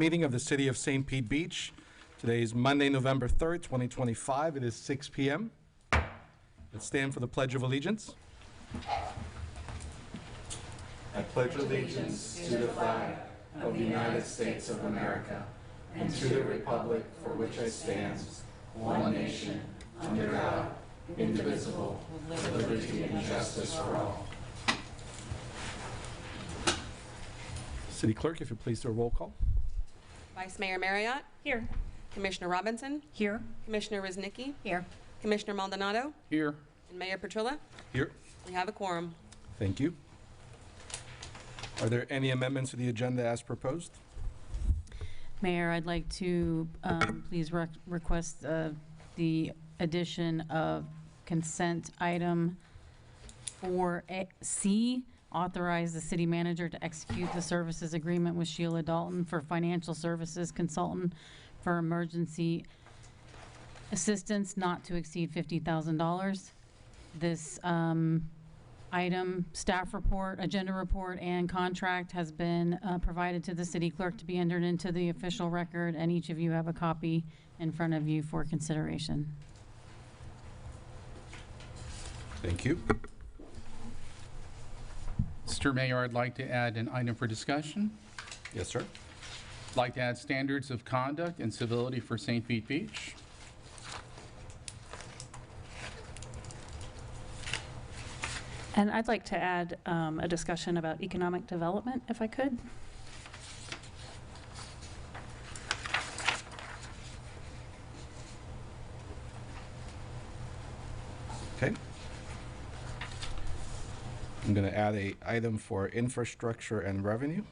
Meeting of the City of St. Pete Beach. Today is Monday, November 3rd, 2025. It is 6 p.m. Let's stand for the Pledge of Allegiance. I pledge allegiance to the flag of the United States of America and to the republic for which it stands, one nation, under God, indivisible, with liberty and justice for all. City Clerk, if you please do a roll call. Vice Mayor Marriott. Here. Commissioner Robinson. Here. Commissioner Ruznicki. Here. Commissioner Maldonado. Here. And Mayor Petrilla. Here. We have a quorum. Thank you. Are there any amendments to the agenda as proposed? Mayor, I'd like to please request the addition of consent item 4C, authorize the city manager to execute the services agreement with Sheila Dalton for financial services consultant for emergency assistance not to exceed $50,000. This item, staff report, agenda report, and contract has been provided to the city clerk to be entered into the official record, and each of you have a copy in front of you for consideration. Thank you. Mr. Mayor, I'd like to add an item for discussion. Yes, sir. I'd like to add standards of conduct and civility for St. Pete Beach. And I'd like to add a discussion about economic development, if I could. Okay. I'm going to add an item for infrastructure and revenue.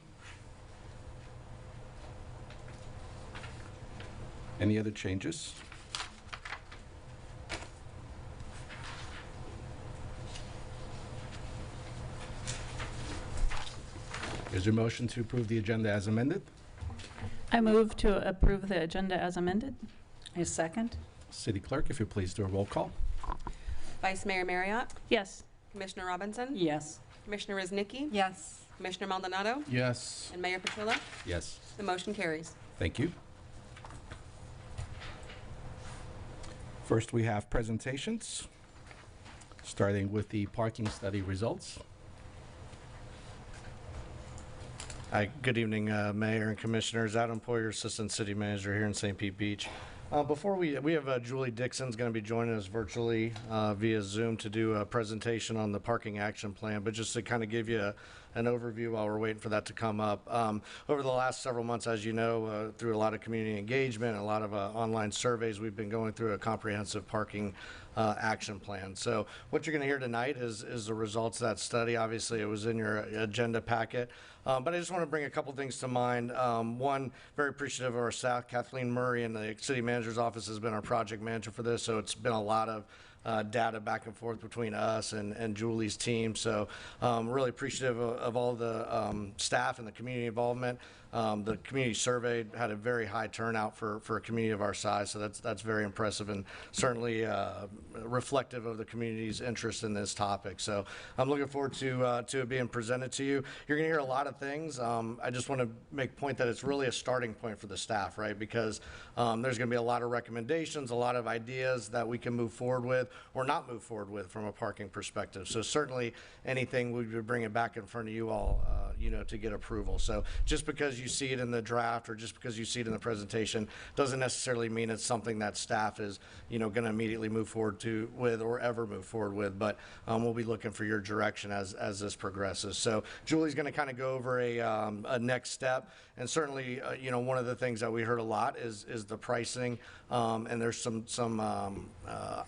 Any other changes? Is there a motion to approve the agenda as amended? I move to approve the agenda as amended. A second. City Clerk, if you please do a roll call. Vice Mayor Marriott. Yes. Commissioner Robinson. Yes. Commissioner Ruznicki. Yes. Commissioner Maldonado. Yes. And Mayor Petrilla. Yes. The motion carries. Thank you. First, we have presentations, starting with the parking study results. Hi, good evening, Mayor and Commissioners. Adam Poyer, Assistant City Manager here in St. Pete Beach. Before we have Julie Dixon's going to be joining us virtually via Zoom to do a presentation on the parking action plan, but just to kind of give you an overview while we're waiting for that to come up. Over the last several months, as you know, through a lot of community engagement, a lot of online surveys, we've been going through a comprehensive parking action plan. So what you're going to hear tonight is the results of that study. Obviously, it was in your agenda packet. But I just want to bring a couple things to mind. One, very appreciative of our staff. Kathleen Murray in the city manager's office has been our project manager for this, so it's been a lot of data back and forth between us and Julie's team. So really appreciative of all the staff and the community involvement. The community survey had a very high turnout for a community of our size, so that's very impressive and certainly reflective of the community's interest in this topic. So I'm looking forward to it being presented to you. You're going to hear a lot of things. I just want to make point that it's really a starting point for the staff, right? Because there's going to be a lot of recommendations, a lot of ideas that we can move forward with or not move forward with from a parking perspective. So certainly anything we would bring it back in front of you all, to get approval. So just because you see it in the draft or just because you see it in the presentation doesn't necessarily mean it's something that staff is, going to immediately move forward with or ever move forward with. But we'll be looking for your direction as this progresses. So Julie's going to kind of go over a next step. And certainly, one of the things that we heard a lot is the pricing. And there's some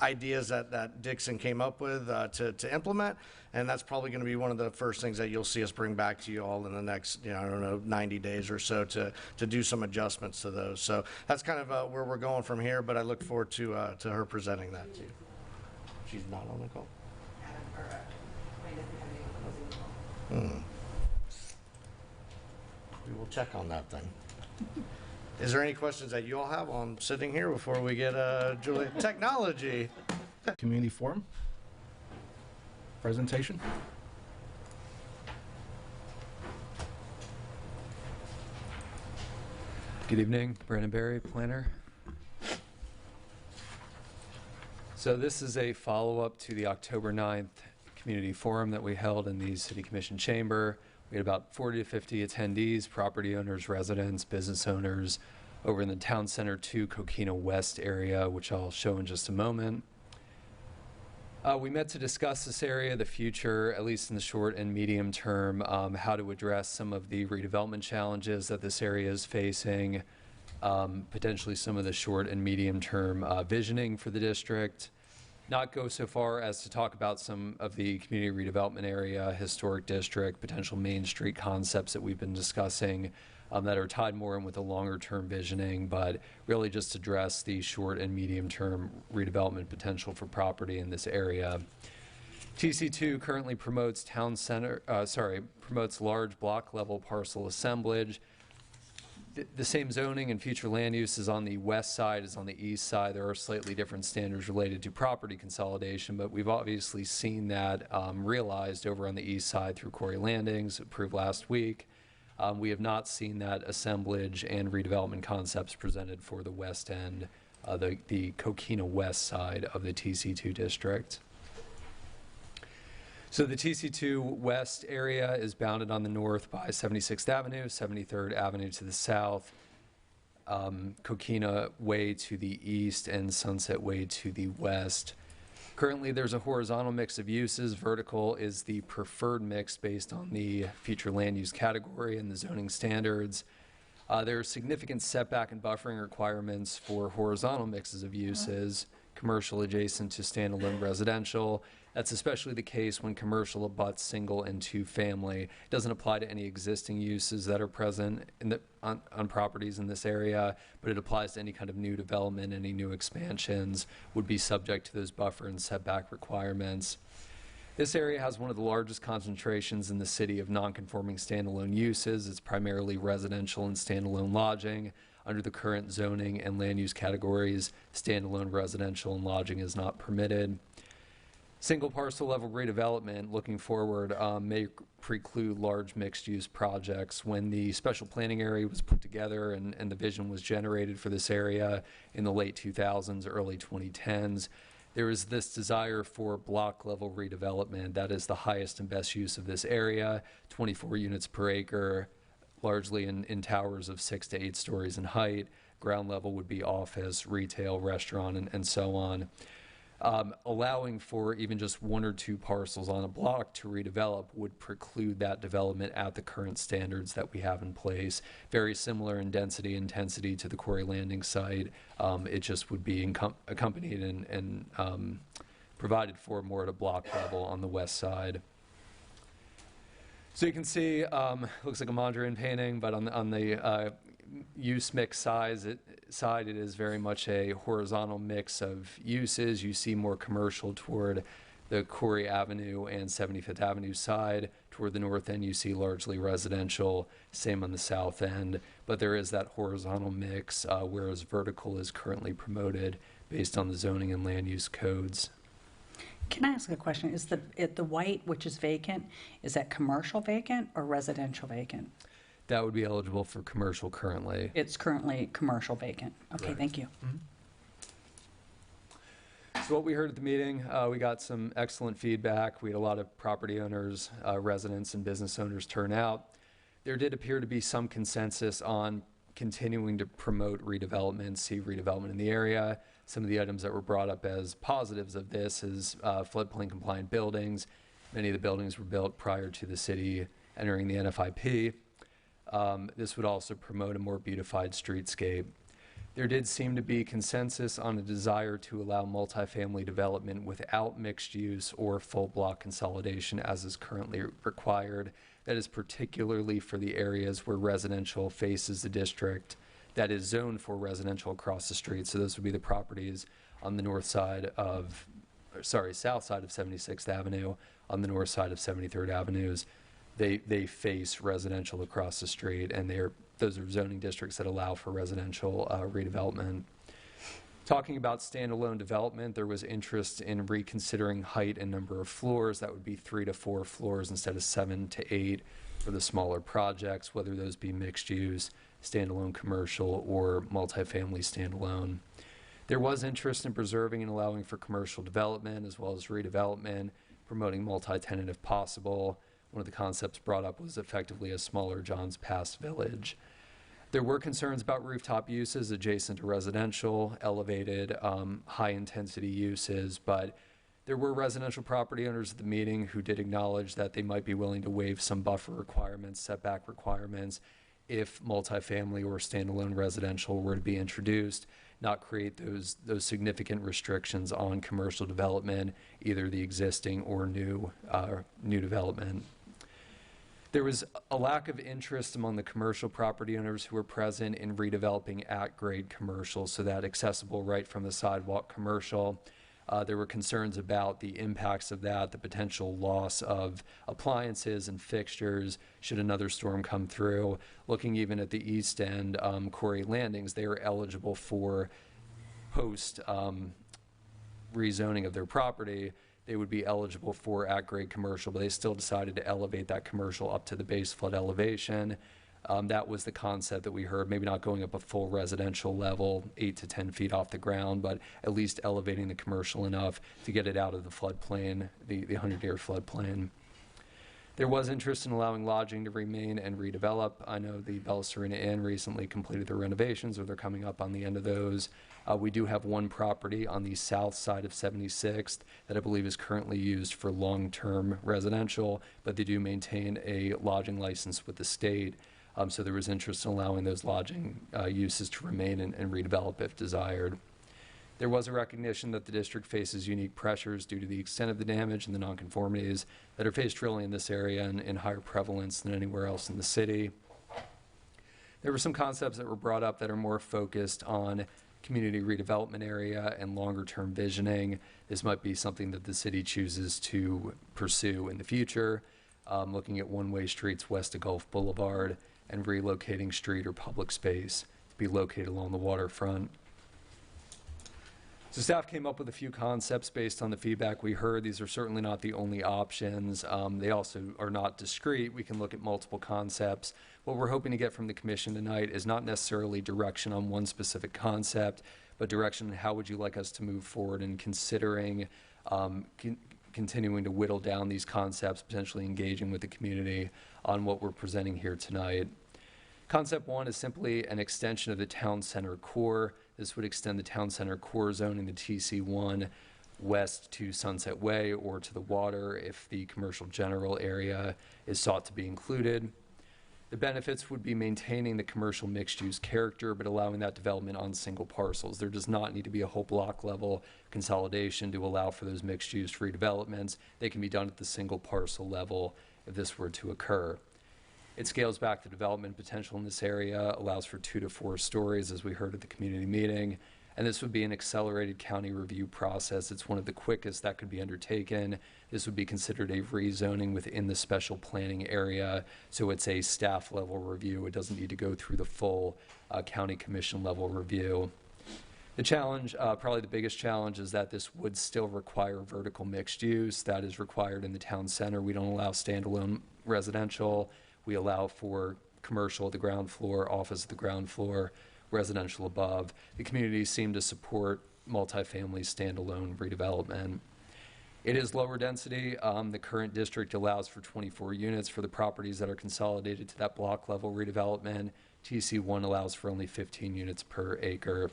ideas that Dixon came up with to implement. And that's probably going to be one of the first things that you'll see us bring back to you all in the next, 90 days or so to do some adjustments to those. So that's kind of where we're going from here, but I look forward to her presenting that to you. She's not on the call. We will check on that then. Is there any questions that you all have while I'm sitting here before we get Julie? Technology. Community forum presentation. Good evening, Brandon Berry, planner. So this is a follow-up to the October 9th community forum that we held in the City Commission chamber. We had about 40 to 50 attendees, property owners, residents, business owners over in the Town Center 2 Coquina West area, which I'll show in just a moment. We met to discuss this area, the future, at least in the short and medium term, how to address some of the redevelopment challenges that this area is facing, potentially some of the short and medium term visioning for the district. Not go so far as to talk about some of the community redevelopment area, historic district, potential Main Street concepts that we've been discussing that are tied more in with the longer term visioning, but really just address the short and medium term redevelopment potential for property in this area. TC2 currently promotes promotes large block level parcel assemblage. The same zoning and future land use is on the west side as on the east side. There are slightly different standards related to property consolidation, but we've obviously seen that realized over on the east side through Quarry Landings, approved last week. We have not seen that assemblage and redevelopment concepts presented for the west end, the Coquina West side of the TC2 district. So the TC2 West area is bounded on the north by 76th Avenue, 73rd Avenue to the south, Coquina Way to the east, and Sunset Way to the west. Currently, there's a horizontal mix of uses. Vertical is the preferred mix based on the future land use category and the zoning standards. There are significant setback and buffering requirements for horizontal mixes of uses, commercial adjacent to standalone residential. That's especially the case when commercial abuts single and two family. It doesn't apply to any existing uses that are present in on properties in this area, but it applies to any kind of new development. Any new expansions would be subject to those buffer and setback requirements. This area has one of the largest concentrations in the city of non-conforming standalone uses. It's primarily residential and standalone lodging. Under the current zoning and land use categories, standalone residential and lodging is not permitted. Single parcel level redevelopment looking forward may preclude large mixed use projects. When the special planning area was put together and the vision was generated for this area in the late 2000s, early 2010s, there was this desire for block level redevelopment. That is the highest and best use of this area, 24 units per acre, largely in towers of 6 to 8 stories in height. Ground level would be office, retail, restaurant, and so on. Allowing for even just 1 or 2 parcels on a block to redevelop would preclude that development at the current standards that we have in place. Very similar in density intensity to the Quarry Landing site. It just would be accompanied and provided for more at a block level on the west side. So you can see, looks like a Mondrian painting, but on the use mix side, it is very much a horizontal mix of uses. You see more commercial toward the Quarry Avenue and 75th Avenue side. Toward the north end, you see largely residential, same on the south end, but there is that horizontal mix, whereas vertical is currently promoted based on the zoning and land use codes. Can I ask a question? Is the white, which is vacant, is that commercial vacant or residential vacant? That would be eligible for commercial currently. It's currently commercial vacant. Okay, Correct. thank you. So what we heard at the meeting, we got some excellent feedback. We had a lot of property owners, residents, and business owners turn out. There did appear to be some consensus on continuing to promote redevelopment, see redevelopment in the area. Some of the items that were brought up as positives of this is floodplain compliant buildings. Many of the buildings were built prior to the city entering the NFIP. This would also promote a more beautified streetscape. There did seem to be consensus on a desire to allow multifamily development without mixed use or full block consolidation as is currently required. That is particularly for the areas where residential faces the district that is zoned for residential across the street. So those would be the properties on the south side of 76th Avenue, on the north side of 73rd Avenues. They face residential across the street, and those are zoning districts that allow for residential redevelopment. Talking about standalone development, there was interest in reconsidering height and number of floors. That would be 3 to 4 floors instead of 7 to 8 for the smaller projects, whether those be mixed use, standalone commercial or multifamily standalone. There was interest in preserving and allowing for commercial development as well as redevelopment, promoting multi-tenant if possible. One of the concepts brought up was effectively a smaller John's Pass village. There were concerns about rooftop uses adjacent to residential, elevated, high-intensity uses, but there were residential property owners at the meeting who did acknowledge that they might be willing to waive some buffer requirements, setback requirements, if multifamily or standalone residential were to be introduced, not create those significant restrictions on commercial development, either the existing or new development. There was a lack of interest among the commercial property owners who were present in redeveloping at-grade commercial, so that accessible right from the sidewalk commercial. There were concerns about the impacts of that, the potential loss of appliances and fixtures should another storm come through. Looking even at the east end, Quarry Landings, they are eligible for post rezoning of their property. They would be eligible for at-grade commercial, but they still decided to elevate that commercial up to the base flood elevation. That was the concept that we heard, maybe not going up a full residential level, 8 to 10 feet off the ground, but at least elevating the commercial enough to get it out of the floodplain, the 100-year floodplain. There was interest in allowing lodging to remain and redevelop. I know the Bella Serena Inn recently completed their renovations, or they're coming up on the end of those. We do have one property on the south side of 76th that I believe is currently used for long-term residential, but they do maintain a lodging license with the state. So there was interest in allowing those lodging uses to remain and redevelop if desired. There was a recognition that the district faces unique pressures due to the extent of the damage and the nonconformities that are faced really in this area and in higher prevalence than anywhere else in the city. There were some concepts that were brought up that are more focused on community redevelopment area and longer-term visioning. This might be something that the city chooses to pursue in the future, looking at one-way streets west of Gulf Boulevard and relocating street or public space to be located along the waterfront. So staff came up with a few concepts based on the feedback we heard. These are certainly not the only options. They also are not discrete. We can look at multiple concepts. What we're hoping to get from the commission tonight is not necessarily direction on one specific concept, but direction on how would you like us to move forward in considering continuing to whittle down these concepts, potentially engaging with the community on what we're presenting here tonight. Concept one is simply an extension of the town center core. This would extend the town center core zone in the TC1 west to Sunset Way or to the water if the commercial general area is sought to be included. The benefits would be maintaining the commercial mixed-use character, but allowing that development on single parcels. There does not need to be a whole block level consolidation to allow for those mixed-use redevelopments. They can be done at the single parcel level if this were to occur. It scales back the development potential in this area, allows for 2 to 4 stories, as we heard at the community meeting, and this would be an accelerated county review process. It's one of the quickest that could be undertaken. This would be considered a rezoning within the special planning area, so it's a staff level review. It doesn't need to go through the full county commission level review. The challenge, probably the biggest challenge, is that this would still require vertical mixed use. That is required in the town center. We don't allow standalone residential. We allow for commercial at the ground floor, office at the ground floor, residential above. The community seemed to support multifamily standalone redevelopment. It is lower density. The current district allows for 24 units for the properties that are consolidated to that block level redevelopment. TC1 allows for only 15 units per acre.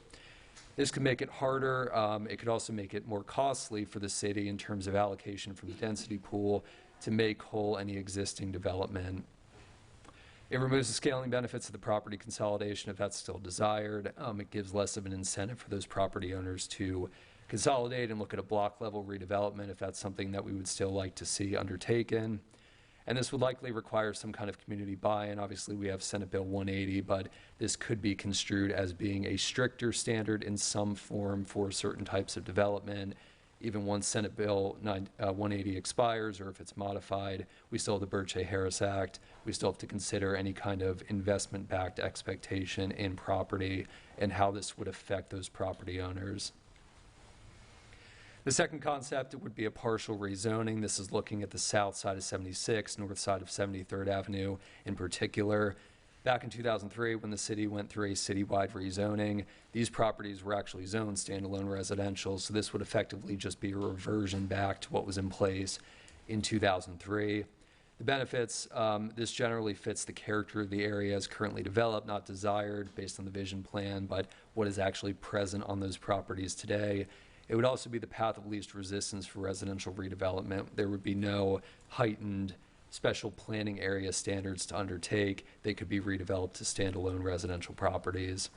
This could make it harder. It could also make it more costly for the city in terms of allocation from the density pool to make whole any existing development. It removes the scaling benefits of the property consolidation if that's still desired. It gives less of an incentive for those property owners to consolidate and look at a block level redevelopment if that's something that we would still like to see undertaken. And this would likely require some kind of community buy-in. Obviously, we have Senate Bill 180, but this could be construed as being a stricter standard in some form for certain types of development. Even once Senate Bill 180 expires, or if it's modified, we still have the Birch-Harris Act. We still have to consider any kind of investment-backed expectation in property and how this would affect those property owners. The second concept would be a partial rezoning. This is looking at the south side of 76, north side of 73rd Avenue in particular. Back in 2003, when the city went through a citywide rezoning, these properties were actually zoned standalone residential, so this would effectively just be a reversion back to what was in place in 2003. The benefits, this generally fits the character of the area as currently developed, not desired based on the vision plan, but what is actually present on those properties today. It would also be the path of least resistance for residential redevelopment. There would be no heightened special planning area standards to undertake. They could be redeveloped to standalone residential properties.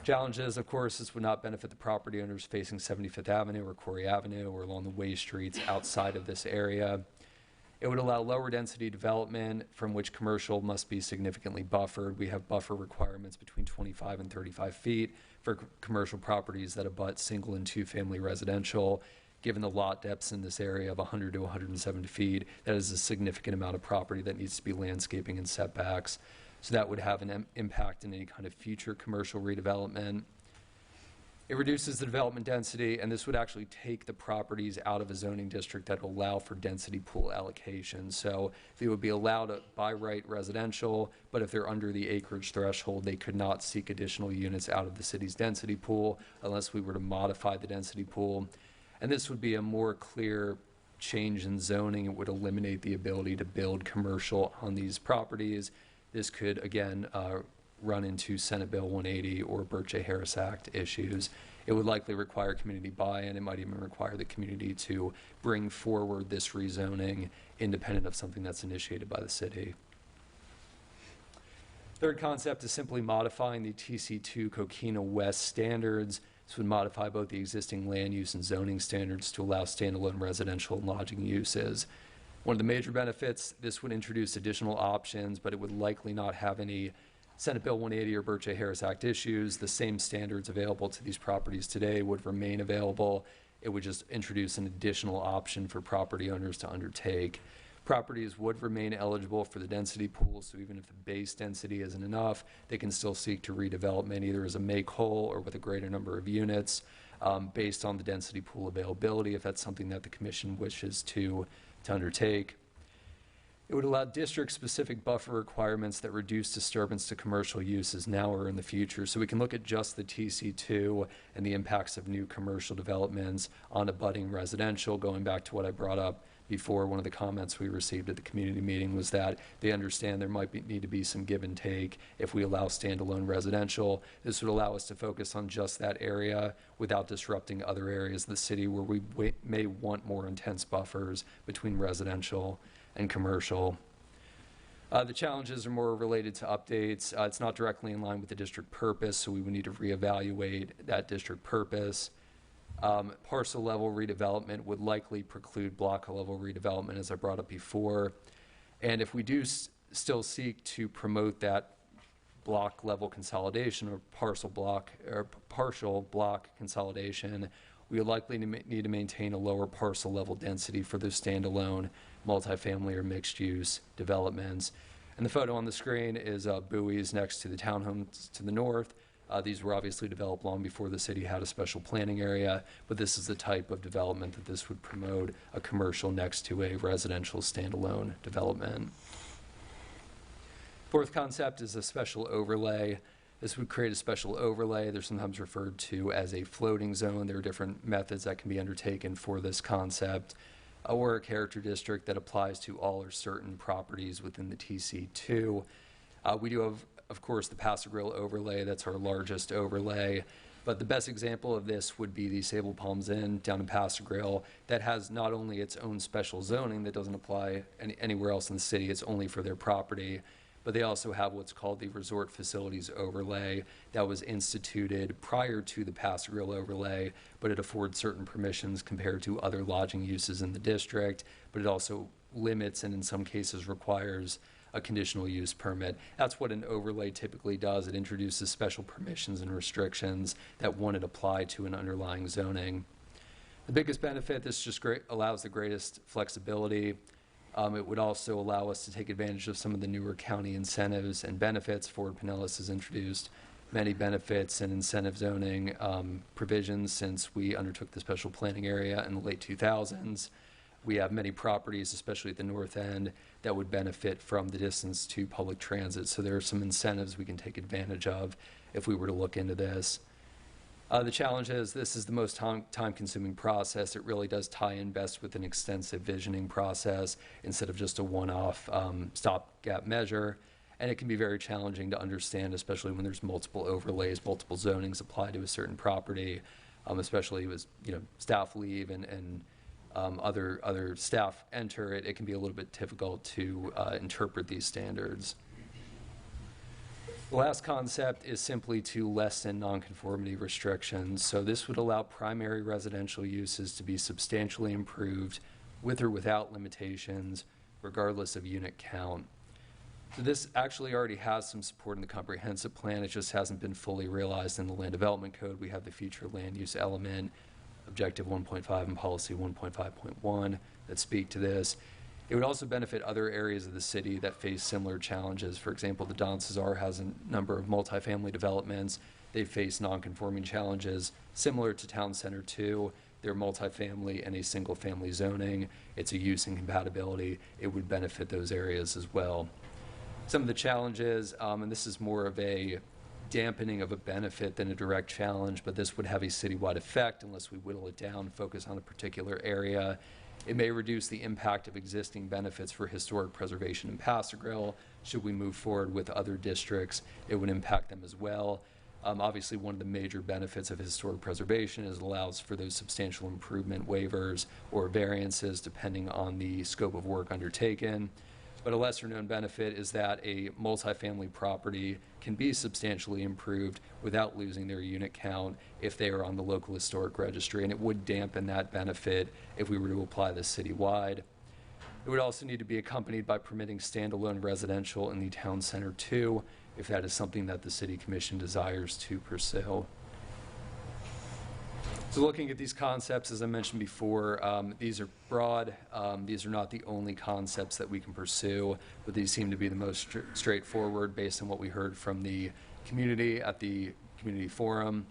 Challenges, of course, this would not benefit the property owners facing 75th Avenue or Corey Avenue or along the way streets outside of this area. It would allow lower density development from which commercial must be significantly buffered. We have buffer requirements between 25 and 35 feet for commercial properties that abut single and two-family residential. Given the lot depths in this area of 100 to 170 feet, that is a significant amount of property that needs to be landscaping and setbacks. So that would have an impact in any kind of future commercial redevelopment. It reduces the development density, and this would actually take the properties out of a zoning district that will allow for density pool allocation. So they would be allowed by right residential, but if they're under the acreage threshold, they could not seek additional units out of the city's density pool unless we were to modify the density pool. And this would be a more clear change in zoning. It would eliminate the ability to build commercial on these properties. This could, again, run into Senate Bill 180 or Burt J. Harris Act issues. It would likely require community buy-in. It might even require the community to bring forward this rezoning independent of something that's initiated by the city. Third concept is simply modifying the TC2 Coquina West standards. This would modify both the existing land use and zoning standards to allow standalone residential and lodging uses. One of the major benefits, this would introduce additional options, but it would likely not have any Senate Bill 180 or Burt J. Harris Act issues. The same standards available to these properties today would remain available. It would just introduce an additional option for property owners to undertake. Properties would remain eligible for the density pool, so even if the base density isn't enough, they can still seek to redevelopment either as a make whole or with a greater number of units based on the density pool availability, if that's something that the commission wishes to undertake. It would allow district-specific buffer requirements that reduce disturbance to commercial uses now or in the future. So we can look at just the TC2 and the impacts of new commercial developments on abutting residential. Going back to what I brought up before, one of the comments we received at the community meeting was that they understand there might need to be some give and take if we allow standalone residential. This would allow us to focus on just that area without disrupting other areas of the city where we may want more intense buffers between residential and commercial. The challenges are more related to updates. It's not directly in line with the district purpose, so we would need to reevaluate that district purpose. Parcel level redevelopment would likely preclude block level redevelopment, as I brought up before. And if we do still seek to promote that block level consolidation or partial block consolidation, we would likely need to maintain a lower parcel level density for those standalone multifamily or mixed use developments. And the photo on the screen is buoys next to the townhomes to the north. These were obviously developed long before the city had a special planning area, but this is the type of development that this would promote, a commercial next to a residential standalone development. Fourth concept is a special overlay. This would create a special overlay. They're sometimes referred to as a floating zone. There are different methods that can be undertaken for this concept, or a character district that applies to all or certain properties within the TC2. We do have, of course, the Paso Grill overlay. That's our largest overlay. But the best example of this would be the Sable Palms Inn down in Paso Grill that has not only its own special zoning that doesn't apply anywhere else in the city, it's only for their property, but they also have what's called the Resort Facilities Overlay that was instituted prior to the Paso Grill overlay, but it affords certain permissions compared to other lodging uses in the district, but it also limits and in some cases requires a conditional use permit. That's what an overlay typically does. It introduces special permissions and restrictions that wouldn't apply to an underlying zoning. The biggest benefit, this just allows the greatest flexibility. It would also allow us to take advantage of some of the newer county incentives and benefits. Fort Pinellas has introduced many benefits and incentive zoning provisions since we undertook the special planning area in the late 2000s. We have many properties, especially at the north end, that would benefit from the distance to public transit. So there are some incentives we can take advantage of if we were to look into this. The challenge is this is the most time-consuming process. It really does tie in best with an extensive visioning process instead of just a one-off stopgap measure. And it can be very challenging to understand, especially when there's multiple overlays, multiple zonings applied to a certain property, especially with staff leave and other staff enter it. It can be a little bit difficult to interpret these standards. The last concept is simply to lessen nonconformity restrictions. So this would allow primary residential uses to be substantially improved with or without limitations, regardless of unit count. So this actually already has some support in the comprehensive plan. It just hasn't been fully realized in the land development code. We have the future land use element, objective 1.5 and policy 1.5.1 that speak to this. It would also benefit other areas of the city that face similar challenges. For example, the Don Cesar has a number of multifamily developments. They face nonconforming challenges similar to Town Center 2. They're multifamily and a single family zoning. It's a use incompatibility. It would benefit those areas as well. Some of the challenges, and this is more of a dampening of a benefit than a direct challenge, but this would have a citywide effect unless we whittle it down, focus on a particular area. It may reduce the impact of existing benefits for historic preservation in Pass Grill. Should we move forward with other districts, it would impact them as well. Obviously, one of the major benefits of historic preservation is it allows for those substantial improvement waivers or variances depending on the scope of work undertaken. But a lesser known benefit is that a multifamily property can be substantially improved without losing their unit count if they are on the local historic registry, and it would dampen that benefit if we were to apply this citywide. It would also need to be accompanied by permitting standalone residential in the Town Center 2 if that is something that the City Commission desires to pursue. So looking at these concepts, as I mentioned before, these are broad. These are not the only concepts that we can pursue, but these seem to be the most straightforward based on what we heard from the community at the community forum.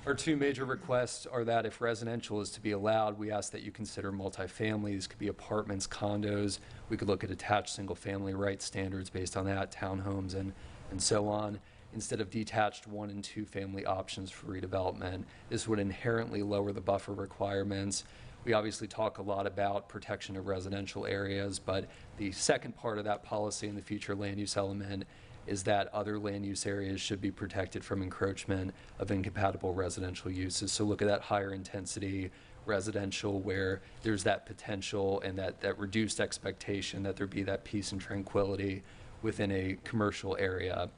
Our two major requests are that if residential is to be allowed, we ask that you consider multifamily. These could be apartments, condos. We could look at attached single-family rights standards based on that, townhomes, and so on, instead of detached 1- and 2-family options for redevelopment. This would inherently lower the buffer requirements. We obviously talk a lot about protection of residential areas, but the second part of that policy in the future land use element is that other land use areas should be protected from encroachment of incompatible residential uses. So look at that higher intensity residential where there's that potential and that reduced expectation that there be that peace and tranquility within a commercial area.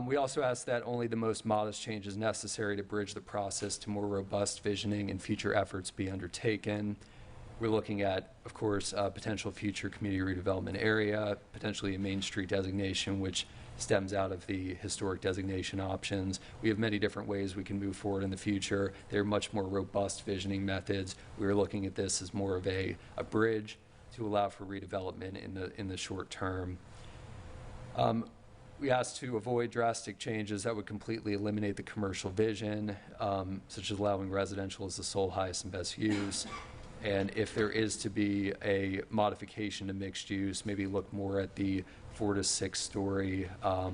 We also ask that only the most modest changes necessary to bridge the process to more robust visioning and future efforts be undertaken. We're looking at, of course, potential future community redevelopment area, potentially a Main Street designation, which stems out of the historic designation options. We have many different ways we can move forward in the future. They're much more robust visioning methods. We're looking at this as more of a bridge to allow for redevelopment in the short term. We asked to avoid drastic changes that would completely eliminate the commercial vision, such as allowing residential as the sole highest and best use. And if there is to be a modification to mixed use, maybe look more at the 4 to 6 story, 4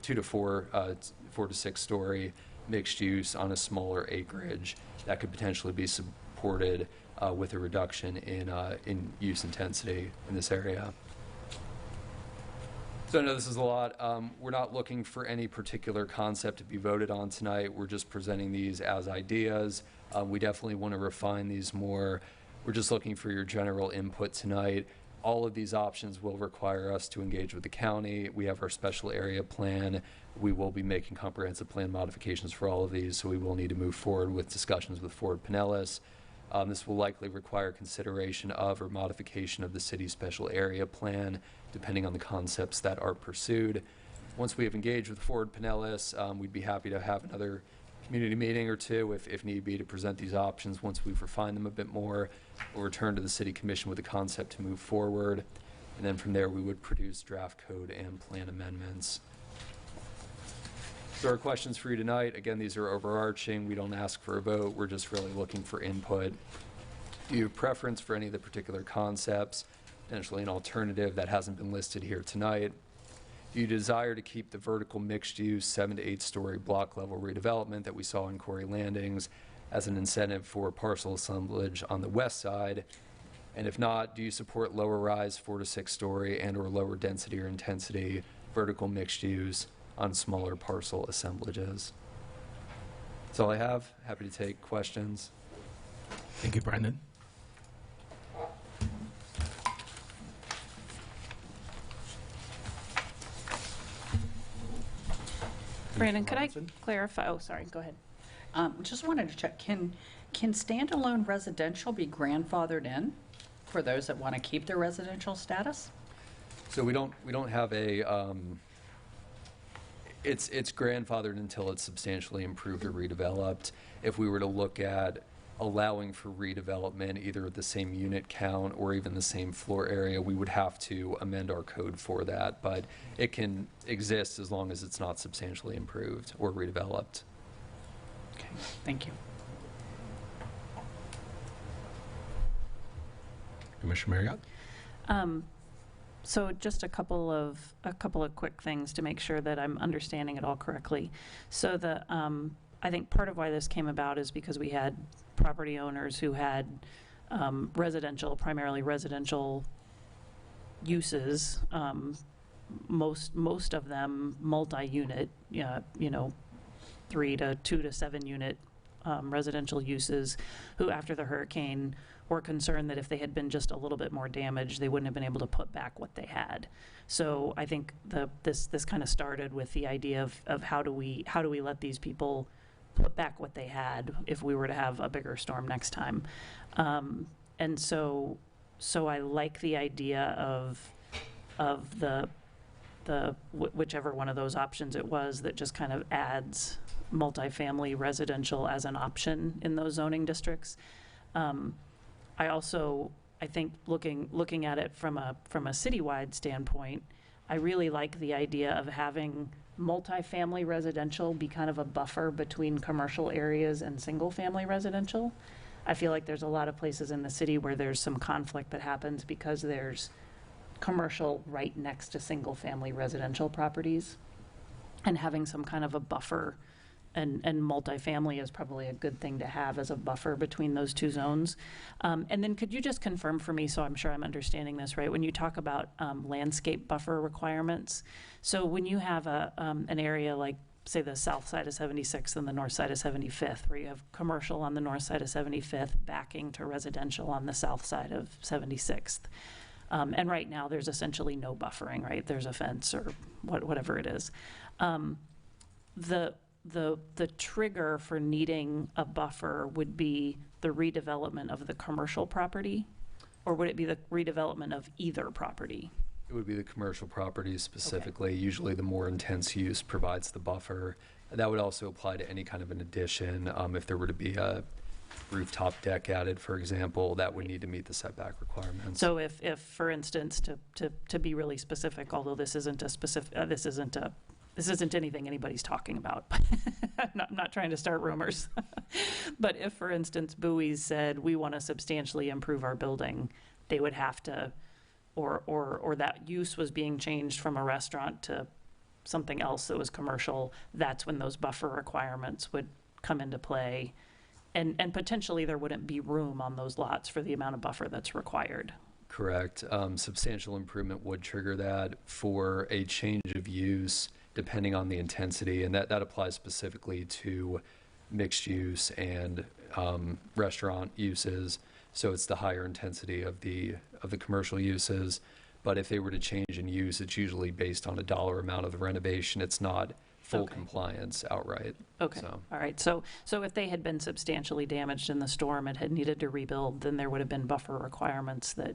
to 6 story mixed use on a smaller acreage that could potentially be supported with a reduction in use intensity in this area. So I know this is a lot. We're not looking for any particular concept to be voted on tonight. We're just presenting these as ideas. We definitely want to refine these more. We're just looking for your general input tonight. All of these options will require us to engage with the county. We have our special area plan. We will be making comprehensive plan modifications for all of these, so we will need to move forward with discussions with Ford Pinellas. This will likely require consideration of or modification of the city's special area plan, depending on the concepts that are pursued. Once we have engaged with Ford Pinellas, we'd be happy to have another community meeting or two, if need be, to present these options. Once we've refined them a bit more, we'll return to the City Commission with a concept to move forward. And then from there, we would produce draft code and plan amendments. So our questions for you tonight, again, these are overarching. We don't ask for a vote. We're just really looking for input. Do you have preference for any of the particular concepts? Potentially an alternative that hasn't been listed here tonight? Do you desire to keep the vertical mixed-use 7 to 8-story block-level redevelopment that we saw in Corey Landings as an incentive for parcel assemblage on the west side? And if not, do you support lower-rise 4 to 6-story and/or lower density or intensity vertical mixed-use on smaller parcel assemblages? That's all I have. Happy to take questions. Thank you, Brandon. Brandon, could I Robinson? clarify? Oh, sorry, go ahead. Just wanted to check, can standalone residential be grandfathered in for those that want to keep their residential status? So we don't have a, it's grandfathered until it's substantially improved or redeveloped. If we were to look at allowing for redevelopment, either at the same unit count or even the same floor area, we would have to amend our code for that. But it can exist as long as it's not substantially improved or redeveloped. Okay, thank you. Commissioner Marriott? So just a couple of quick things to make sure that I'm understanding it all correctly. So I think part of why this came about is because we had property owners who had primarily residential uses, most of them multi-unit, 2 to 7 unit residential uses, who after the hurricane were concerned that if they had been just a little bit more damaged, they wouldn't have been able to put back what they had. So I think this kind of started with the idea of how do we let these people put back what they had if we were to have a bigger storm next time. And so I like the idea of whichever one of those options it was that just kind of adds multifamily residential as an option in those zoning districts. I think looking at it from a citywide standpoint, I really like the idea of having multifamily residential be kind of a buffer between commercial areas and single-family residential. I feel like there's a lot of places in the city where there's some conflict that happens because there's commercial right next to single-family residential properties. And having some kind of a buffer and multifamily is probably a good thing to have as a buffer between those two zones. And then could you just confirm for me, so I'm sure I'm understanding this right, when you talk about landscape buffer requirements, so when you have an area like, say, the south side of 76th and the north side of 75th, where you have commercial on the north side of 75th backing to residential on the south side of 76th, and right now there's essentially no buffering, right? There's a fence or whatever it is. The trigger for needing a buffer would be the redevelopment of the commercial property, or would it be the redevelopment of either property? It would be the commercial properties specifically. Okay. Usually the more intense use provides the buffer. That would also apply to any kind of an addition. If there were to be a rooftop deck added, for example, that would need to meet the setback requirements. So if for instance, to be really specific, although this isn't a specific, this isn't anything anybody's talking about. I'm not trying to start rumors. But if, for instance, Bowie's said, we want to substantially improve our building, they would have to, or that use was being changed from a restaurant to something else that was commercial, that's when those buffer requirements would come into play. And potentially there wouldn't be room on those lots for the amount of buffer that's required. Correct. Substantial improvement would trigger that. For a change of use, depending on the intensity, and that applies specifically to mixed use and restaurant uses. So it's the higher intensity of the commercial uses. But if they were to change in use, it's usually based on a dollar amount of the renovation. It's not full Okay. compliance outright. Okay, So. all right. So if they had been substantially damaged in the storm and had needed to rebuild, then there would have been buffer requirements that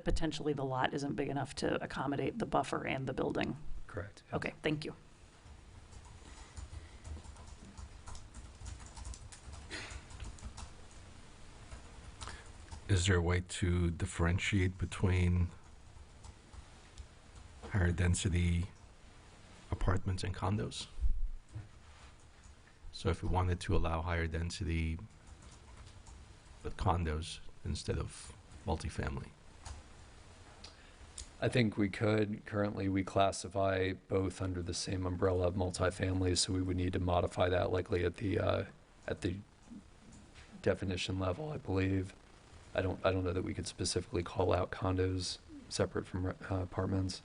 potentially the lot isn't big enough to accommodate the buffer and the building. Correct. Yes. Okay, thank you. Is there a way to differentiate between higher density apartments and condos? So if we wanted to allow higher density with condos instead of multifamily? I think we could. Currently, we classify both under the same umbrella of multifamily, so we would need to modify that likely at the definition level, I believe. I don't know that we could specifically call out condos separate from apartments.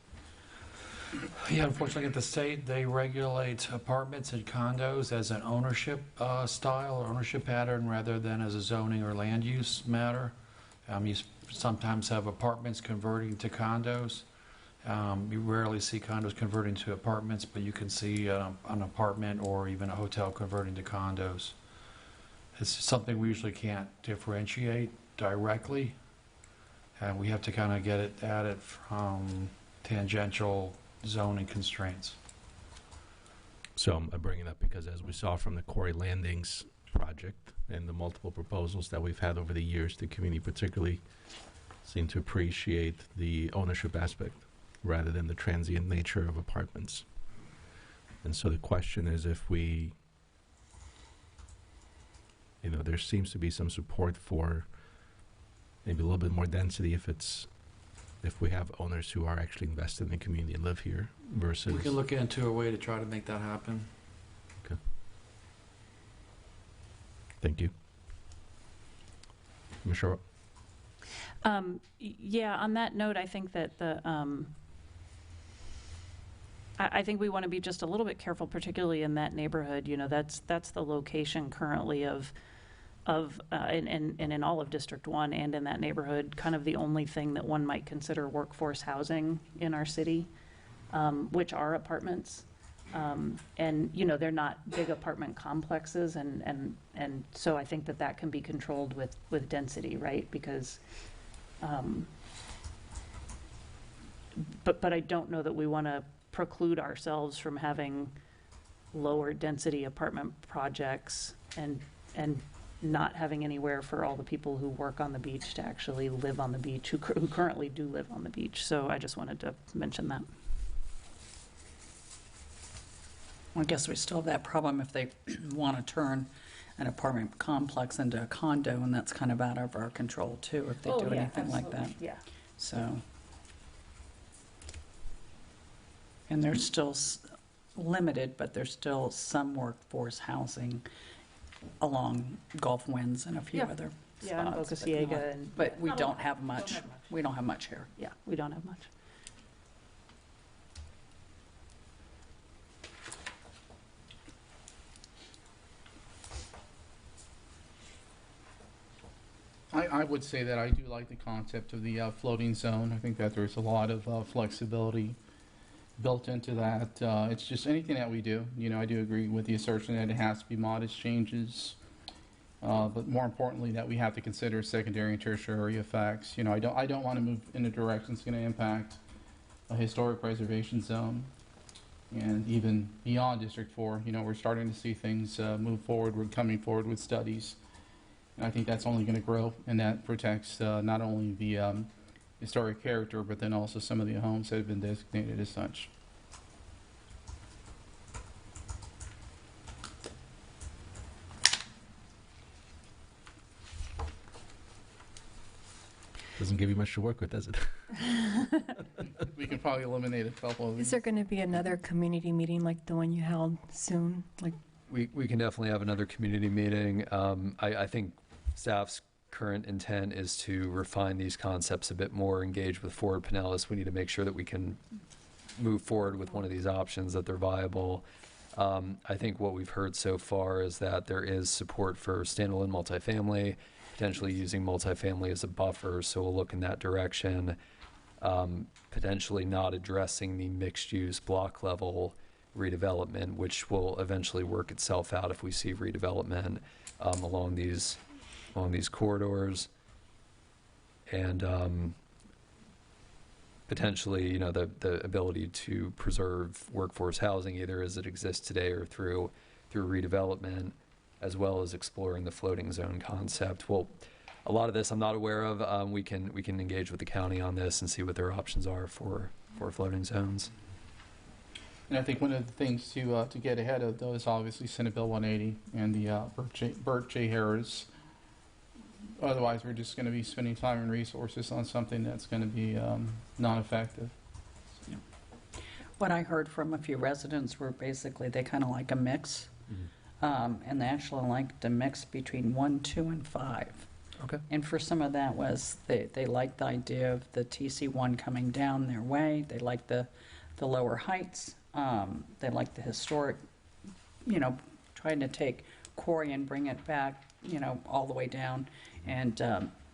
Yeah, unfortunately, at the state, they regulate apartments and condos as an ownership style or ownership pattern rather than as a zoning or land use matter. You sometimes have apartments converting to condos. You rarely see condos converting to apartments, but you can see an apartment or even a hotel converting to condos. It's something we usually can't differentiate directly, and we have to kind of get it at it from tangential zoning constraints. So I'm bringing it up because as we saw from the Quarry Landings project and the multiple proposals that we've had over the years, the community particularly seem to appreciate the ownership aspect rather than the transient nature of apartments. And so the question is if we, there seems to be some support for maybe a little bit more density if we have owners who are actually invested in the community and live here versus... We can look into a way to try to make that happen. Okay. Thank you. Commissioner? Yeah, on that note, I think that I think we want to be just a little bit careful, particularly in that neighborhood. That's the location currently of and in all of District 1 and in that neighborhood, kind of the only thing that one might consider workforce housing in our city, which are apartments. And, they're not big apartment complexes, and so I think that can be controlled with density, right? Because, but I don't know that we want to preclude ourselves from having lower density apartment projects and not having anywhere for all the people who work on the beach to actually live on the beach, who currently do live on the beach. So I just wanted to mention that. I guess we still have that problem if they want to turn an apartment complex into a condo, and that's kind of out of our control too, if they do anything like that. Yeah. So, and there's still limited, but there's still some workforce housing along Gulf Winds and a few Yeah. other Yeah, and spots. Boca Ciega and. But we not a don't lot. have much. We don't have much here. Yeah, we don't have much. I would say that I do like the concept of the floating zone. I think that there's a lot of flexibility built into that. It's just anything that we do. I do agree with the assertion that it has to be modest changes, but more importantly, that we have to consider secondary and tertiary effects. I don't want to move in a direction that's going to impact a historic preservation zone, and even beyond District 4. We're starting to see things move forward. We're coming forward with studies. And I think that's only going to grow, and that protects not only the historic character, but then also some of the homes that have been designated as such. Doesn't give you much to work with, does it? We can probably eliminate a couple of Is these. there going to be another community meeting like the one you held soon? We can definitely have another community meeting. I think staff's current intent is to refine these concepts a bit more, engage with Ford Pinellas. We need to make sure that we can move forward with one of these options, that they're viable. I think what we've heard so far is that there is support for standalone multifamily, potentially using multifamily as a buffer, so we'll look in that direction. Potentially not addressing the mixed-use block level redevelopment, which will eventually work itself out if we see redevelopment along these corridors, and potentially, the ability to preserve workforce housing either as it exists today or through redevelopment, as well as exploring the floating zone concept. Well, a lot of this I'm not aware of. We can engage with the county on this and see what their options are for floating zones. And I think one of the things to get ahead of those, obviously, Senate Bill 180 and the Burt J. Harris Otherwise, we're just going to be spending time and resources on something that's going to be non-effective. What I heard from a few residents were basically they kind of like a mix, and they actually liked a mix between 1, 2, and 5. Okay. And for some of that was they liked the idea of the TC1 coming down their way. They liked the lower heights. They liked the historic, trying to take Quarry and bring it back, all the way down, and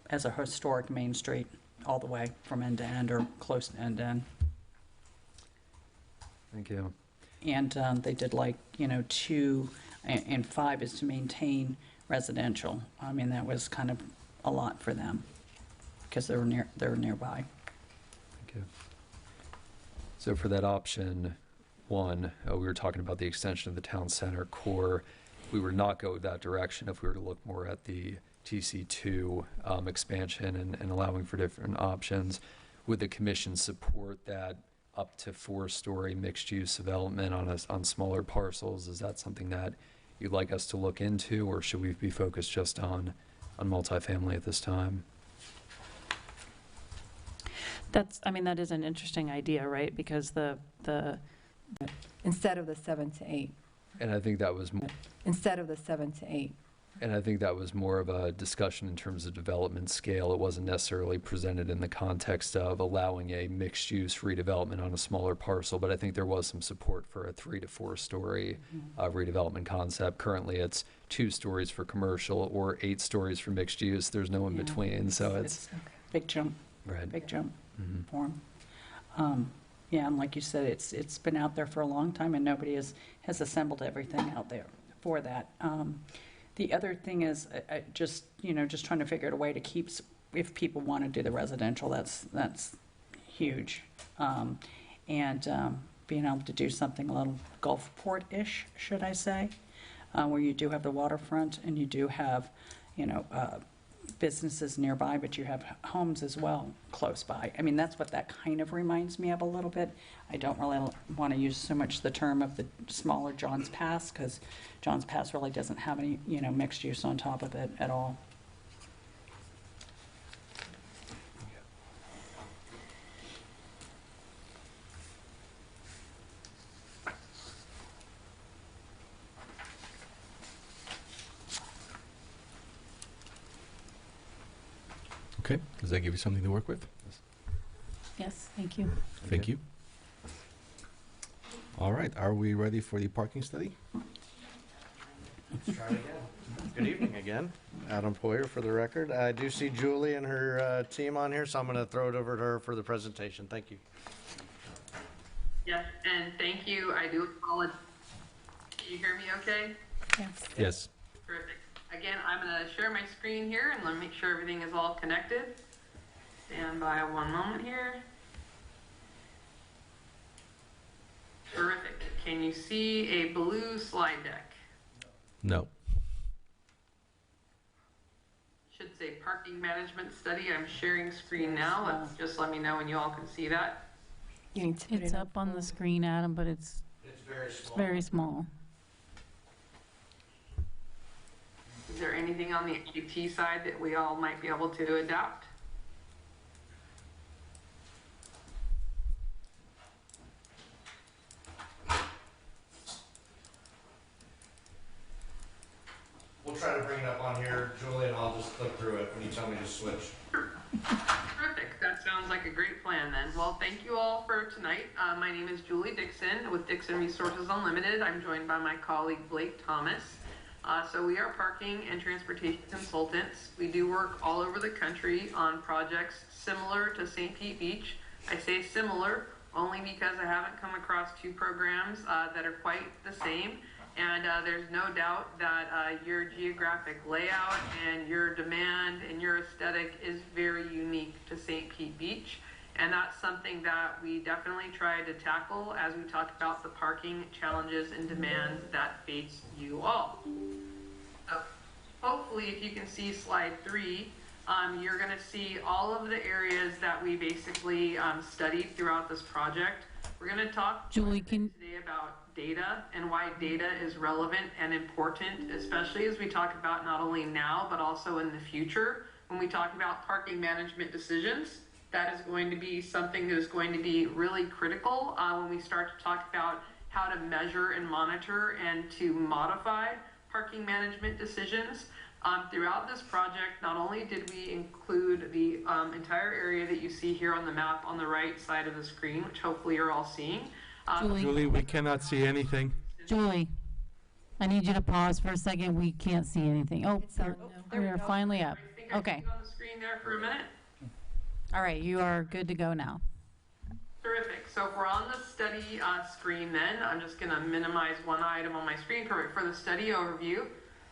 as a historic main street all the way from end to end or close to end to end. Thank you. And they did like, 2 and 5 is to maintain residential. I mean, that was kind of a lot for them because they were nearby. Thank you. So for that option 1, we were talking about the extension of the town center core. We would not go that direction if we were to look more at the TC2 expansion and allowing for different options. Would the commission support that up to 4-story mixed-use development on smaller parcels? Is that something that you'd like us to look into, or should we be focused just on multifamily at this time? That is an interesting idea, right? Because the Instead of the 7 to 8. And I think that was Instead of the 7 to 8. And I think that was more of a discussion in terms of development scale. It wasn't necessarily presented in the context of allowing a mixed-use redevelopment on a smaller parcel, but I think there was some support for a 3 to 4-story redevelopment concept. Currently, it's 2 stories for commercial or 8 stories for mixed use. There's no in between, so it's big jump. Right. Big jump for them. Yeah, and like you said, it's been out there for a long time, and nobody has assembled everything out there for that. The other thing is just trying to figure out a way to keep, if people want to do the residential, that's huge. And being able to do something a little Gulfport-ish, should I say, where you do have the waterfront and you do have, businesses nearby, but you have homes as well close by. I mean, that's what that kind of reminds me of a little bit. I don't really want to use so much the term of the smaller Johns Pass, because Johns Pass really doesn't have any, mixed use on top of it at all. Okay, does that give you something to work with? Yes, thank you. Thank you. All right, are we ready for the parking study? Let's try it again. Good evening again. Adam Poyer for the record. I do see Julie and her team on here, so I'm going to throw it over to her for the presentation. Thank you. Yes, and thank you. I do apologize. Can you hear me okay? Yes. Yes. Terrific. Again, I'm going to share my screen here and let me make sure everything is all connected. Stand by one moment here. Terrific. Can you see a blue slide deck? No. Should say parking management study. I'm sharing screen now. Just let me know when you all can see that. You need to put It's it up on the screen, Adam, but it's very small. Is there anything on the IT side that we all might be able to adapt? We'll try to bring it up on here, Julie, and I'll just click through it when you tell me to switch. Terrific. That sounds like a great plan then. Well, thank you all for tonight. My name is Julie Dixon with Dixon Resources Unlimited. I'm joined by my colleague Blake Thomas. So we are parking and transportation consultants. We do work all over the country on projects similar to St. Pete Beach. I say similar only because I haven't come across 2 programs that are quite the same. And there's no doubt that your geographic layout and your demand and your aesthetic is very unique to St. Pete Beach. And that's something that we definitely try to tackle as we talk about the parking challenges and demands that face you all. So hopefully, if you can see slide 3, you're going to see all of the areas that we basically studied throughout this project. We're going to talk Julie, today about data and why data is relevant and important, especially as we talk about not only now, but also in the future. when we talk about parking management decisions. That is going to be something that is going to be really critical when we start to talk about how to measure and monitor and to modify parking management decisions. Throughout this project, not only did we include the entire area that you see here on the map on the right side of the screen, which hopefully you're all seeing. Julie, we cannot see anything. Julie, I need you to pause for a second. We can't see anything. Oh, we're finally up. I think I Okay. see you on the screen there for a minute. All right, you are good to go now. Terrific. So if we're on the study screen then, I'm just going to minimize one item on my screen. Perfect. For the study overview,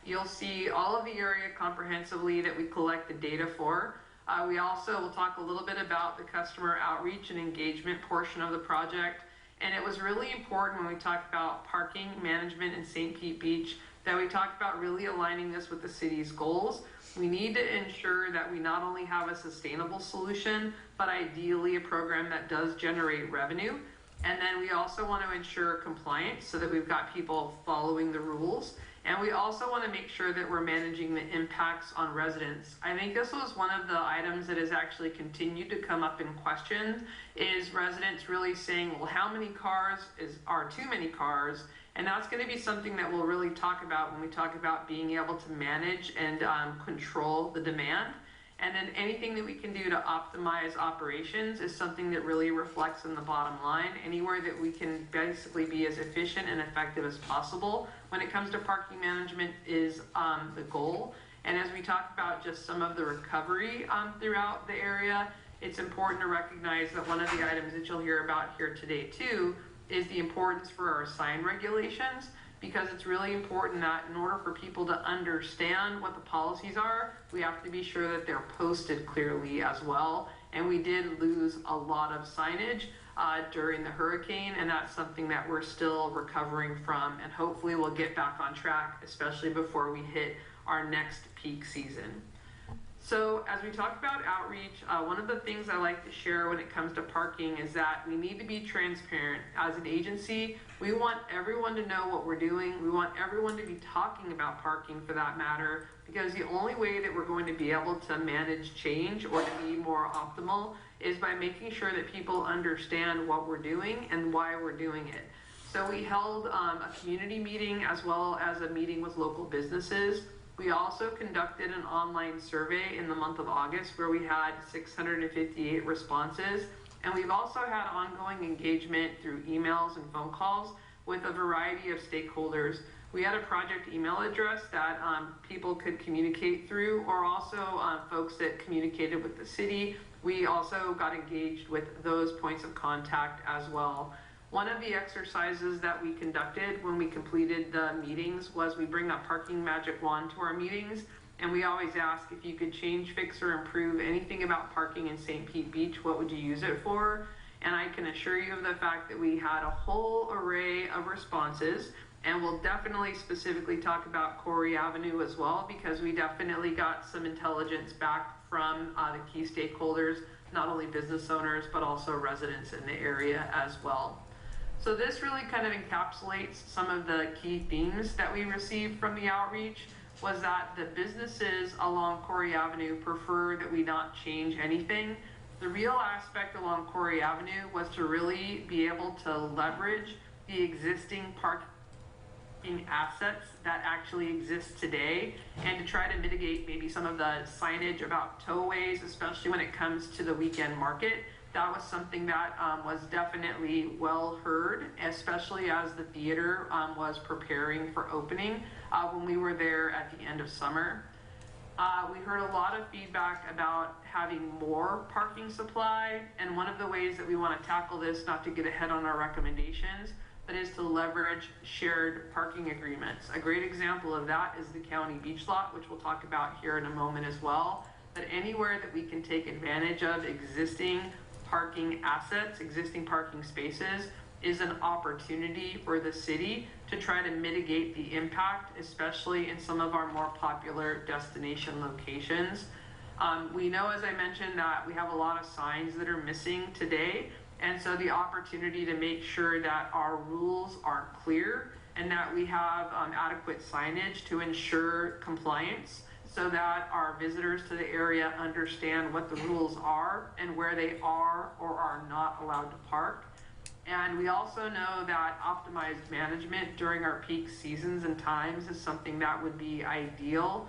you'll see all of the area comprehensively that we collect the data for. We also will talk a little bit about the customer outreach and engagement portion of the project. And it was really important when we talked about parking management in St. Pete Beach that we talked about really aligning this with the city's goals. We need to ensure that we not only have a sustainable solution, but ideally a program that does generate revenue. And then we also want to ensure compliance so that we've got people following the rules. And we also want to make sure that we're managing the impacts on residents. I think this was one of the items that has actually continued to come up in question, is residents really saying, well, how many cars are too many cars? And that's going to be something that we'll really talk about when we talk about being able to manage and control the demand. And then anything that we can do to optimize operations is something that really reflects in the bottom line. Anywhere that we can basically be as efficient and effective as possible when it comes to parking management is the goal. And as we talk about just some of the recovery throughout the area, it's important to recognize that one of the items that you'll hear about here today too is the importance for our sign regulations, because it's really important that in order for people to understand what the policies are, we have to be sure that they're posted clearly as well. And we did lose a lot of signage during the hurricane, and that's something that we're still recovering from, and hopefully we'll get back on track, especially before we hit our next peak season. So as we talk about outreach, one of the things I like to share when it comes to parking is that we need to be transparent. As an agency, we want everyone to know what we're doing. We want everyone to be talking about parking for that matter, because the only way that we're going to be able to manage change or to be more optimal is by making sure that people understand what we're doing and why we're doing it. So we held a community meeting as well as a meeting with local businesses. We also conducted an online survey in the month of August where we had 658 responses. And we've also had ongoing engagement through emails and phone calls with a variety of stakeholders. We had a project email address that people could communicate through, or also folks that communicated with the city. We also got engaged with those points of contact as well. One of the exercises that we conducted when we completed the meetings was we bring that parking magic wand to our meetings, and we always ask if you could change, fix, or improve anything about parking in St. Pete Beach, what would you use it for? And I can assure you of the fact that we had a whole array of responses, and we'll definitely specifically talk about Corey Avenue as well, because we definitely got some intelligence back from the key stakeholders, not only business owners, but also residents in the area as well. So this really kind of encapsulates some of the key themes that we received from the outreach, was that the businesses along Corey Avenue prefer that we not change anything. The real aspect along Corey Avenue was to really be able to leverage the existing parking assets that actually exist today, and to try to mitigate maybe some of the signage about towaways, especially when it comes to the weekend market. That was something that was definitely well heard, especially as the theater was preparing for opening when we were there at the end of summer. We heard a lot of feedback about having more parking supply, and one of the ways that we want to tackle this, not to get ahead on our recommendations, but is to leverage shared parking agreements. A great example of that is the county beach lot, which we'll talk about here in a moment as well. But anywhere that we can take advantage of existing parking assets, existing parking spaces, is an opportunity for the city to try to mitigate the impact, especially in some of our more popular destination locations. We know, as I mentioned, that we have a lot of signs that are missing today, and so the opportunity to make sure that our rules are clear and that we have adequate signage to ensure compliance. so that our visitors to the area understand what the rules are and where they are or are not allowed to park. And we also know that optimized management during our peak seasons and times is something that would be ideal.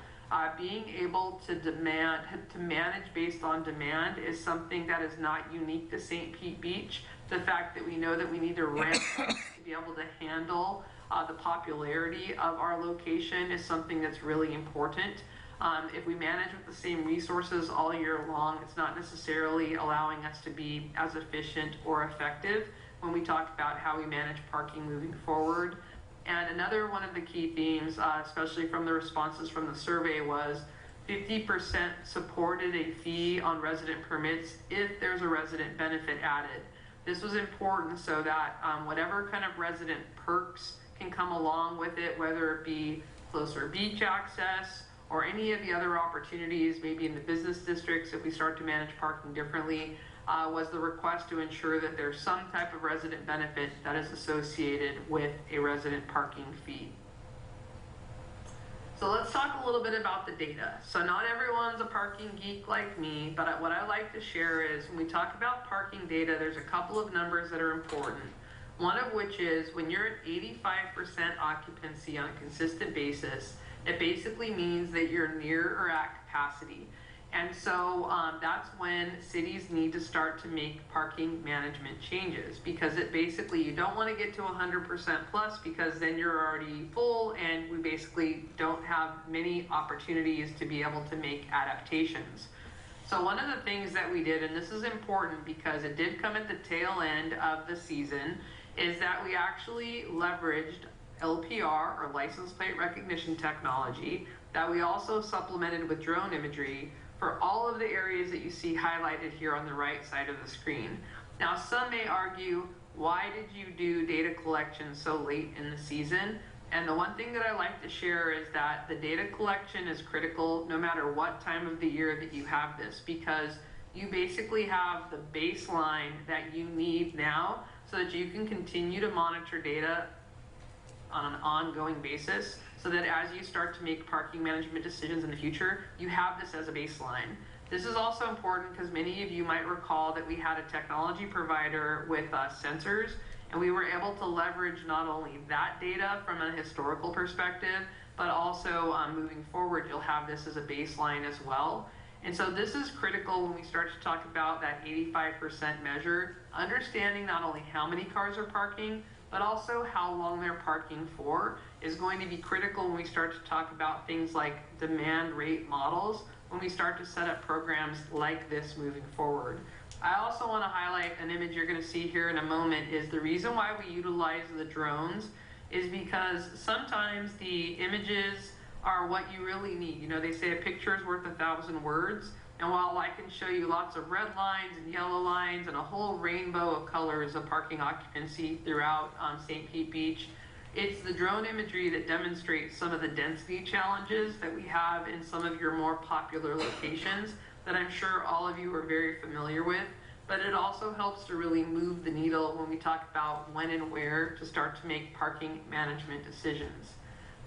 Being able to manage based on demand is something that is not unique to St. Pete Beach. The fact that we know that we need to ramp up to be able to handle the popularity of our location is something that's really important. If we manage with the same resources all year long, it's not necessarily allowing us to be as efficient or effective when we talk about how we manage parking moving forward. And another one of the key themes, especially from the responses from the survey, was 50% supported a fee on resident permits if there's a resident benefit added. This was important so that whatever kind of resident perks can come along with it, whether it be closer beach access or any of the other opportunities, maybe in the business districts if we start to manage parking differently, was the request to ensure that there's some type of resident benefit that is associated with a resident parking fee. So let's talk a little bit about the data. So not everyone's a parking geek like me, but what I like to share is when we talk about parking data, there's a couple of numbers that are important. One of which is when you're at 85% occupancy on a consistent basis, it basically means that you're near or at capacity. And so that's when cities need to start to make parking management changes, because it basically, you don't want to get to 100% plus, because then you're already full and we basically don't have many opportunities to be able to make adaptations. So one of the things that we did, and this is important because it did come at the tail end of the season, is that we actually leveraged LPR, or license plate recognition technology, that we also supplemented with drone imagery for all of the areas that you see highlighted here on the right side of the screen. Now, some may argue, why did you do data collection so late in the season? And the one thing that I like to share is that the data collection is critical no matter what time of the year that you have this, because you basically have the baseline that you need now so that you can continue to monitor data on an ongoing basis, so that as you start to make parking management decisions in the future, you have this as a baseline. This is also important because many of you might recall that we had a technology provider with sensors, and we were able to leverage not only that data from a historical perspective, but also moving forward, you'll have this as a baseline as well. And so this is critical when we start to talk about that 85% measure, understanding not only how many cars are parking, but also how long they're parking for is going to be critical when we start to talk about things like demand rate models, when we start to set up programs like this moving forward. I also want to highlight an image you're going to see here in a moment. Is the reason why we utilize the drones is because sometimes the images are what you really need. You know, they say a picture is worth 1,000 words. And while I can show you lots of red lines and yellow lines and a whole rainbow of colors of parking occupancy throughout St. Pete Beach, it's the drone imagery that demonstrates some of the density challenges that we have in some of your more popular locations that I'm sure all of you are very familiar with. But it also helps to really move the needle when we talk about when and where to start to make parking management decisions.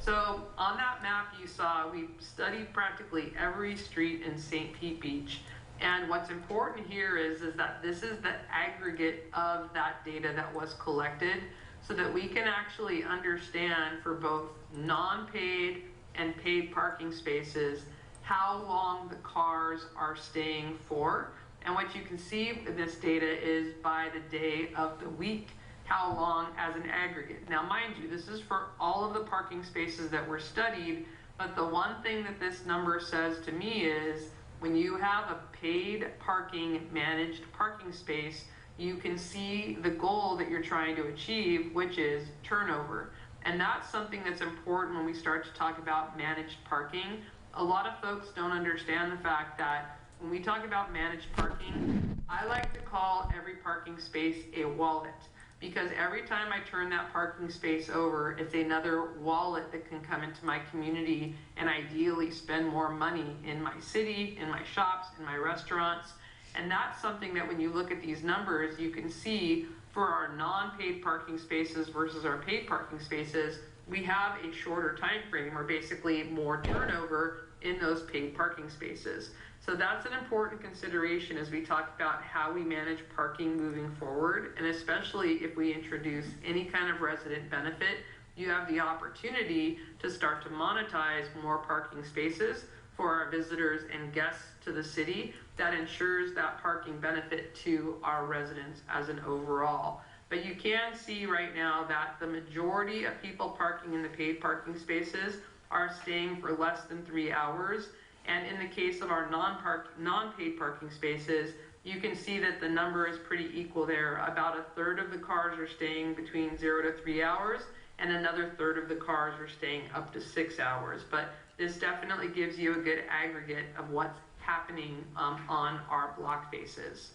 So on that map you saw, we studied practically every street in St. Pete Beach. And what's important here is that this is the aggregate of that data that was collected, so that we can actually understand for both non-paid and paid parking spaces how long the cars are staying for. And what you can see in this data is by the day of the week, how long as an aggregate. Now, mind you, this is for all of the parking spaces that were studied, but the one thing that this number says to me is when you have a paid parking, managed parking space, you can see the goal that you're trying to achieve, which is turnover. And that's something that's important when we start to talk about managed parking. A lot of folks don't understand the fact that when we talk about managed parking, I like to call every parking space a wallet, because every time I turn that parking space over, it's another wallet that can come into my community and ideally spend more money in my city, in my shops, in my restaurants. And that's something that when you look at these numbers, you can see for our non-paid parking spaces versus our paid parking spaces, we have a shorter time frame, or basically more turnover, in those paid parking spaces. So that's an important consideration as we talk about how we manage parking moving forward, and especially if we introduce any kind of resident benefit, you have the opportunity to start to monetize more parking spaces for our visitors and guests to the city. That ensures that parking benefit to our residents as an overall. But you can see right now that the majority of people parking in the paid parking spaces are staying for less than 3 hours. And in the case of our non-paid parking spaces, you can see that the number is pretty equal there. About a third of the cars are staying between 0 to 3 hours, and another third of the cars are staying up to 6 hours. But this definitely gives you a good aggregate of what's happening on our block faces.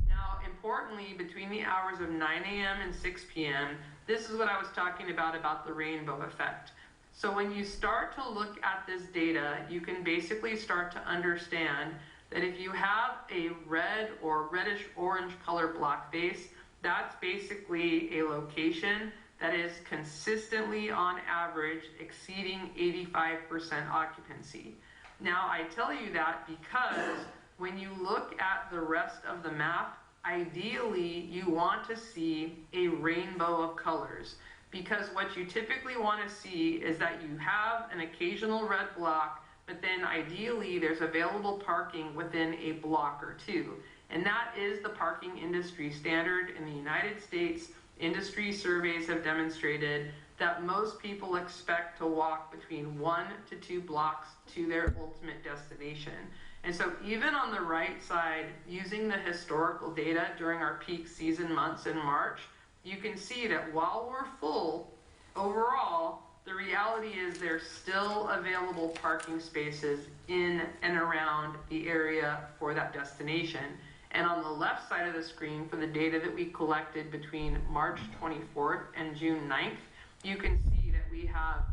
Now, importantly, between the hours of 9 a.m. and 6 p.m., this is what I was talking about the rainbow effect. So when you start to look at this data, you can basically start to understand that if you have a red or reddish orange color block face, that's basically a location that is consistently on average exceeding 85% occupancy. Now, I tell you that because when you look at the rest of the map, ideally you want to see a rainbow of colors, because what you typically want to see is that you have an occasional red block, but then ideally there's available parking within a block or two. And that is the parking industry standard in the United States. Industry surveys have demonstrated that most people expect to walk between 1 to 2 blocks to their ultimate destination. And so even on the right side, using the historical data during our peak season months in March, you can see that while we're full, overall, the reality is there's still available parking spaces in and around the area for that destination. And on the left side of the screen, for the data that we collected between March 24th and June 9th, you can see that we have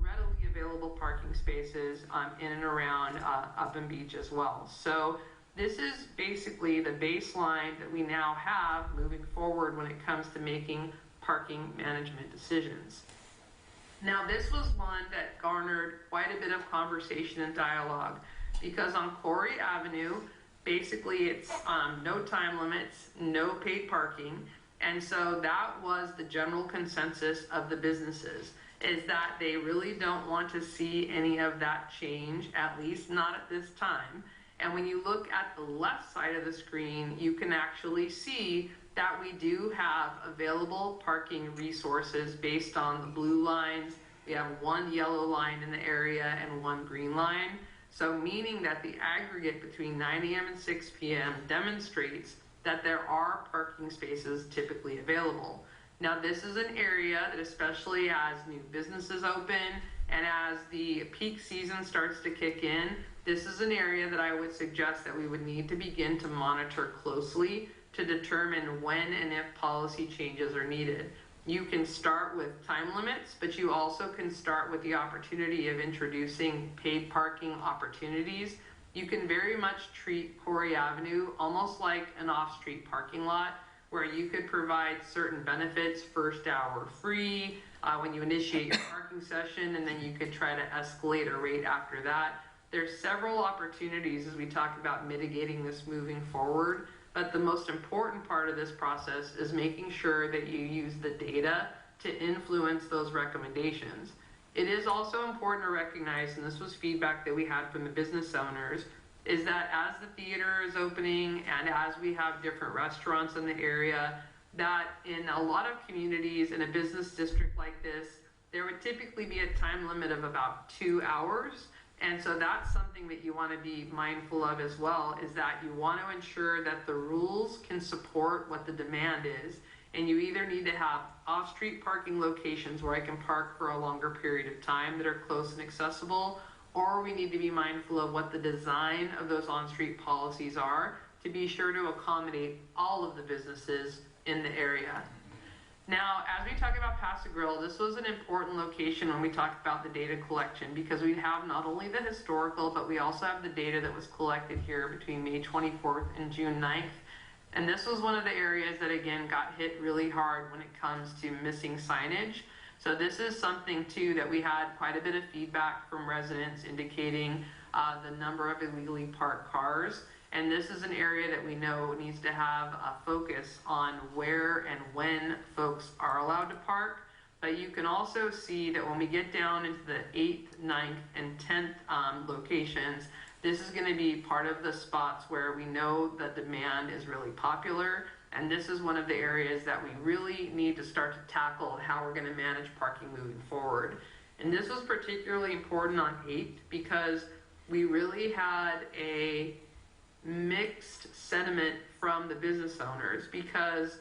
readily available parking spaces in and around Upland Beach as well. So this is basically the baseline that we now have moving forward when it comes to making parking management decisions. Now, this was one that garnered quite a bit of conversation and dialogue, because on Corey Avenue, basically it's no time limits, no paid parking, and so that was the general consensus of the businesses, is that they really don't want to see any of that change, at least not at this time. And when you look at the left side of the screen, you can actually see that we do have available parking resources based on the blue lines. We have one yellow line in the area and one green line. So meaning that the aggregate between 9 a.m. and 6 p.m. demonstrates that there are parking spaces typically available. Now, this is an area that, especially as new businesses open and as the peak season starts to kick in, this is an area that I would suggest that we would need to begin to monitor closely to determine when and if policy changes are needed. You can start with time limits, but you also can start with the opportunity of introducing paid parking opportunities. You can very much treat Corey Avenue almost like an off-street parking lot, where you could provide certain benefits, first hour free, when you initiate your parking session, and then you could try to escalate a rate after that. There's several opportunities as we talk about mitigating this moving forward. But the most important part of this process is making sure that you use the data to influence those recommendations. It is also important to recognize, and this was feedback that we had from the business owners, is that as the theater is opening and as we have different restaurants in the area, that in a lot of communities in a business district like this, there would typically be a time limit of about 2 hours. And so that's something that you want to be mindful of as well, is that you want to ensure that the rules can support what the demand is. And you either need to have off-street parking locations where I can park for a longer period of time that are close and accessible, or we need to be mindful of what the design of those on-street policies are to be sure to accommodate all of the businesses in the area. Now, as we talk about Paso Grill, this was an important location when we talk about the data collection, because we have not only the historical, but we also have the data that was collected here between May 24th and June 9th. And this was one of the areas that, again, got hit really hard when it comes to missing signage. So this is something, too, that we had quite a bit of feedback from residents indicating the number of illegally parked cars. And this is an area that we know needs to have a focus on where and when folks are allowed to park. But you can also see that when we get down into the 8th, 9th, and 10th locations, this is going to be part of the spots where we know that demand is really popular. And this is one of the areas that we really need to start to tackle how we're going to manage parking moving forward. And this was particularly important on 8th because we really had a mixed sentiment from the business owners, because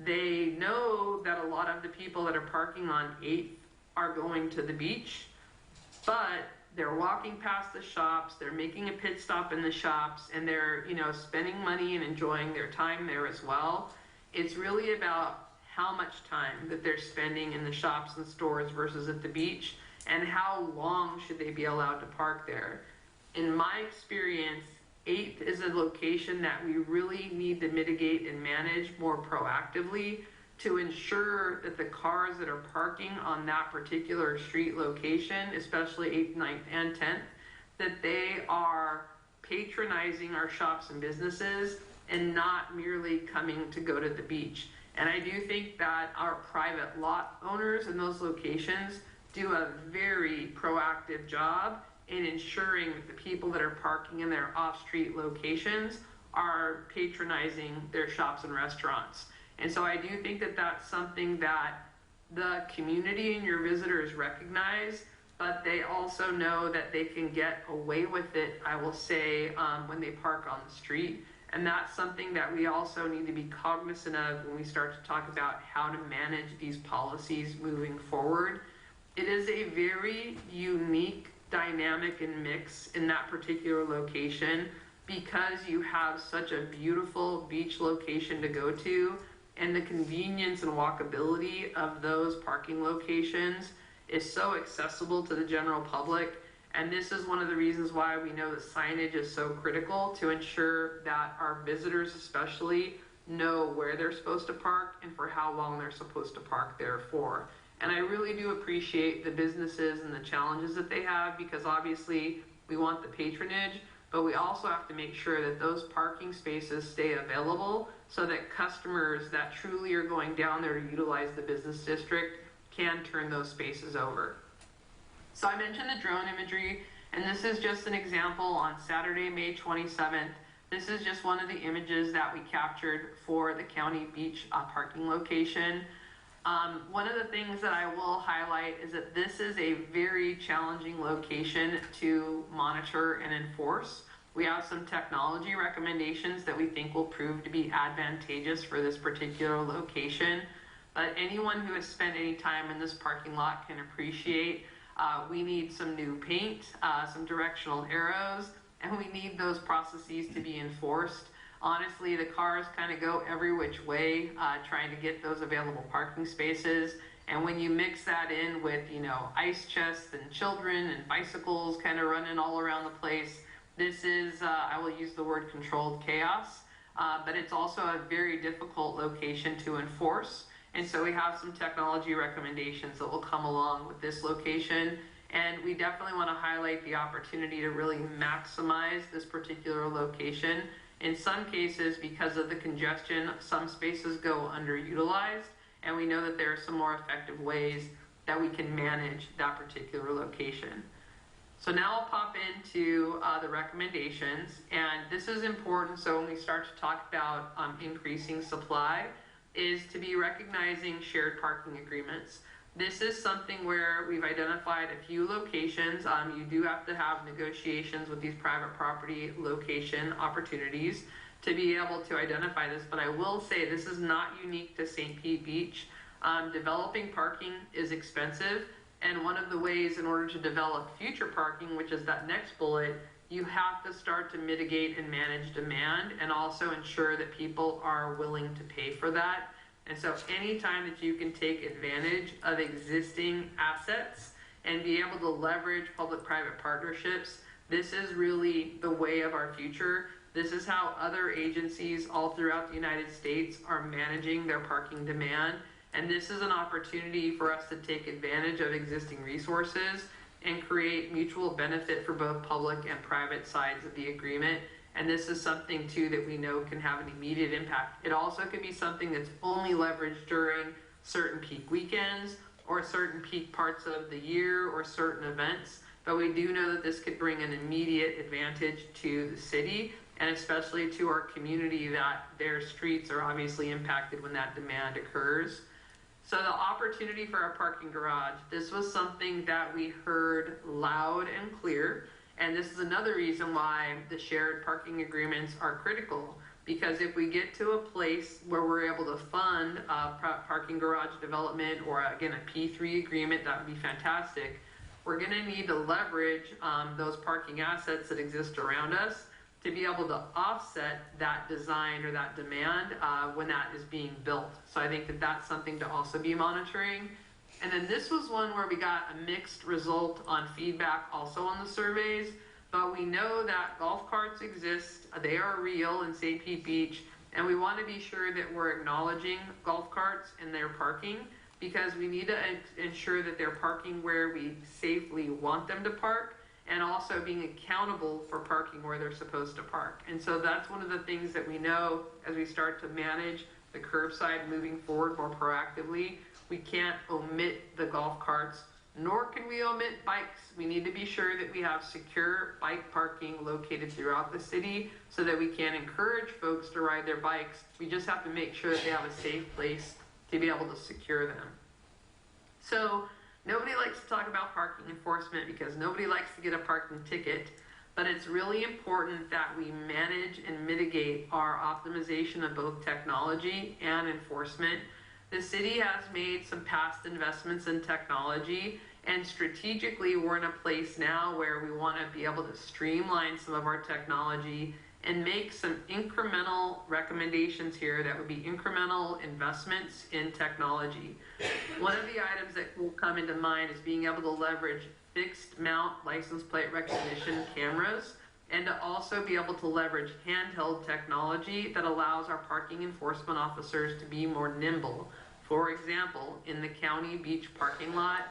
they know that a lot of the people that are parking on 8th are going to the beach, but they're walking past the shops, they're making a pit stop in the shops, and they're, spending money and enjoying their time there as well. It's really about how much time that they're spending in the shops and stores versus at the beach, and how long should they be allowed to park there. In my experience, 8th is a location that we really need to mitigate and manage more proactively to ensure that the cars that are parking on that particular street location, especially 8th, 9th, and 10th, that they are patronizing our shops and businesses and not merely coming to go to the beach. And I do think that our private lot owners in those locations do a very proactive job in ensuring that the people that are parking in their off-street locations are patronizing their shops and restaurants. And so I do think that that's something that the community and your visitors recognize, but they also know that they can get away with it, I will say, when they park on the street. And that's something that we also need to be cognizant of when we start to talk about how to manage these policies moving forward. It is a very unique dynamic and mix in that particular location because you have such a beautiful beach location to go to, and the convenience and walkability of those parking locations is so accessible to the general public. And this is one of the reasons why we know that signage is so critical to ensure that our visitors especially know where they're supposed to park and for how long they're supposed to park there for. And I really do appreciate the businesses and the challenges that they have, because obviously we want the patronage, but we also have to make sure that those parking spaces stay available so that customers that truly are going down there to utilize the business district can turn those spaces over. So I mentioned the drone imagery, and this is just an example on Saturday, May 27th. This is just one of the images that we captured for the County Beach parking location. One of the things that I will highlight is that this is a very challenging location to monitor and enforce. We have some technology recommendations that we think will prove to be advantageous for this particular location. But anyone who has spent any time in this parking lot can appreciate we need some new paint, some directional arrows, and we need those processes to be enforced. Honestly, the cars kind of go every which way trying to get those available parking spaces. And when you mix that in with, ice chests and children and bicycles kind of running all around the place, this is, I will use the word controlled chaos, but it's also a very difficult location to enforce. And so we have some technology recommendations that will come along with this location. And we definitely want to highlight the opportunity to really maximize this particular location. In some cases, because of the congestion, some spaces go underutilized, and we know that there are some more effective ways that we can manage that particular location. So now I'll pop into the recommendations, and this is important. So when we start to talk about increasing supply, is to be recognizing shared parking agreements. This is something where we've identified a few locations. You do have to have negotiations with these private property location opportunities to be able to identify this, but I will say this is not unique to St. Pete Beach. Developing parking is expensive, and one of the ways in order to develop future parking, which is that next bullet, you have to start to mitigate and manage demand and also ensure that people are willing to pay for that. And so anytime that you can take advantage of existing assets and be able to leverage public-private partnerships, this is really the way of our future. This is how other agencies all throughout the United States are managing their parking demand. And this is an opportunity for us to take advantage of existing resources and create mutual benefit for both public and private sides of the agreement. And this is something too that we know can have an immediate impact. It also can be something that's only leveraged during certain peak weekends or certain peak parts of the year or certain events. But we do know that this could bring an immediate advantage to the city and especially to our community, that their streets are obviously impacted when that demand occurs. So the opportunity for our parking garage, this was something that we heard loud and clear. And this is another reason why the shared parking agreements are critical, because if we get to a place where we're able to fund parking garage development or again a P3 agreement, that would be fantastic. We're going to need to leverage those parking assets that exist around us to be able to offset that design or that demand when that is being built. So I think that that's something to also be monitoring. And then this was one where we got a mixed result on feedback also on the surveys, but we know that golf carts exist, they are real in St. Pete Beach, and we want to be sure that we're acknowledging golf carts and their parking, because we need to ensure that they're parking where we safely want them to park, and also being accountable for parking where they're supposed to park. And so that's one of the things that we know as we start to manage the curbside moving forward more proactively. We can't omit the golf carts, nor can we omit bikes. We need to be sure that we have secure bike parking located throughout the city so that we can encourage folks to ride their bikes. We just have to make sure that they have a safe place to be able to secure them. So nobody likes to talk about parking enforcement because nobody likes to get a parking ticket, but it's really important that we manage and mitigate our optimization of both technology and enforcement. The city has made some past investments in technology, and strategically we're in a place now where we want to be able to streamline some of our technology and make some incremental recommendations here that would be incremental investments in technology. One of the items that will come into mind is being able to leverage fixed mount license plate recognition cameras, and to also be able to leverage handheld technology that allows our parking enforcement officers to be more nimble. For example, in the county beach parking lot,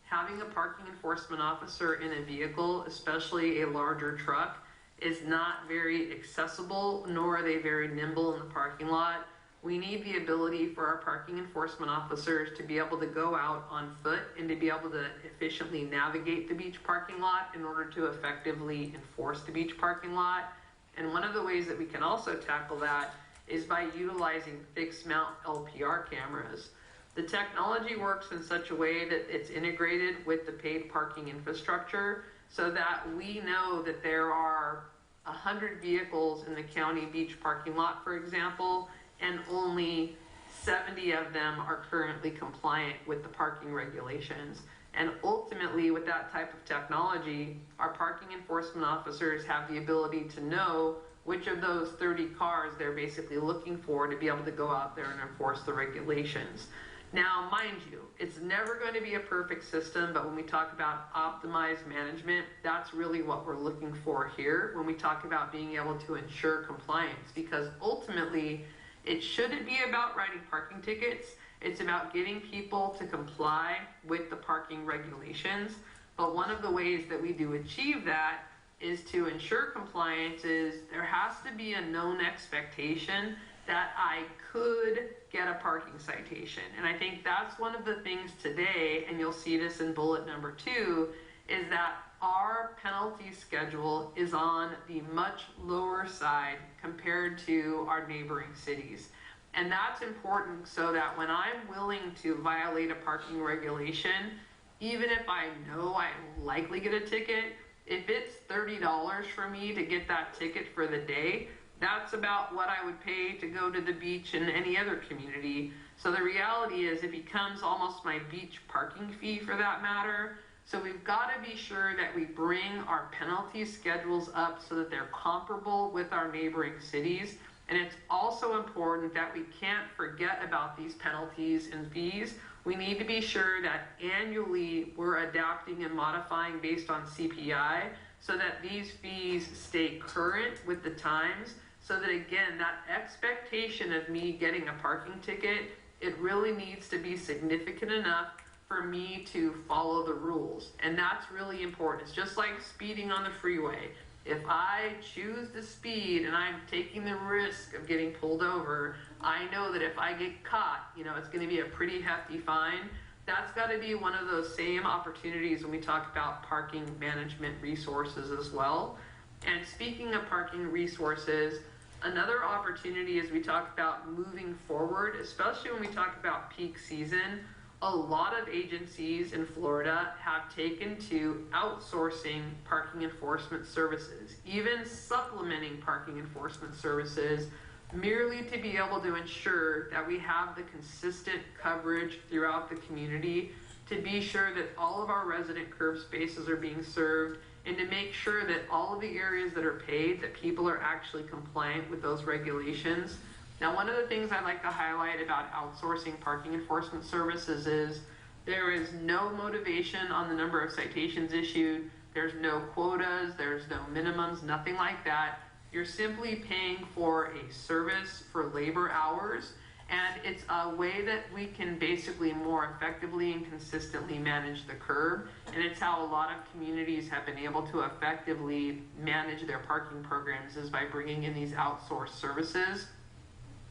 having a parking enforcement officer in a vehicle, especially a larger truck, is not very accessible, nor are they very nimble in the parking lot. We need the ability for our parking enforcement officers to be able to go out on foot and to be able to efficiently navigate the beach parking lot in order to effectively enforce the beach parking lot. And one of the ways that we can also tackle that is by utilizing fixed mount LPR cameras. The technology works in such a way that it's integrated with the paid parking infrastructure, so that we know that there are 100 vehicles in the county beach parking lot, for example, and only 70 of them are currently compliant with the parking regulations. And ultimately, with that type of technology, our parking enforcement officers have the ability to know which of those 30 cars they're basically looking for to be able to go out there and enforce the regulations. Now, mind you, it's never going to be a perfect system, but when we talk about optimized management, that's really what we're looking for here when we talk about being able to ensure compliance, because ultimately, it shouldn't be about writing parking tickets. It's about getting people to comply with the parking regulations. But one of the ways that we do achieve that is to ensure compliance is there has to be a known expectation that I could get a parking citation. And I think that's one of the things today, and you'll see this in bullet number 2, is that our penalty schedule is on the much lower side compared to our neighboring cities. And that's important so that when I'm willing to violate a parking regulation, even if I know I likely get a ticket, if it's $30 for me to get that ticket for the day, that's about what I would pay to go to the beach in any other community. So the reality is it becomes almost my beach parking fee for that matter. So we've got to be sure that we bring our penalty schedules up so that they're comparable with our neighboring cities. And it's also important that we can't forget about these penalties and fees. We need to be sure that annually we're adapting and modifying based on CPI so that these fees stay current with the times, so that again, that expectation of me getting a parking ticket, it really needs to be significant enough for me to follow the rules. And that's really important. It's just like speeding on the freeway. If I choose to speed and I'm taking the risk of getting pulled over, I know that if I get caught, it's going to be a pretty hefty fine. That's got to be one of those same opportunities when we talk about parking management resources as well. And speaking of parking resources, another opportunity as we talk about moving forward, especially when we talk about peak season, a lot of agencies in Florida have taken to outsourcing parking enforcement services, even supplementing parking enforcement services, merely to be able to ensure that we have the consistent coverage throughout the community, to be sure that all of our resident curb spaces are being served, and to make sure that all of the areas that are paid, that people are actually compliant with those regulations. Now, one of the things I'd like to highlight about outsourcing parking enforcement services is there is no motivation on the number of citations issued. There's no quotas, there's no minimums, nothing like that. You're simply paying for a service for labor hours, and it's a way that we can basically more effectively and consistently manage the curb. And it's how a lot of communities have been able to effectively manage their parking programs, is by bringing in these outsourced services.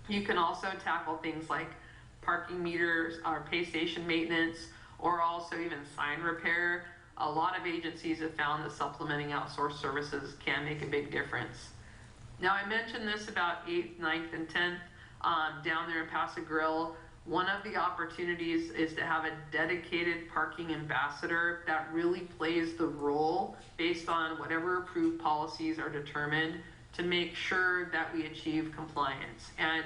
You can also tackle things like parking meters or pay station maintenance, or also even sign repair. A lot of agencies have found that supplementing outsourced services can make a big difference. Now, I mentioned this about 8th, 9th, and 10th down there in Paso Grill. One of the opportunities is to have a dedicated parking ambassador that really plays the role based on whatever approved policies are determined to make sure that we achieve compliance. And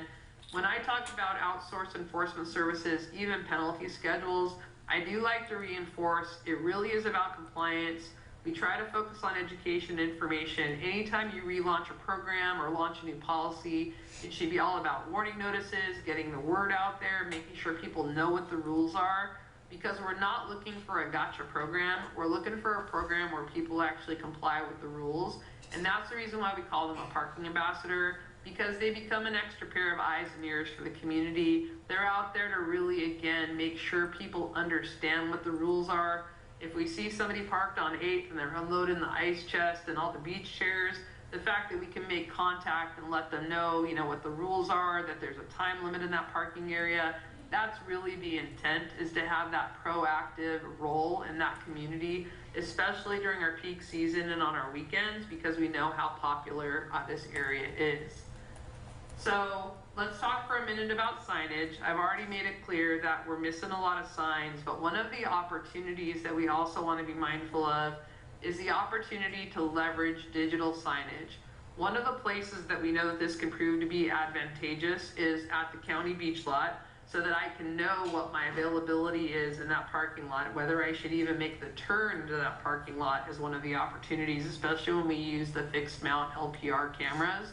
when I talk about outsourced enforcement services, even penalty schedules, I do like to reinforce it really is about compliance. We try to focus on education and information. Anytime you relaunch a program or launch a new policy, it should be all about warning notices, getting the word out there, making sure people know what the rules are, because we're not looking for a gotcha program. We're looking for a program where people actually comply with the rules. And that's the reason why we call them a parking ambassador, because they become an extra pair of eyes and ears for the community. They're out there to really, again, make sure people understand what the rules are. If we see somebody parked on 8th and they're unloading the ice chest and all the beach chairs, the fact that we can make contact and let them know, what the rules are, that there's a time limit in that parking area, that's really the intent, is to have that proactive role in that community, especially during our peak season and on our weekends, because we know how popular this area is. So let's talk for a minute about signage. I've already made it clear that we're missing a lot of signs, but one of the opportunities that we also want to be mindful of is the opportunity to leverage digital signage. One of the places that we know that this can prove to be advantageous is at the county beach lot, so that I can know what my availability is in that parking lot, whether I should even make the turn to that parking lot is one of the opportunities, especially when we use the fixed mount LPR cameras.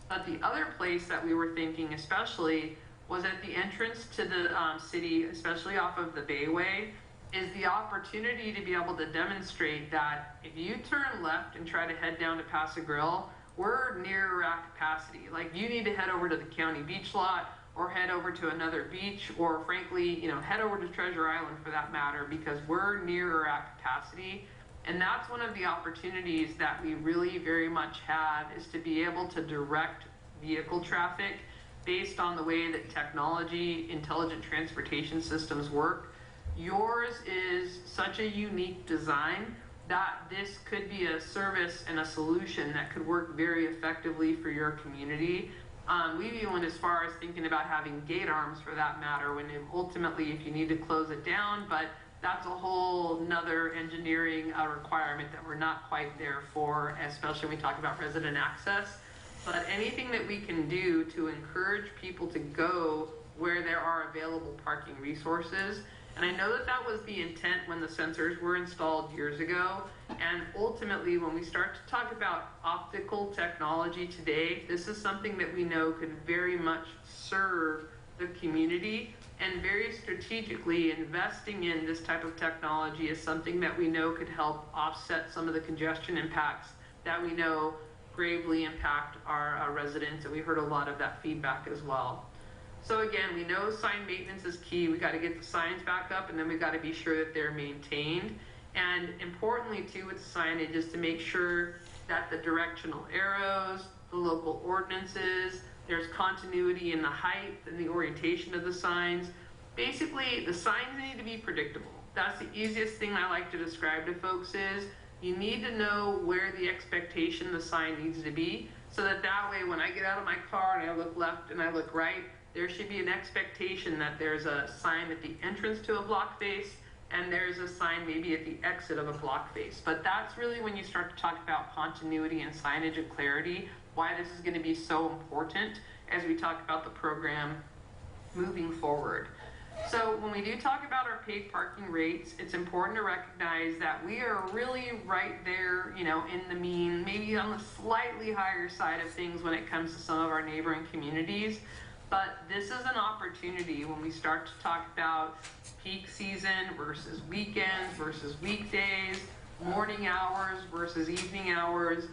But the other place that we were thinking especially was at the entrance to the city, especially off of the Bayway, is the opportunity to be able to demonstrate that if you turn left and try to head down to Paso Grill, we're near our capacity. Like, you need to head over to the county beach lot, or head over to another beach, or frankly, head over to Treasure Island for that matter, because we're near or at capacity. And that's one of the opportunities that we really very much have, is to be able to direct vehicle traffic based on the way that technology, intelligent transportation systems work. Yours is such a unique design that this could be a service and a solution that could work very effectively for your community. We've even went as far as thinking about having gate arms for that matter, when ultimately if you need to close it down, but that's a whole nother engineering requirement that we're not quite there for, especially when we talk about resident access. But anything that we can do to encourage people to go where there are available parking resources. And I know that that was the intent when the sensors were installed years ago. And ultimately, when we start to talk about optical technology today, this is something that we know could very much serve the community. And very strategically investing in this type of technology is something that we know could help offset some of the congestion impacts that we know gravely impact our residents. And we heard a lot of that feedback as well. So again, we know sign maintenance is key. We got to get the signs back up, and then we got to be sure that they're maintained. And importantly too with signage is to make sure that the directional arrows, the local ordinances, there's continuity in the height and the orientation of the signs. Basically, the signs need to be predictable. That's the easiest thing I like to describe to folks is you need to know where the expectation the sign needs to be, so that way when I get out of my car and I look left and I look right, there should be an expectation that there's a sign at the entrance to a block face and there's a sign maybe at the exit of a block face. But that's really when you start to talk about continuity and signage and clarity, why this is going to be so important as we talk about the program moving forward. So when we do talk about our paid parking rates, it's important to recognize that we are really right there, you know, in the mean, maybe on the slightly higher side of things when it comes to some of our neighboring communities. But this is an opportunity when we start to talk about peak season versus weekends versus weekdays, morning hours versus evening hours.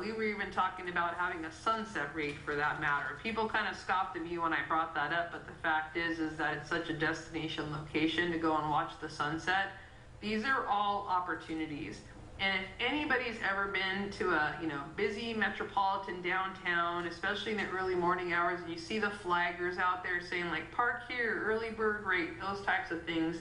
We were even talking about having a sunset rate for that matter. People kind of scoffed at me when I brought that up, but the fact is that it's such a destination location to go and watch the sunset. These are all opportunities. And if anybody's ever been to a busy metropolitan downtown, especially in the early morning hours, and you see the flaggers out there saying like park here, early bird rate, those types of things,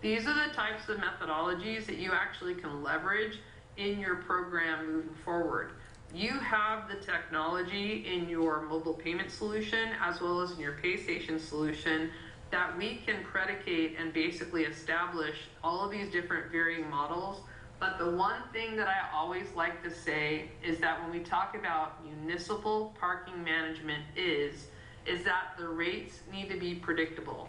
these are the types of methodologies that you actually can leverage in your program moving forward. You have the technology in your mobile payment solution as well as in your pay station solution that we can predicate and basically establish all of these different varying models. But the one thing that I always like to say is that when we talk about municipal parking management is that the rates need to be predictable.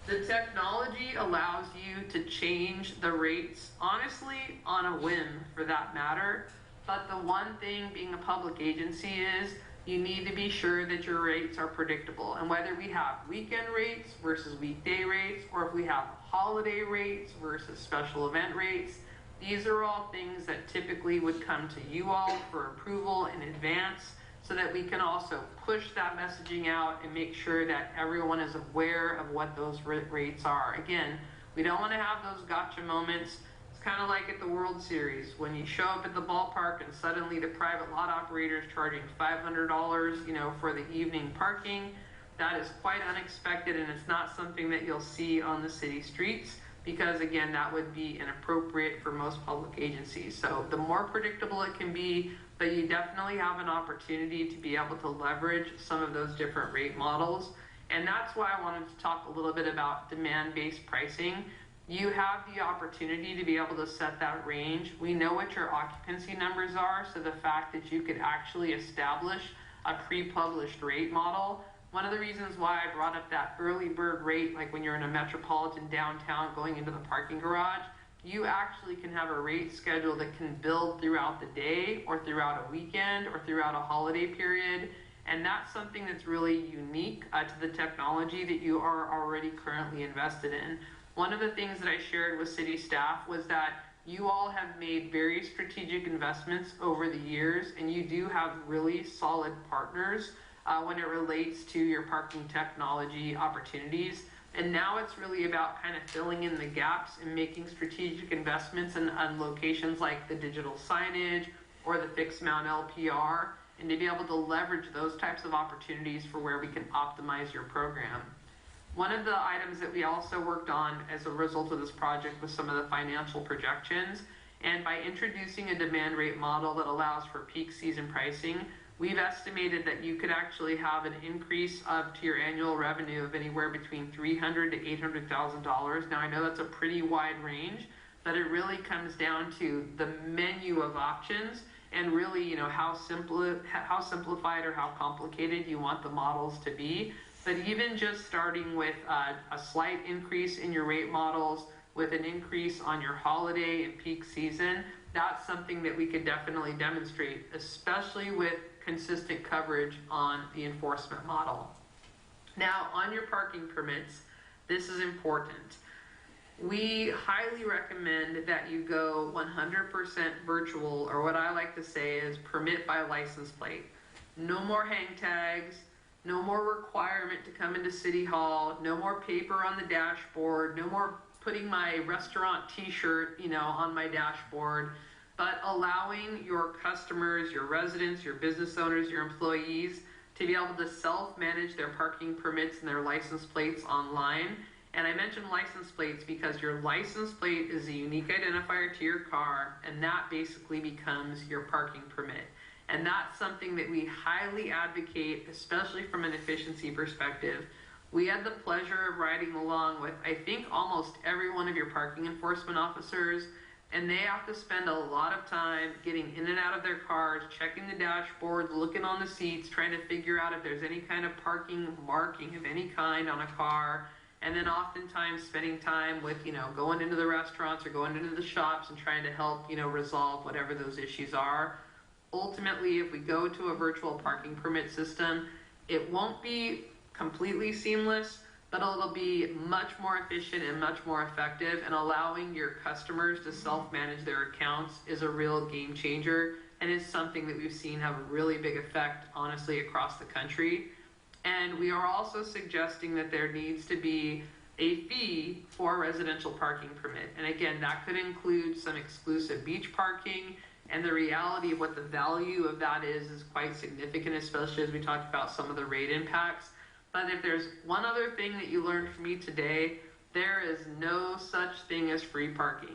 The technology allows you to change the rates, honestly, on a whim for that matter. But the one thing being a public agency is you need to be sure that your rates are predictable. And whether we have weekend rates versus weekday rates, or if we have holiday rates versus special event rates, these are all things that typically would come to you all for approval in advance, so that we can also push that messaging out and make sure that everyone is aware of what those rates are. Again, we don't want to have those gotcha moments. It's kind of like at the World Series when you show up at the ballpark and suddenly the private lot operator is charging $500, for the evening parking. That is quite unexpected, and it's not something that you'll see on the city streets, because again, that would be inappropriate for most public agencies. So the more predictable it can be, but you definitely have an opportunity to be able to leverage some of those different rate models. And that's why I wanted to talk a little bit about demand-based pricing. You have the opportunity to be able to set that range. We know what your occupancy numbers are, so the fact that you could actually establish a pre-published rate model. One of the reasons why I brought up that early bird rate, like when you're in a metropolitan downtown going into the parking garage, you actually can have a rate schedule that can build throughout the day or throughout a weekend or throughout a holiday period. And that's something that's really unique to the technology that you are already currently invested in. One of the things that I shared with city staff was that you all have made very strategic investments over the years, and you do have really solid partners when it relates to your parking technology opportunities. And now it's really about kind of filling in the gaps and making strategic investments on locations like the digital signage or the fixed mount LPR, and to be able to leverage those types of opportunities for where we can optimize your program. One of the items that we also worked on as a result of this project was some of the financial projections. And by introducing a demand rate model that allows for peak season pricing, we've estimated that you could actually have an increase to your annual revenue of anywhere between $300,000 to $800,000. Now, I know that's a pretty wide range, but it really comes down to the menu of options and really, how simplified or how complicated you want the models to be. But even just starting with a slight increase in your rate models, with an increase on your holiday and peak season, that's something that we could definitely demonstrate, especially with consistent coverage on the enforcement model. Now, on your parking permits, this is important. We highly recommend that you go 100% virtual, or what I like to say is permit by license plate. No more hang tags, no more requirement to come into City Hall, no more paper on the dashboard, no more putting my restaurant t-shirt, on my dashboard, but allowing your customers, your residents, your business owners, your employees to be able to self-manage their parking permits and their license plates online. And I mentioned license plates because your license plate is a unique identifier to your car, and that basically becomes your parking permit. And that's something that we highly advocate, especially from an efficiency perspective. We had the pleasure of riding along with, I think, almost every one of your parking enforcement officers, and they have to spend a lot of time getting in and out of their cars, checking the dashboard, looking on the seats, trying to figure out if there's any kind of parking marking of any kind on a car, and then oftentimes spending time with, going into the restaurants or going into the shops and trying to help, resolve whatever those issues are. Ultimately, if we go to a virtual parking permit system, it won't be completely seamless, but it'll be much more efficient and much more effective, and allowing your customers to self-manage their accounts is a real game changer, and is something that we've seen have a really big effect, honestly, across the country. And we are also suggesting that there needs to be a fee for a residential parking permit. And again, that could include some exclusive beach parking, and the reality of what the value of that is quite significant, especially as we talked about some of the rate impacts. But if there's one other thing that you learned from me today, there is no such thing as free parking.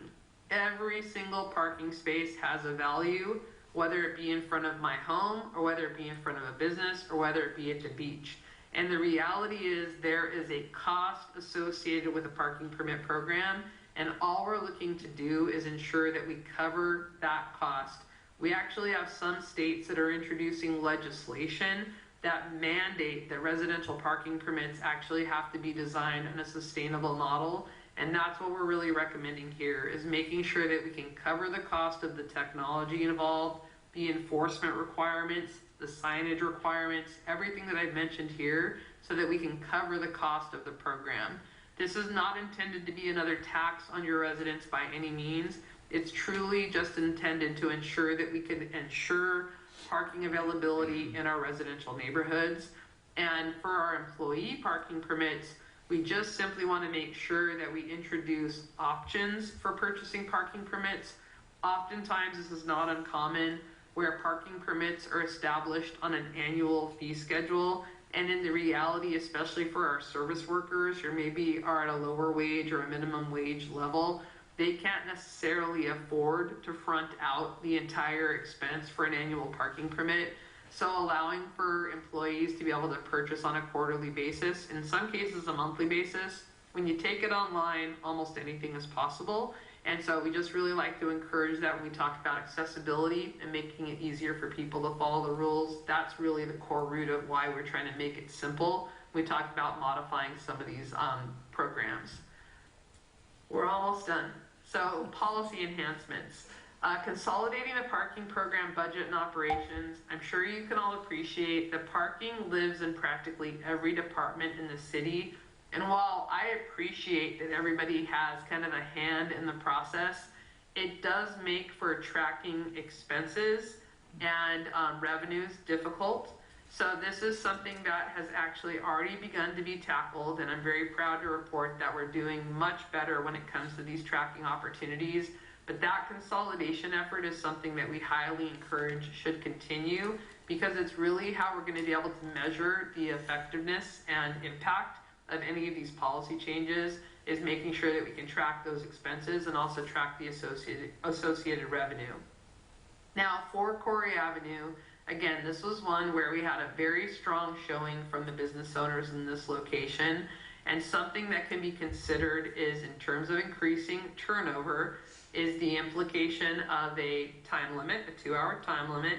Every single parking space has a value, whether it be in front of my home, or whether it be in front of a business, or whether it be at the beach. And the reality is there is a cost associated with a parking permit program, and all we're looking to do is ensure that we cover that cost. We actually have some states that are introducing legislation that mandate that residential parking permits actually have to be designed in a sustainable model. And that's what we're really recommending here, is making sure that we can cover the cost of the technology involved, the enforcement requirements, the signage requirements, everything that I've mentioned here, so that we can cover the cost of the program. This is not intended to be another tax on your residents by any means. It's truly just intended to ensure that we can ensure parking availability in our residential neighborhoods. And for our employee parking permits, we just simply want to make sure that we introduce options for purchasing parking permits. Oftentimes, this is not uncommon, where parking permits are established on an annual fee schedule. And in the reality, especially for our service workers who maybe are at a lower wage or a minimum wage level, they can't necessarily afford to front out the entire expense for an annual parking permit. So allowing for employees to be able to purchase on a quarterly basis, in some cases a monthly basis, when you take it online, almost anything is possible. And so we just really like to encourage that when we talk about accessibility and making it easier for people to follow the rules. That's really the core root of why we're trying to make it simple. We talked about modifying some of these programs. We're almost done. So policy enhancements. Consolidating the parking program budget and operations. I'm sure you can all appreciate that parking lives in practically every department in the city. And while I appreciate that everybody has kind of a hand in the process, it does make for tracking expenses and revenues difficult. So this is something that has actually already begun to be tackled, and I'm very proud to report that we're doing much better when it comes to these tracking opportunities. But that consolidation effort is something that we highly encourage should continue, because it's really how we're going to be able to measure the effectiveness and impact of any of these policy changes, is making sure that we can track those expenses and also track the associated revenue. Now, for Corey Avenue, again, this was one where we had a very strong showing from the business owners in this location, and something that can be considered is, in terms of increasing turnover, is the implication of a time limit, a 2-hour time limit,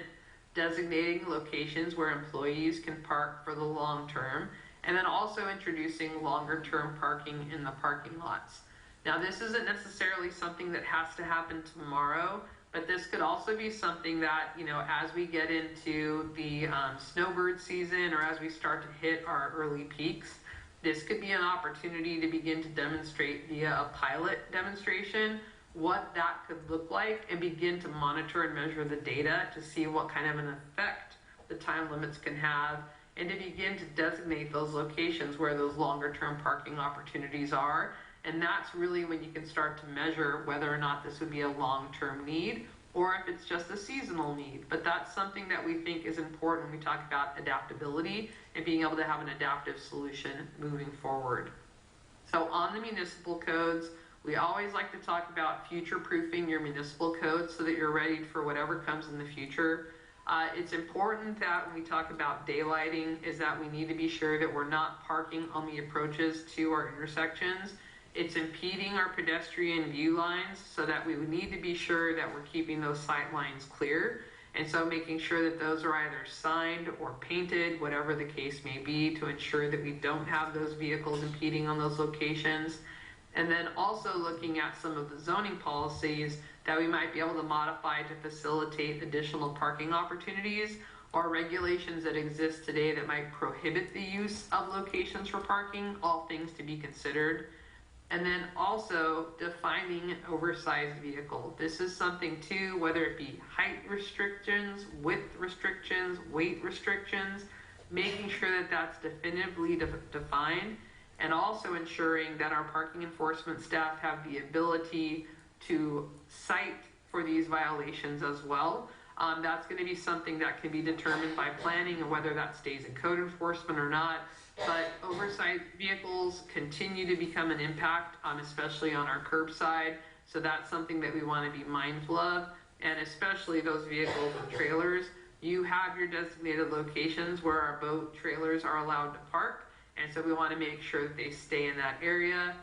designating locations where employees can park for the long term, and then also introducing longer term parking in the parking lots. Now, this isn't necessarily something that has to happen tomorrow, but this could also be something that, as we get into the snowbird season, or as we start to hit our early peaks, this could be an opportunity to begin to demonstrate via a pilot demonstration what that could look like, and begin to monitor and measure the data to see what kind of an effect the time limits can have, and to begin to designate those locations where those longer term parking opportunities are. And that's really when you can start to measure whether or not this would be a long-term need or if it's just a seasonal need. But that's something that we think is important when we talk about adaptability and being able to have an adaptive solution moving forward. So on the municipal codes, we always like to talk about future-proofing your municipal codes so that you're ready for whatever comes in the future. It's important that when we talk about daylighting is that we need to be sure that we're not parking on the approaches to our intersections. It's impeding our pedestrian view lines, so that we would need to be sure that we're keeping those sight lines clear. And so making sure that those are either signed or painted, whatever the case may be, to ensure that we don't have those vehicles impeding on those locations. And then also looking at some of the zoning policies that we might be able to modify to facilitate additional parking opportunities, or regulations that exist today that might prohibit the use of locations for parking, all things to be considered. And then also defining an oversized vehicle. This is something too, whether it be height restrictions, width restrictions, weight restrictions, making sure that that's definitively defined, and also ensuring that our parking enforcement staff have the ability to cite for these violations as well. That's going to be something that can be determined by planning and whether that stays in code enforcement or not. But oversized vehicles continue to become an impact, especially on our curbside. So that's something that we want to be mindful of. And especially those vehicles with trailers, you have your designated locations where our boat trailers are allowed to park. And so we want to make sure that they stay in that area.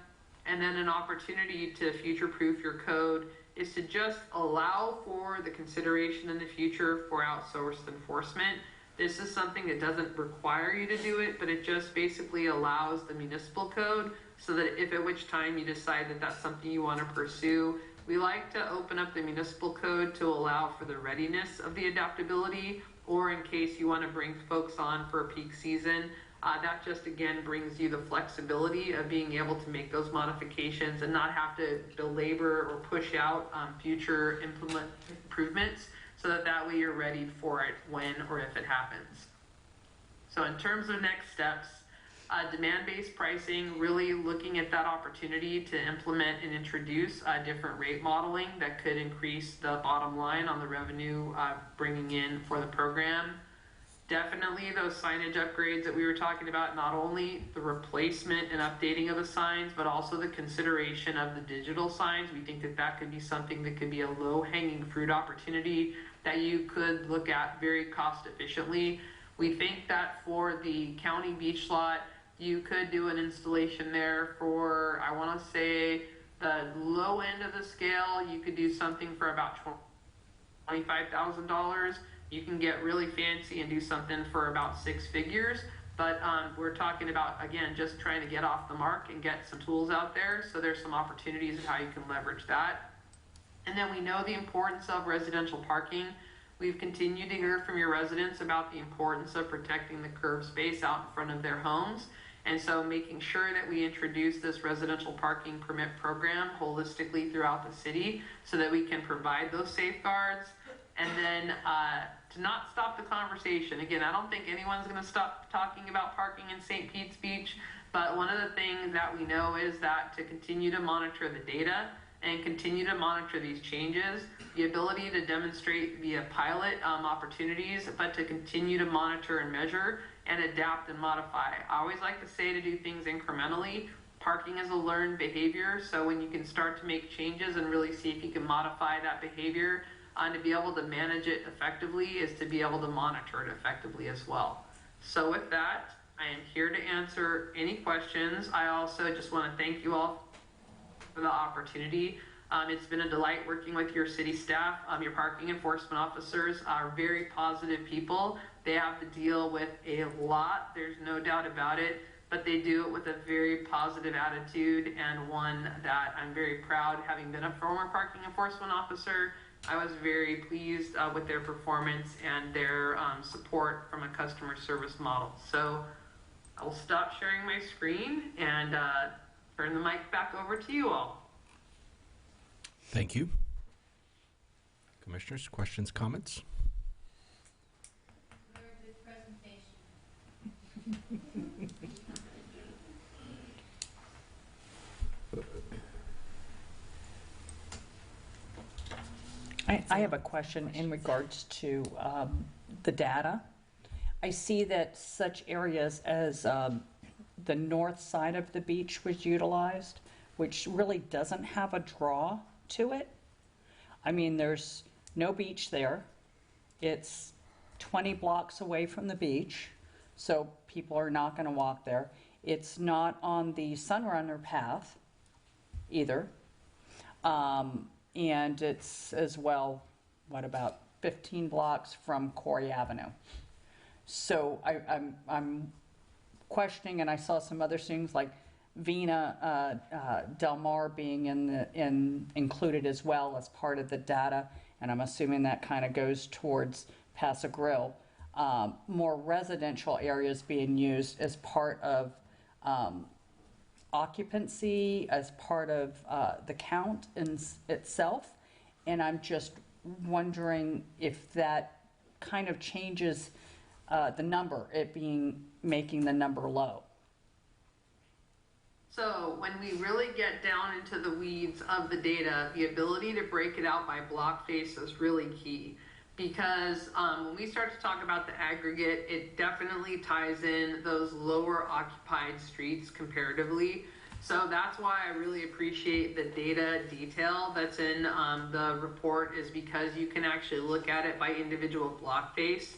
And then an opportunity to future-proof your code is to just allow for the consideration in the future for outsourced enforcement. This is something that doesn't require you to do it, but it just basically allows the municipal code so that if at which time you decide that that's something you want to pursue, we like to open up the municipal code to allow for the readiness of the adaptability, or in case you want to bring folks on for a peak season. That just again brings you the flexibility of being able to make those modifications and not have to belabor or push out future improvements, so that way you're ready for it when or if it happens. So in terms of next steps, demand-based pricing, really looking at that opportunity to implement and introduce different rate modeling that could increase the bottom line on the revenue bringing in for the program. Definitely those signage upgrades that we were talking about, not only the replacement and updating of the signs, but also the consideration of the digital signs. We think that that could be something that could be a low-hanging fruit opportunity that you could look at very cost efficiently. We think that for the county beach lot, you could do an installation there for, I want to say, the low end of the scale. You could do something for about $25,000. You can get really fancy and do something for about 6 figures, but we're talking about, again, just trying to get off the mark and get some tools out there. So there's some opportunities of how you can leverage that. And then we know the importance of residential parking. We've continued to hear from your residents about the importance of protecting the curb space out in front of their homes. And so making sure that we introduce this residential parking permit program holistically throughout the city so that we can provide those safeguards. And then to not stop the conversation. Again, I don't think anyone's going to stop talking about parking in St. Pete's Beach, but one of the things that we know is that to continue to monitor the data and continue to monitor these changes, the ability to demonstrate via pilot opportunities, but to continue to monitor and measure and adapt and modify. I always like to say to do things incrementally. Parking is a learned behavior, so when you can start to make changes and really see if you can modify that behavior, to be able to manage it effectively is to be able to monitor it effectively as well. So with that, I am here to answer any questions. I also just want to thank you all for the opportunity. It's been a delight working with your city staff. Your parking enforcement officers are very positive people. They have to deal with a lot, there's no doubt about it, but they do it with a very positive attitude, and one that I'm very proud, having been a former parking enforcement officer. I was very pleased with their performance and their support from a customer service model. So I'll stop sharing my screen and turn the mic back over to you all. Thank you. Commissioners, questions, comments? Very good presentation. I have a question in regards to the data. I see that such areas as the north side of the beach was utilized, which really doesn't have a draw to it. I mean, there's no beach there. It's 20 blocks away from the beach, so people are not going to walk there. It's not on the Sunrunner path either. And it's as well, what, about 15 blocks from Corey Avenue. So I'm questioning, and I saw some other things like Vina Del Mar being included as well as part of the data, and I'm assuming that kind of goes towards Paso Grill. More residential areas being used as part of occupancy, as part of the count in itself, and I'm just wondering if that kind of changes the number, making the number low. So when we really get down into the weeds of the data, the ability to break it out by block face is really key. Because when we start to talk about the aggregate, it definitely ties in those lower occupied streets comparatively. So that's why I really appreciate the data detail that's in the report, is because you can actually look at it by individual block face.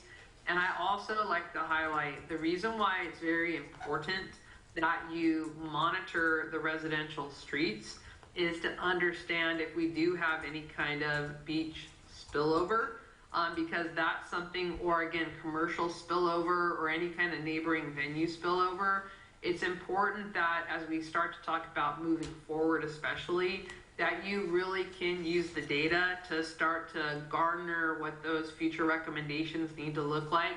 And I also like to highlight the reason why it's very important that you monitor the residential streets is to understand if we do have any kind of beach spillover. Because that's something, or again, commercial spillover or any kind of neighboring venue spillover. It's important that as we start to talk about moving forward, especially, that you really can use the data to start to garner what those future recommendations need to look like.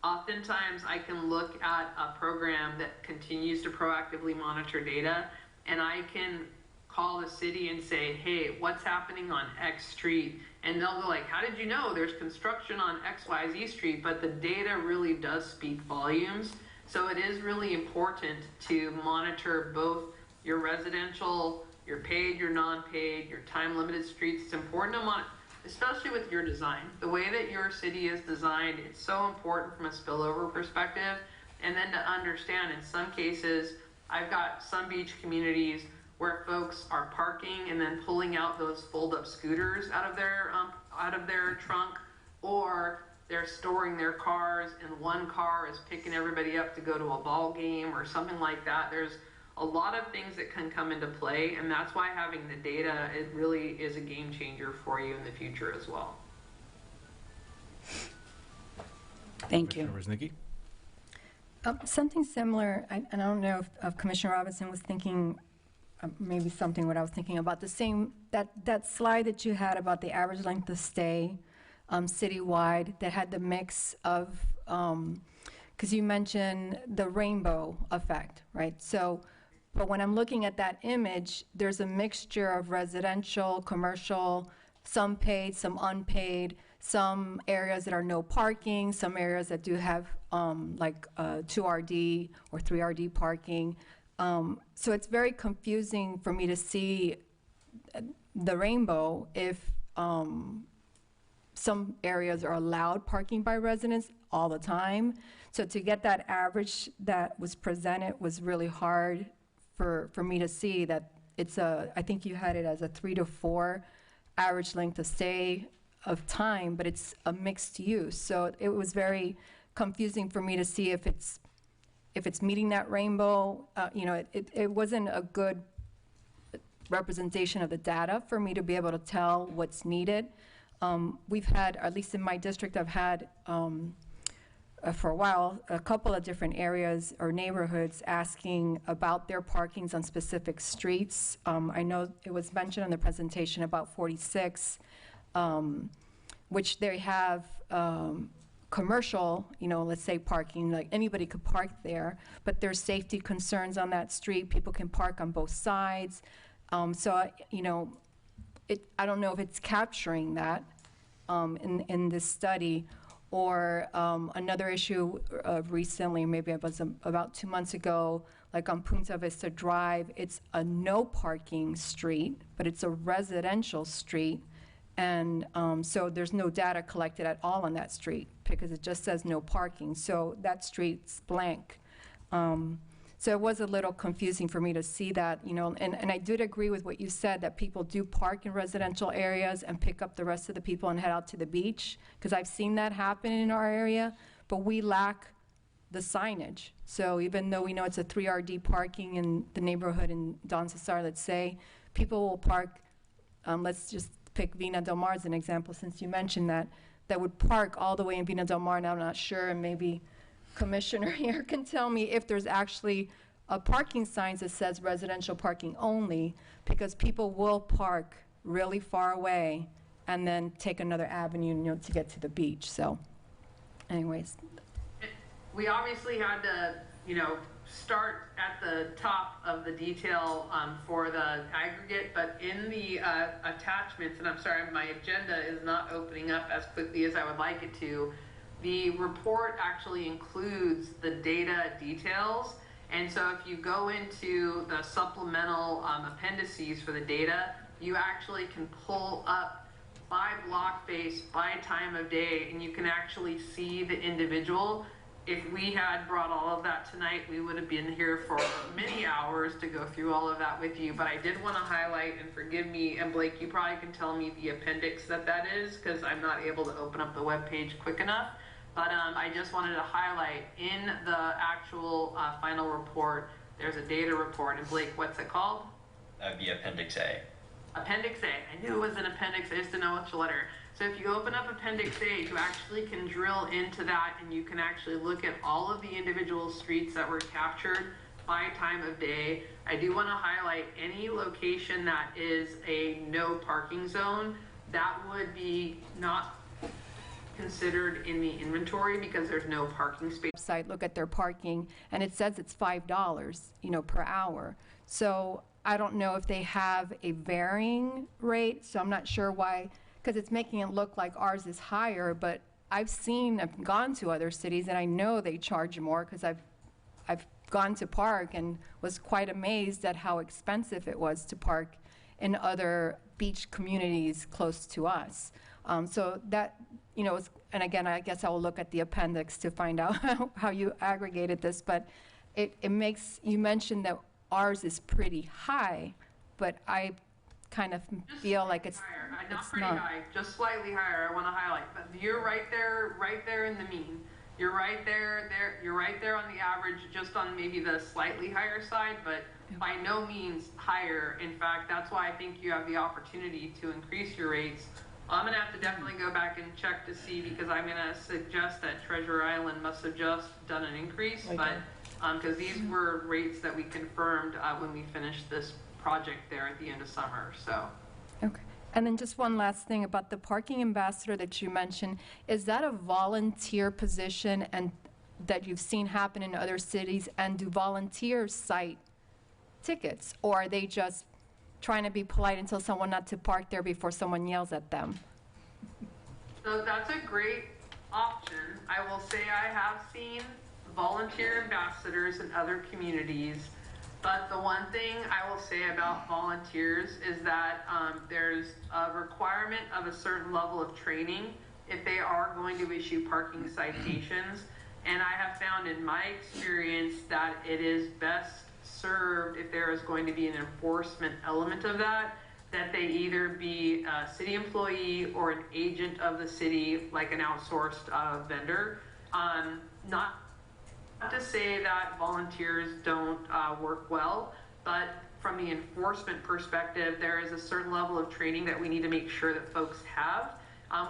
Oftentimes, I can look at a program that continues to proactively monitor data, and I can call the city and say, hey, what's happening on X street? And they'll go like, how did you know there's construction on XYZ street? But the data really does speak volumes. So it is really important to monitor both your residential, your paid, your non-paid, your time-limited streets. It's important to monitor, especially with your design. The way that your city is designed, it's so important from a spillover perspective. And then to understand, in some cases, I've got some beach communities where folks are parking and then pulling out those fold-up scooters out of their trunk, or they're storing their cars and one car is picking everybody up to go to a ball game or something like that. There's a lot of things that can come into play, and that's why having the data, it really is a game changer for you in the future as well. Thank you. Commissioner Woznicki? Something similar, and I don't know if Commissioner Robinson was thinking maybe something what I was thinking about, the same, that slide that you had about the average length of stay citywide, that had the mix of, because you mentioned the rainbow effect, right? So, but when I'm looking at that image, there's a mixture of residential, commercial, some paid, some unpaid, some areas that are no parking, some areas that do have like 2RD or 3RD parking. So it's very confusing for me to see the rainbow if some areas are allowed parking by residents all the time. So to get that average that was presented was really hard for me to see that it's I think you had it as a 3 to 4 average length of stay of time, but it's a mixed use. So it was very confusing for me to see if it's meeting that rainbow. It wasn't a good representation of the data for me to be able to tell what's needed. We've had, at least in my district, I've had for a while, a couple of different areas or neighborhoods asking about their parkings on specific streets. I know it was mentioned in the presentation about 46, which they have commercial, let's say parking, like anybody could park there, but there's safety concerns on that street. People can park on both sides. So, I don't know if it's capturing that in this study, Or another issue recently, maybe it was about 2 months ago, like on Punta Vista Drive, it's a no parking street, but it's a residential street. And so there's no data collected at all on that street because it just says no parking. So that street's blank. So it was a little confusing for me to see that, you know, and I did agree with what you said, that people do park in residential areas and pick up the rest of the people and head out to the beach, because I've seen that happen in our area, but we lack the signage. So even though we know it's a 3RD parking in the neighborhood in Don Cesar, let's say, people will park, let's just pick Vina Del Mar as an example, since you mentioned that would park all the way in Vina Del Mar, and I'm not sure, and maybe Commissioner here can tell me if there's actually a parking sign that says residential parking only, because people will park really far away and then take another avenue, you know, to get to the beach. So anyways. We obviously had to, you know, start at the top of the detail for the aggregate, but in the attachments, and I'm sorry, my agenda is not opening up as quickly as I would like it to. The report actually includes the data details, and so if you go into the supplemental appendices for the data, you actually can pull up by block base, by time of day, and you can actually see the individual. If we had brought all of that tonight, we would have been here for many hours to go through all of that with you, but I did want to highlight, and forgive me, and Blake, you probably can tell me the appendix that is, because I'm not able to open up the web page quick enough. But I just wanted to highlight in the actual final report, there's a data report. And Blake, what's it called? That would be Appendix A. Appendix A. I knew it was an appendix. I just didn't know which letter. So if you open up Appendix A, you actually can drill into that, and you can actually look at all of the individual streets that were captured by time of day. I do want to highlight any location that is a no parking zone. That would be not considered in the inventory because there's no parking space. Site, look at their parking, and it says it's $5, you know, per hour. So I don't know if they have a varying rate, so I'm not sure why, because it's making it look like ours is higher, but I've gone to other cities, and I know they charge more, because I've gone to park and was quite amazed at how expensive it was to park in other beach communities close to us. So that, you know, and again, I guess I will look at the appendix to find out how you aggregated this, but it makes, you mentioned that ours is pretty high, but I kind of feel like it's higher. Not pretty high, just slightly higher. I want to highlight, but you're right there in the mean. You're right there. You're right there on the average, just on maybe the slightly higher side, but by no means higher. In fact, that's why I think you have the opportunity to increase your rates. I'm going to have to definitely go back and check to see, because I'm going to suggest that Treasure Island must have just done an increase, but because these were rates that we confirmed when we finished this project there at the end of summer. So. Okay. And then just one last thing about the parking ambassador that you mentioned. Is that a volunteer position and that you've seen happen in other cities? And do volunteers cite tickets, or are they just trying to be polite and tell someone not to park there before someone yells at them? So that's a great option. I will say I have seen volunteer ambassadors in other communities, but the one thing I will say about volunteers is that there's a requirement of a certain level of training if they are going to issue parking citations. And I have found in my experience that it is best served, if there is going to be an enforcement element of that they either be a city employee or an agent of the city, like an outsourced vendor. Not to say that volunteers don't work well, but from the enforcement perspective, there is a certain level of training that we need to make sure that folks have,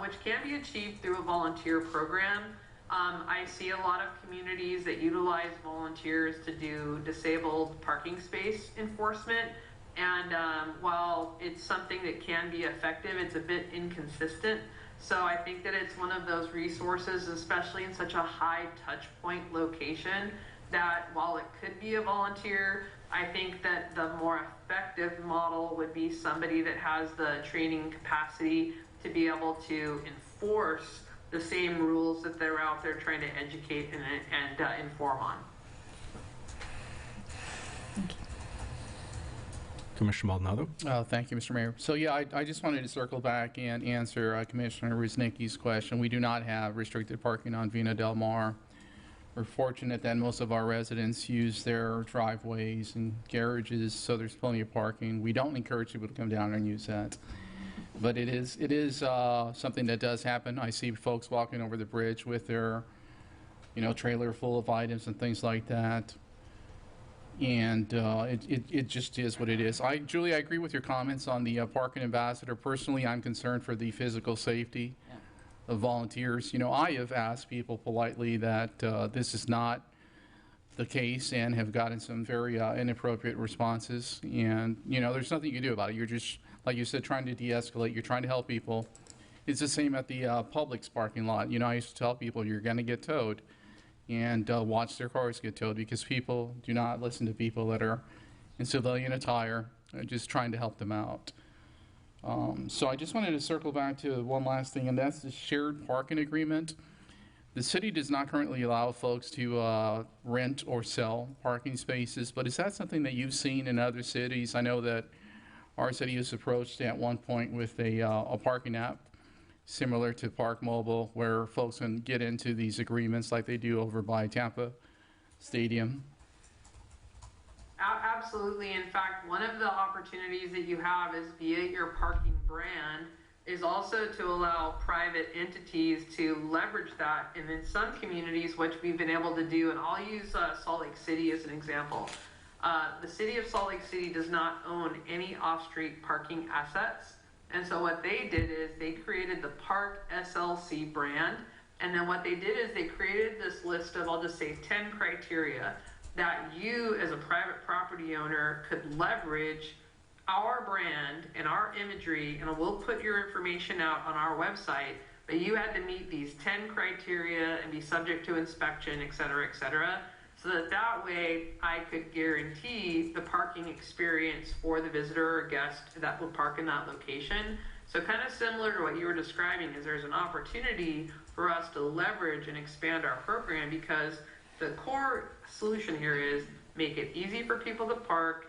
which can be achieved through a volunteer program. I see a lot of communities that utilize volunteers to do disabled parking space enforcement. And while it's something that can be effective, it's a bit inconsistent. So I think that it's one of those resources, especially in such a high touch point location, that while it could be a volunteer, I think that the more effective model would be somebody that has the training capacity to be able to enforce the same rules that they're out there trying to educate and inform on. Commissioner Maldonado? Thank you, Mr. Mayor. So yeah, I just wanted to circle back and answer Commissioner Ruznicki's question. We do not have restricted parking on Vina Del Mar. We're fortunate that most of our residents use their driveways and garages, so there's plenty of parking. We don't encourage people to come down and use that. But it is something that does happen. I see folks walking over the bridge with their, trailer full of items and things like that. And it just is what it is. Julie, I agree with your comments on the parking ambassador. Personally, I'm concerned for the physical safety of volunteers. I have asked people politely that this is not the case and have gotten some very inappropriate responses. And, there's nothing you can do about it. You're just, like you said, trying to de-escalate. You're trying to help people. It's the same at the Publix parking lot. I used to tell people you're going to get towed and watch their cars get towed, because people do not listen to people that are in civilian attire, just trying to help them out. So I just wanted to circle back to one last thing, and that's the shared parking agreement. The city does not currently allow folks to rent or sell parking spaces, but is that something that you've seen in other cities? I know that our city was approached at one point with a parking app similar to Park Mobile, where folks can get into these agreements like they do over by Tampa Stadium. Absolutely. In fact, one of the opportunities that you have is via your parking brand is also to allow private entities to leverage that. And in some communities, which we've been able to do, and I'll use Salt Lake City as an example. The city of Salt Lake City does not own any off-street parking assets. And so what they did is they created the Park SLC brand. And then what they did is they created this list of, I'll just say 10 criteria that you as a private property owner could leverage our brand and our imagery, and we'll put your information out on our website, but you had to meet these 10 criteria and be subject to inspection, et cetera, so that way I could guarantee the parking experience for the visitor or guest that will park in that location. So kind of similar to what you were describing, is there's an opportunity for us to leverage and expand our program, because the core solution here is make it easy for people to park,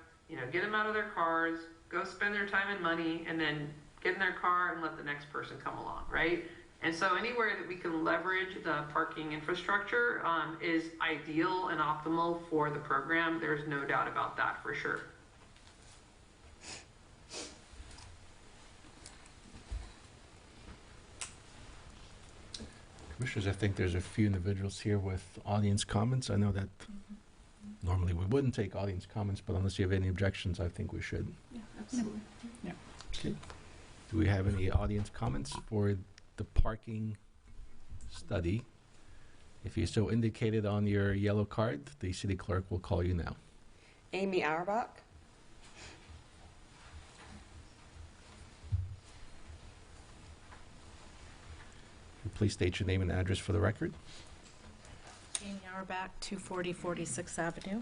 get them out of their cars, go spend their time and money, and then get in their car and let the next person come along, right? And so anywhere that we can leverage the parking infrastructure is ideal and optimal for the program. There's no doubt about that, for sure. Commissioners, I think there's a few individuals here with audience comments. I know that normally we wouldn't take audience comments, but unless you have any objections, I think we should. Yeah, absolutely. Yeah. Okay. Do we have any audience comments for the parking study? If you so indicated on your yellow card, the city clerk will call you now. Amy Auerbach. Please state your name and address for the record. Amy Auerbach, 240 46th Avenue.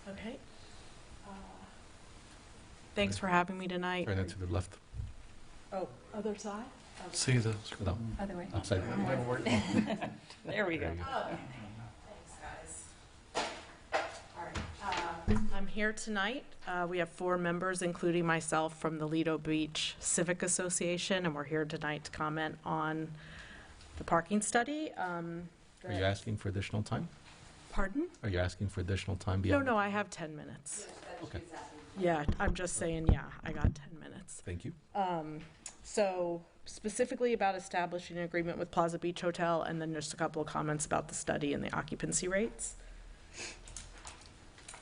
Okay. Thanks for having me tonight. Turn it to the left. Oh, other side? See the No, Other way. upside down. There we go. Thanks, guys. All right. I'm here tonight. We have 4 members, including myself, from the Lido Beach Civic Association, and we're here tonight to comment on the parking study. Are you asking for additional time? Pardon? Are you asking for additional time No, beyond? no, I have 10 minutes. Okay, Yeah, I'm just saying, yeah, I got 10 minutes. thank you. So specifically about establishing an agreement with Plaza Beach Hotel, and then just a couple of comments about the study and the occupancy rates.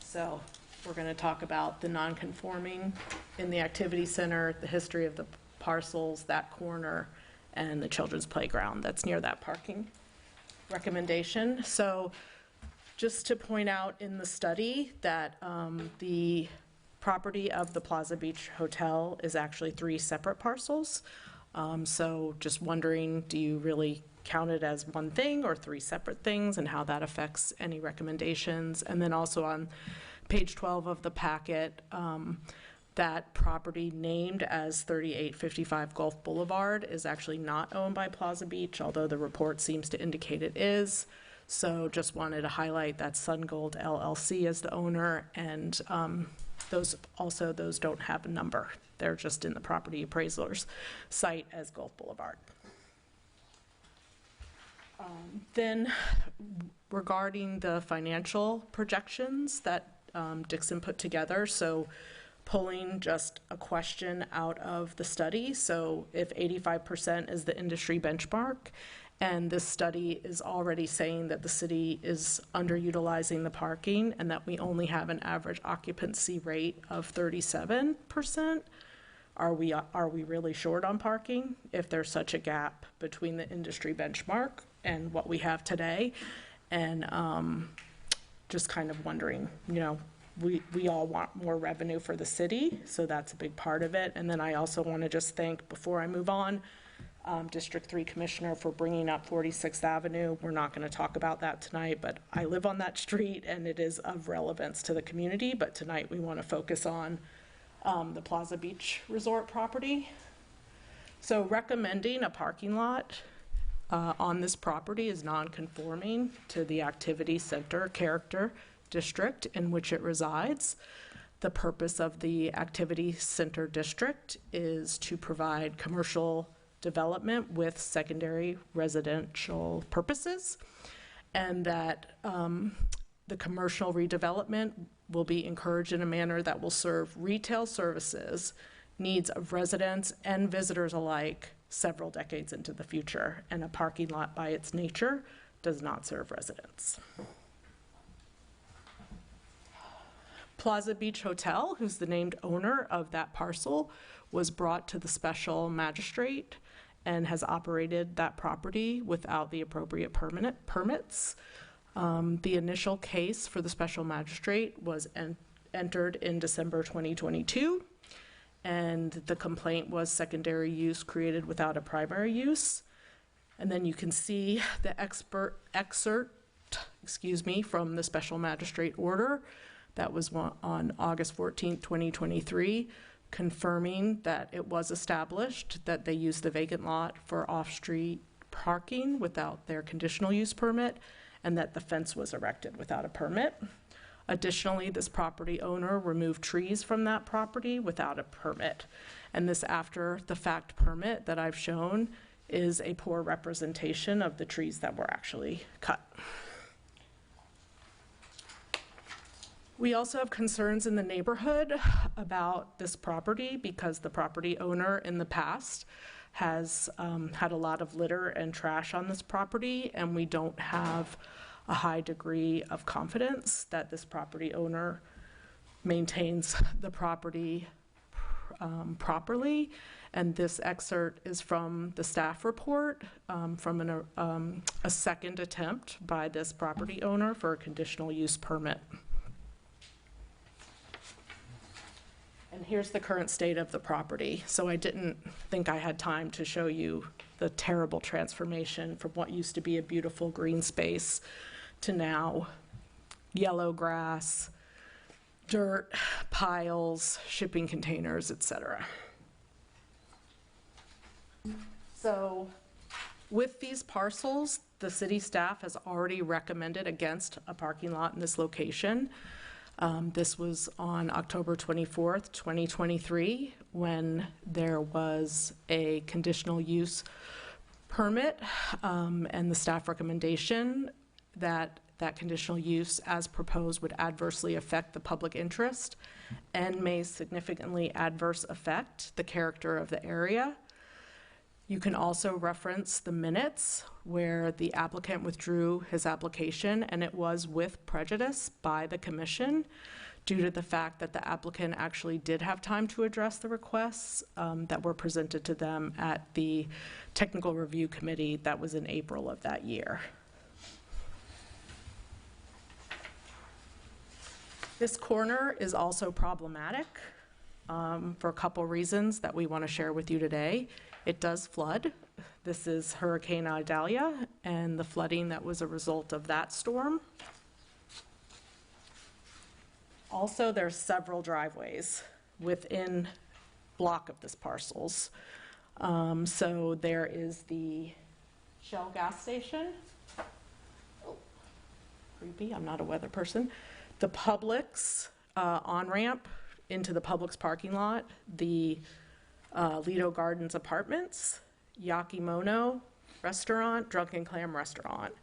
So we're going to talk about the non-conforming in the activity center, the history of the parcels, that corner, and the children's playground that's near that parking recommendation. So just to point out in the study that the property of the Plaza Beach Hotel is actually 3 separate parcels. So just wondering, do you really count it as one thing or 3 separate things, and how that affects any recommendations? And then also on page 12 of the packet, That property named as 3855 Gulf Boulevard is actually not owned by Plaza Beach, although the report seems to indicate it is. So just wanted to highlight that SunGold LLC as the owner, and those don't have a number. They're just in the property appraiser's site as Gulf Boulevard. Then regarding the financial projections that Dixon put together, so pulling just a question out of the study. So if 85% is the industry benchmark, and this study is already saying that the city is underutilizing the parking and that we only have an average occupancy rate of 37%, are we really short on parking if there's such a gap between the industry benchmark and what we have today? And just kind of wondering, you know, we all want more revenue for the city, so that's a big part of it. And then I also want to just thank, before I move on, District 3 Commissioner for bringing up 46th Avenue. We're not going to talk about that tonight, but I live on that street and it is of relevance to the community. But tonight we want to focus on the Plaza Beach Resort property. So recommending a parking lot on this property is non-conforming to the activity center character district in which it resides. The purpose of the activity center district is to provide commercial development with secondary residential purposes, and that the commercial redevelopment will be encouraged in a manner that will serve retail services, needs of residents and visitors alike several decades into the future, and a parking lot by its nature does not serve residents. Plaza Beach Hotel, who's the named owner of that parcel, was brought to the special magistrate and has operated that property without the appropriate permits. The initial case for the special magistrate was entered in December 2022, and the complaint was secondary use created without a primary use. And then you can see the excerpt from the special magistrate order that was on August 14th, 2023, confirming that it was established that they used the vacant lot for off-street parking without their conditional use permit, and that the fence was erected without a permit. Additionally, this property owner removed trees from that property without a permit. And this after-the-fact permit that I've shown is a poor representation of the trees that were actually cut. We also have concerns in the neighborhood about this property because the property owner in the past has had a lot of litter and trash on this property, and we don't have a high degree of confidence that this property owner maintains the property properly. And this excerpt is from the staff report from a second attempt by this property owner for a conditional use permit. And here's the current state of the property. So I didn't think I had time to show you the terrible transformation from what used to be a beautiful green space to now yellow grass, dirt, piles, shipping containers, etc. So with these parcels, the city staff has already recommended against a parking lot in this location. This was on October 24th, 2023, when there was a conditional use permit and the staff recommendation that that conditional use as proposed would adversely affect the public interest and may significantly adverse affect the character of the area. You can also reference the minutes where the applicant withdrew his application, and it was with prejudice by the commission due to the fact that the applicant actually did have time to address the requests that were presented to them at the technical review committee that was in April of that year. This corner is also problematic for a couple reasons that we want to share with you today. It does flood. This is Hurricane Idalia and the flooding that was a result of that storm. Also, there's several driveways within block of this parcels. So there is the Shell gas station. Oh, creepy, I'm not a weather person. The Publix on-ramp into the Publix parking lot, the Lido Gardens Apartments, Yakimono Restaurant, Drunken Clam Restaurant.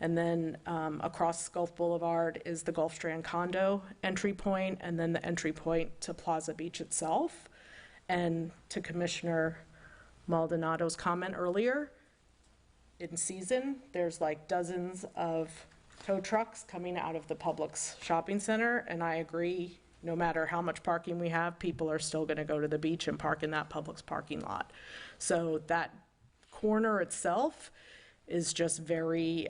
And then across Gulf Boulevard is the Gulf Strand condo entry point, and then the entry point to Plaza Beach itself. And to Commissioner Maldonado's comment earlier, in season, there's like dozens of tow trucks coming out of the Publix shopping center, and I agree, no matter how much parking we have, people are still gonna go to the beach and park in that Publix parking lot. So that corner itself is just very,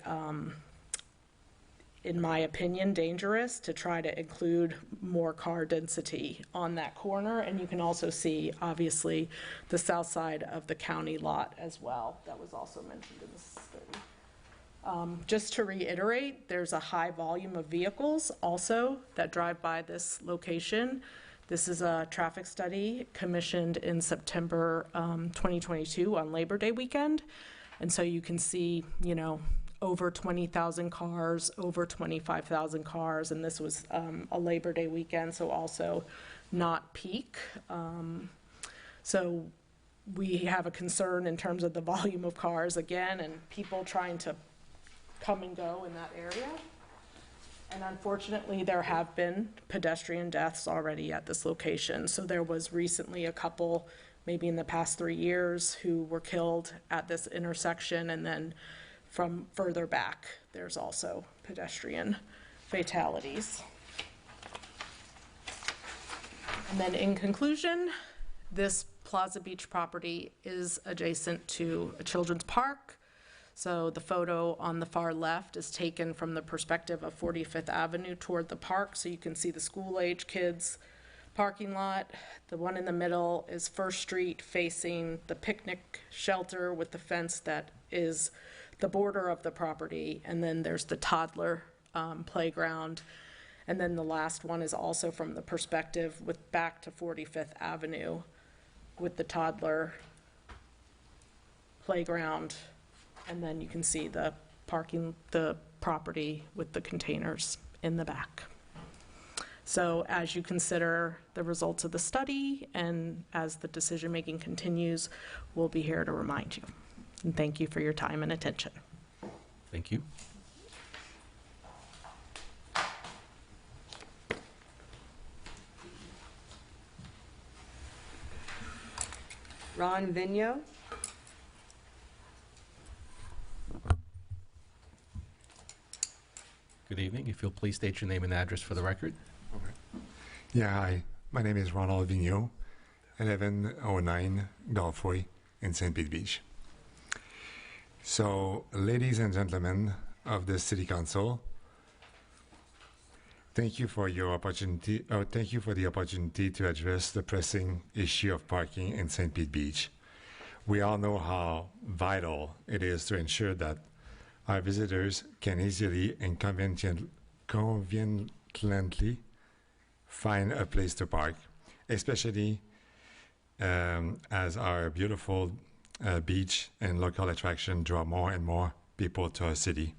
in my opinion, dangerous to try to include more car density on that corner. And you can also see, obviously, the south side of the county lot as well. That was also mentioned in this study. Just to reiterate, there's a high volume of vehicles also that drive by this location. This is a traffic study commissioned in September 2022 on Labor Day weekend. And so you can see, you know, over 20,000 cars, over 25,000 cars, and this was a Labor Day weekend, so also not peak. So we have a concern in terms of the volume of cars again, and people trying to come and go in that area. And unfortunately, there have been pedestrian deaths already at this location. So there was recently a couple, maybe in the past 3 years, who were killed at this intersection, and then from further back, there's also pedestrian fatalities. And then in conclusion, this Plaza Beach property is adjacent to a children's park. So the photo on the far left is taken from the perspective of 45th Avenue toward the park, so you can see the school-age kids parking lot. The one in the middle is First Street facing the picnic shelter with the fence that is the border of the property, and then there's the toddler playground. And then the last one is also from the perspective with back to 45th Avenue with the toddler playground. And then you can see the parking, the property with the containers in the back. So as you consider the results of the study and as the decision-making continues, we'll be here to remind you. And thank you for your time and attention. Thank you. Ron Vigno. Good evening. If you'll please state your name and address for the record. Yeah, hi. My name is Ronald Vigneault, 1109 Gulfway in St. Pete Beach. So, ladies and gentlemen of the City Council, thank you for your opportunity. Thank you for the opportunity to address the pressing issue of parking in St. Pete Beach. We all know how vital it is to ensure that our visitors can easily and conveniently find a place to park, especially as our beautiful beach and local attraction draw more and more people to our city.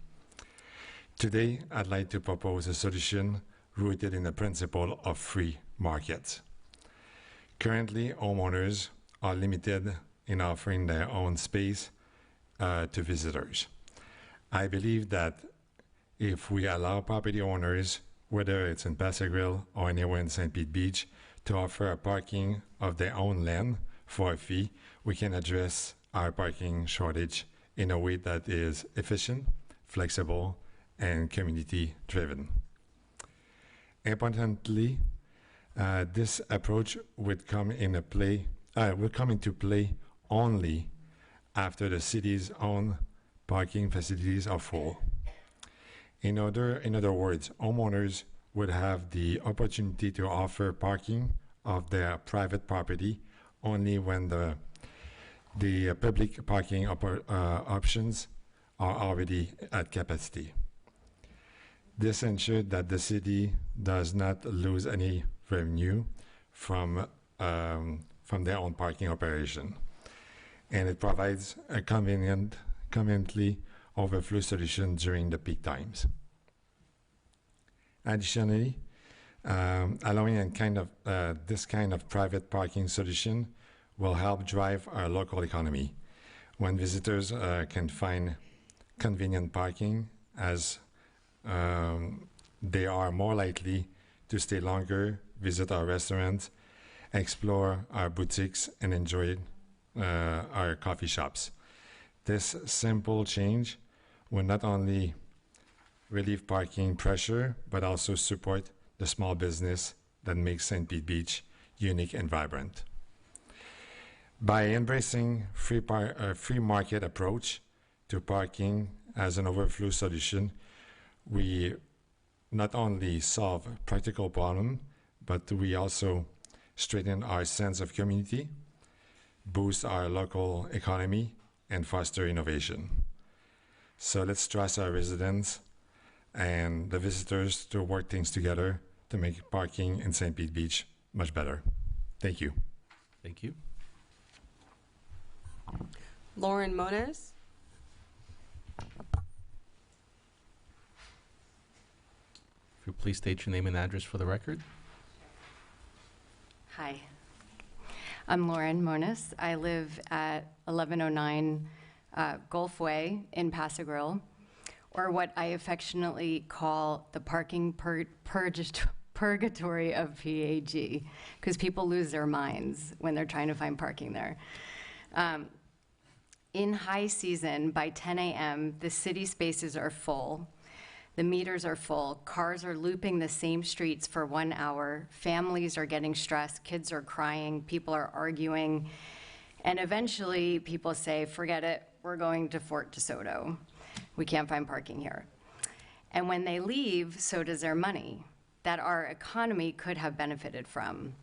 Today, I'd like to propose a solution rooted in the principle of free markets. Currently, homeowners are limited in offering their own space to visitors. I believe that if we allow property owners, whether it's in Paso Grill or anywhere in St. Pete Beach, to offer a parking of their own land for a fee, we can address our parking shortage in a way that is efficient, flexible, and community-driven. Importantly, this approach would come into play only after the city's own parking facilities are full. In other words, homeowners would have the opportunity to offer parking of their private property only when the public parking options are already at capacity. This ensured that the city does not lose any revenue from their own parking operation. And it provides a conveniently overflow solution during the peak times. Additionally, allowing this kind of private parking solution will help drive our local economy when visitors can find convenient parking, as they are more likely to stay longer, visit our restaurants, explore our boutiques, and enjoy our coffee shops. This simple change will not only relieve parking pressure, but also support the small business that makes St. Pete Beach unique and vibrant. By embracing a free market approach to parking as an overflow solution, we not only solve practical problems, but we also strengthen our sense of community, boost our local economy, and foster innovation. So let's trust our residents and the visitors to work things together to make parking in St. Pete Beach much better. Thank you. Thank you. Lauren Moniz. If you please state your name and address for the record. Hi, I'm Lauren Moniz. I live at 1109 Gulf Way in Paso Grill, or what I affectionately call the parking purgatory of PAG, because people lose their minds when they're trying to find parking there. In high season, by 10 a.m., the city spaces are full. The meters are full. Cars are looping the same streets for 1 hour. Families are getting stressed. Kids are crying. People are arguing. And eventually, people say, forget it. We're going to Fort DeSoto. We can't find parking here. And when they leave, so does their money that our economy could have benefited from.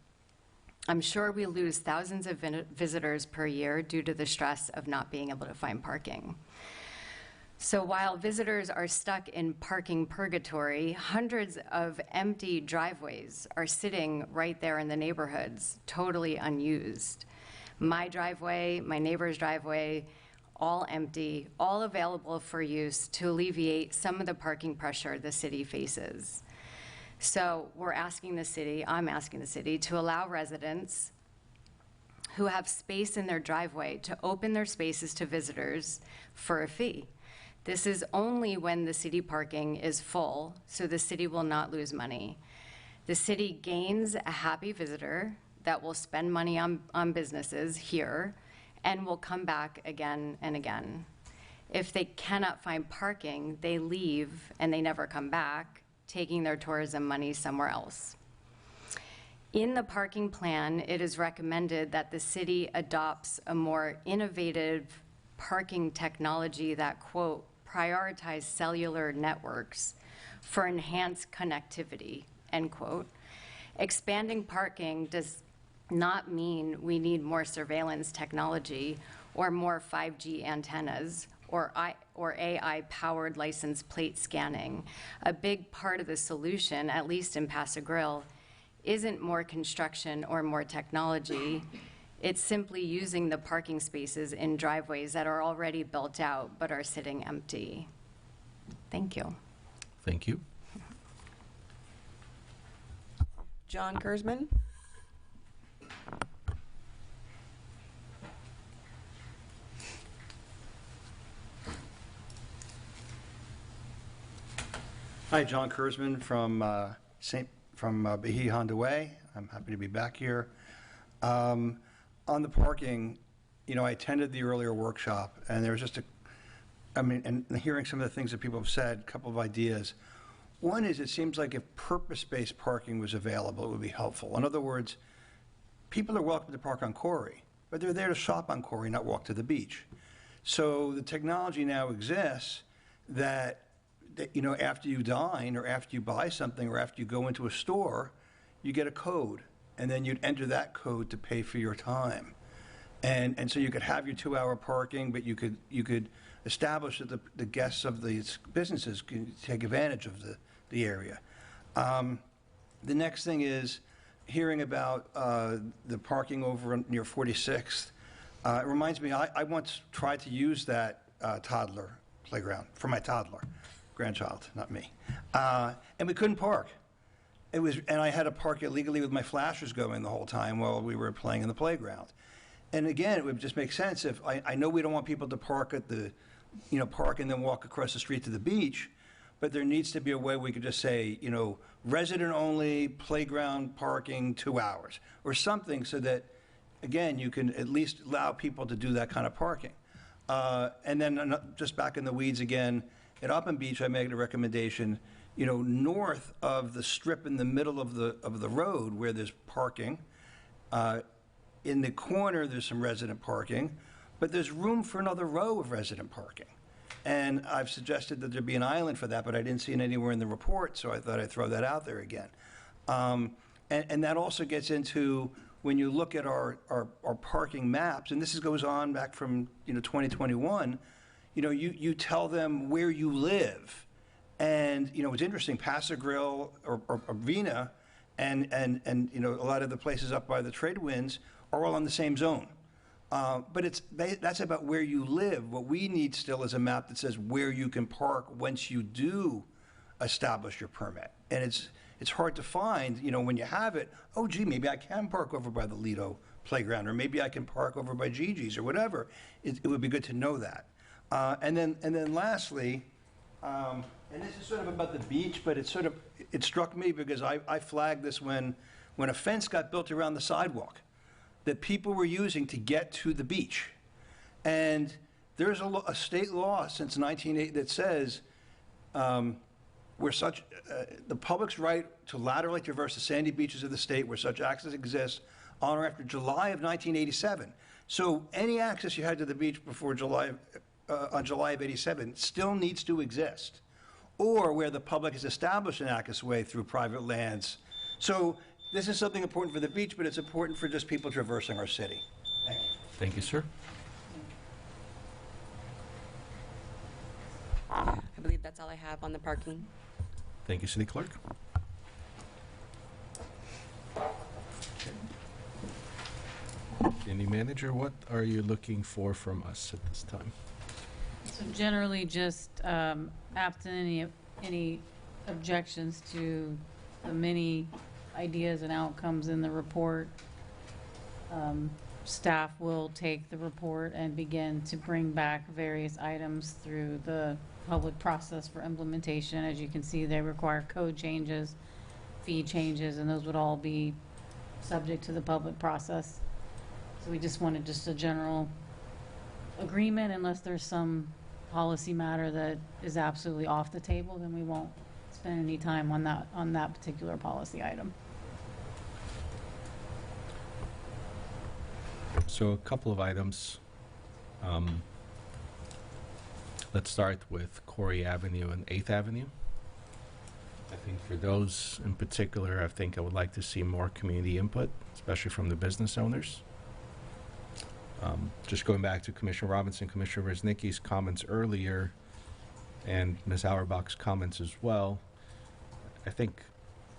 I'm sure we lose thousands of visitors per year due to the stress of not being able to find parking. So while visitors are stuck in parking purgatory, hundreds of empty driveways are sitting right there in the neighborhoods, totally unused. My driveway, my neighbor's driveway, all empty, all available for use to alleviate some of the parking pressure the city faces. So we're asking the city, I'm asking the city, to allow residents who have space in their driveway to open their spaces to visitors for a fee. This is only when the city parking is full, so the city will not lose money. The city gains a happy visitor that will spend money on businesses here and will come back again and again. If they cannot find parking, they leave and they never come back, taking their tourism money somewhere else. In the parking plan, it is recommended that the city adopts a more innovative parking technology that, quote, prioritize cellular networks for enhanced connectivity, end quote. Expanding parking does not mean we need more surveillance technology or more 5G antennas or AI-powered license plate scanning. A big part of the solution, at least in Paso Grill, isn't more construction or more technology. It's simply using the parking spaces in driveways that are already built out but are sitting empty. Thank you. Thank you. John Kurzman. Hi, John Kurzman from Bahia Honda Way. I'm happy to be back here. On the parking, you know, I attended the earlier workshop, and there was just and hearing some of the things that people have said, a couple of ideas. One is, it seems like if purpose-based parking was available, it would be helpful. In other words, people are welcome to park on Corey, but they're there to shop on Corey, not walk to the beach. So the technology now exists that you know, after you dine or after you buy something or after you go into a store, you get a code, and then you'd enter that code to pay for your time. And so you could have your 2-hour parking, but you could establish that the guests of these businesses can take advantage of the area. The next thing is hearing about the parking over near 46th, it reminds me, I once tried to use that toddler playground for my toddler, grandchild, not me. And we couldn't park. And I had to park illegally with my flashers going the whole time while we were playing in the playground. And again, it would just make sense if, I know we don't want people to park at the, park and then walk across the street to the beach, but there needs to be a way we could just say, resident only, playground parking, 2 hours, or something so that, again, you can at least allow people to do that kind of parking. And then just back in the weeds again, at Upland Beach, I made a recommendation, north of the strip in the middle of the road where there's parking. In the corner, there's some resident parking, but there's room for another row of resident parking. And I've suggested that there be an island for that, but I didn't see it anywhere in the report, so I thought I'd throw that out there again. And that also gets into, when you look at our parking maps, and this goes on back from 2021, you tell them where you live. And it's interesting, Paso Grill or Vina and a lot of the places up by the trade winds are all on the same zone. But that's about where you live. What we need still is a map that says where you can park once you do establish your permit. And it's hard to find, when you have it, oh, gee, maybe I can park over by the Lido playground, or maybe I can park over by Gigi's or whatever. It would be good to know that. And then lastly, and this is sort of about the beach, but it struck me because I flagged this when a fence got built around the sidewalk that people were using to get to the beach. And there's a state law since 1980 that says the public's right to laterally traverse the sandy beaches of the state where such access exists on or after July of 1987. So any access you had to the beach before July of 87 still needs to exist, or where the public has established an access way through private lands. So this is something important for the beach, but it's important for just people traversing our city. Thank you. Thank you, sir. I believe that's all I have on the parking. Thank you, City Clerk. City Manager, what are you looking for from us at this time? So generally, just absent any objections to the many ideas and outcomes in the report, staff will take the report and begin to bring back various items through the public process for implementation. As you can see, they require code changes, fee changes, and those would all be subject to the public process. So we just wanted just a general agreement. Unless there's some policy matter that is absolutely off the table, then we won't spend any time on that particular policy item. So a couple of items. Let's start with Corey Avenue and 8th Avenue. I think for those in particular, I think I would like to see more community input, especially from the business owners. Just going back to Commissioner Robinson, Commissioner Reznicki's comments earlier, and Ms. Auerbach's comments as well, I think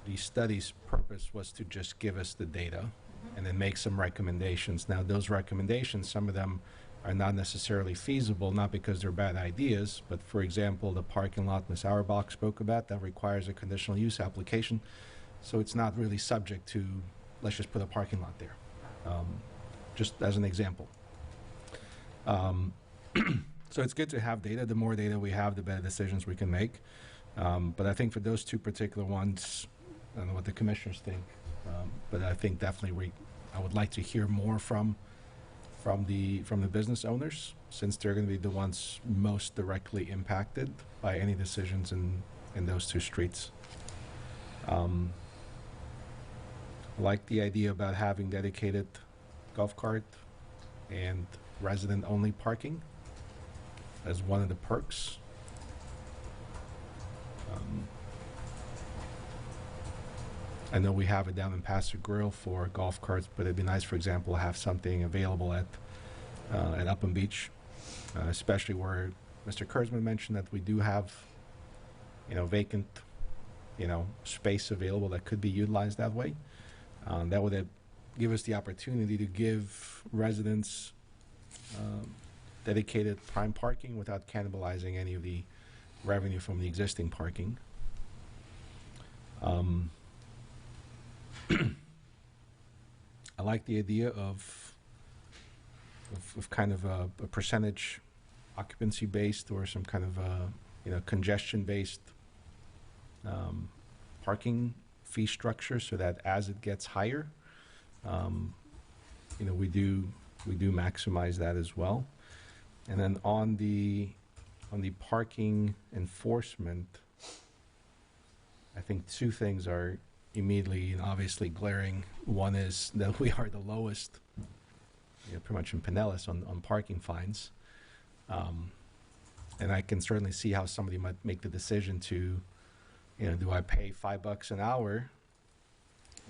the study's purpose was to just give us the data and then make some recommendations. Now, those recommendations, some of them are not necessarily feasible, not because they're bad ideas, but for example, the parking lot Ms. Auerbach spoke about, that requires a conditional use application. So it's not really subject to, let's just put a parking lot there, just as an example. So it's good to have data. The more data we have, the better decisions we can make. But I think for those two particular ones, I don't know what the commissioners think, but I think definitely I would like to hear more from the business owners, since they're going to be the ones most directly impacted by any decisions in those two streets. I like the idea about having dedicated golf cart and resident-only parking as one of the perks. I know we have it down in Paso Grill for golf carts, but it'd be nice, for example, to have something available at Upland Beach, especially where Mr. Kurzman mentioned that we do have, vacant, space available that could be utilized that way. That would give us the opportunity to give residents dedicated prime parking without cannibalizing any of the revenue from the existing parking. I like the idea of kind of a percentage occupancy based or some kind of congestion based parking fee structure, so that as it gets higher, we do maximize that as well. And then on the parking enforcement, I think two things are immediately and obviously glaring. One is that we are the lowest, pretty much in Pinellas on parking fines. And I can certainly see how somebody might make the decision to, do I pay $5 an hour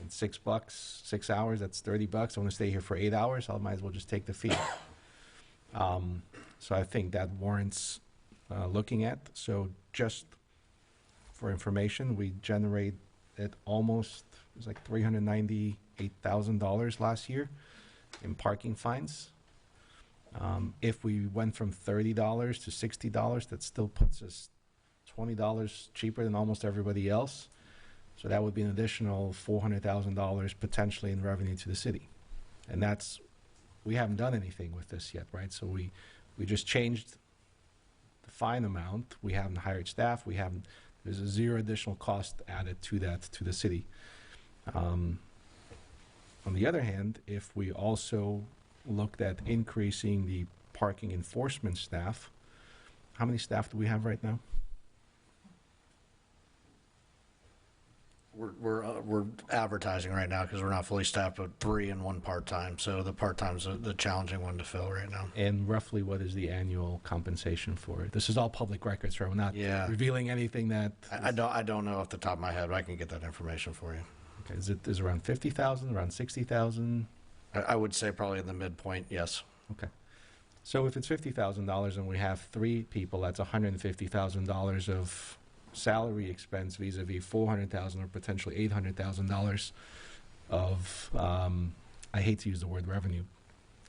and $6, 6 hours, that's $30. I want to stay here for 8 hours. I might as well just take the fee. So I think that warrants looking at. So just for information, we generated almost, it was like $398,000 last year in parking fines. If we went from $30 to $60, that still puts us $20 cheaper than almost everybody else. So that would be an additional $400,000 potentially in revenue to the city. And we haven't done anything with this yet, right? So we just changed the fine amount. We haven't hired staff. There's a zero additional cost added to that, to the city. On the other hand, if we also looked at increasing the parking enforcement staff, how many staff do we have right now? We're advertising right now because we're not fully staffed, but 3 and 1 part-time. So the part-time's the challenging one to fill right now. And roughly what is the annual compensation for it? This is all public records, right? We're not revealing anything that... I don't know off the top of my head, but I can get that information for you. Okay, is it around 50,000, around 60,000? I would say probably in the midpoint, yes. Okay. So if it's $50,000 and we have 3 people, that's $150,000 of salary expense vis-a-vis $400,000 or potentially $800,000 of, I hate to use the word revenue.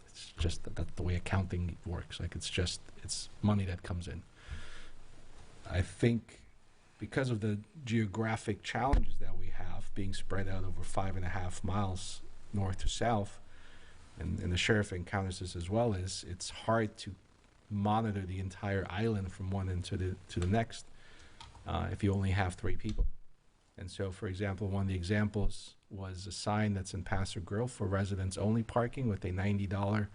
It's just that's the way accounting works. Like it's money that comes in. I think because of the geographic challenges that we have being spread out over 5.5 miles north to south, and the sheriff encounters this as well, is it's hard to monitor the entire island from one end to the next if you only have 3 people. And so, for example, one of the examples was a sign that's in Paso Grill for residents only parking with a $90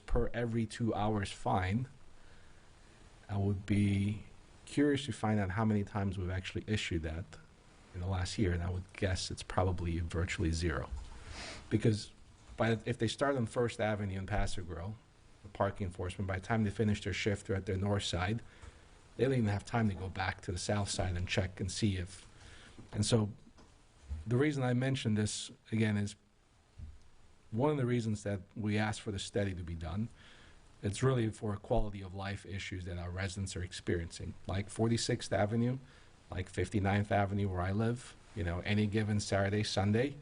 per every 2 hours fine. I would be curious to find out how many times we've actually issued that in the last year, and I would guess it's probably virtually 0. Because if they start on First Avenue in Paso Grill, the parking enforcement, by the time they finish their shift, they're at their north side. They don't even have time to go back to the south side and check and see if. And so the reason I mentioned this, again, is one of the reasons that we asked for the study to be done. It's really for quality of life issues that our residents are experiencing, like 46th Avenue, like 59th Avenue where I live. Any given Saturday, Sunday,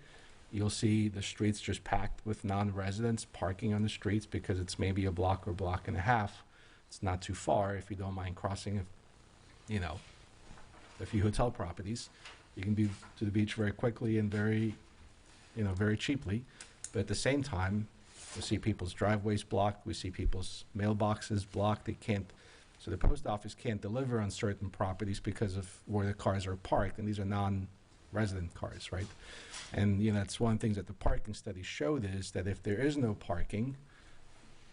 you'll see the streets just packed with non-residents parking on the streets because it's maybe a block or block and a half. It's not too far if you don't mind crossing, a few hotel properties. You can be to the beach very quickly and very cheaply. But at the same time, we see people's driveways blocked. We see people's mailboxes blocked. So the post office can't deliver on certain properties because of where the cars are parked. And these are non-resident cars, right? And, that's one of the things that the parking study showed, is that if there is no parking,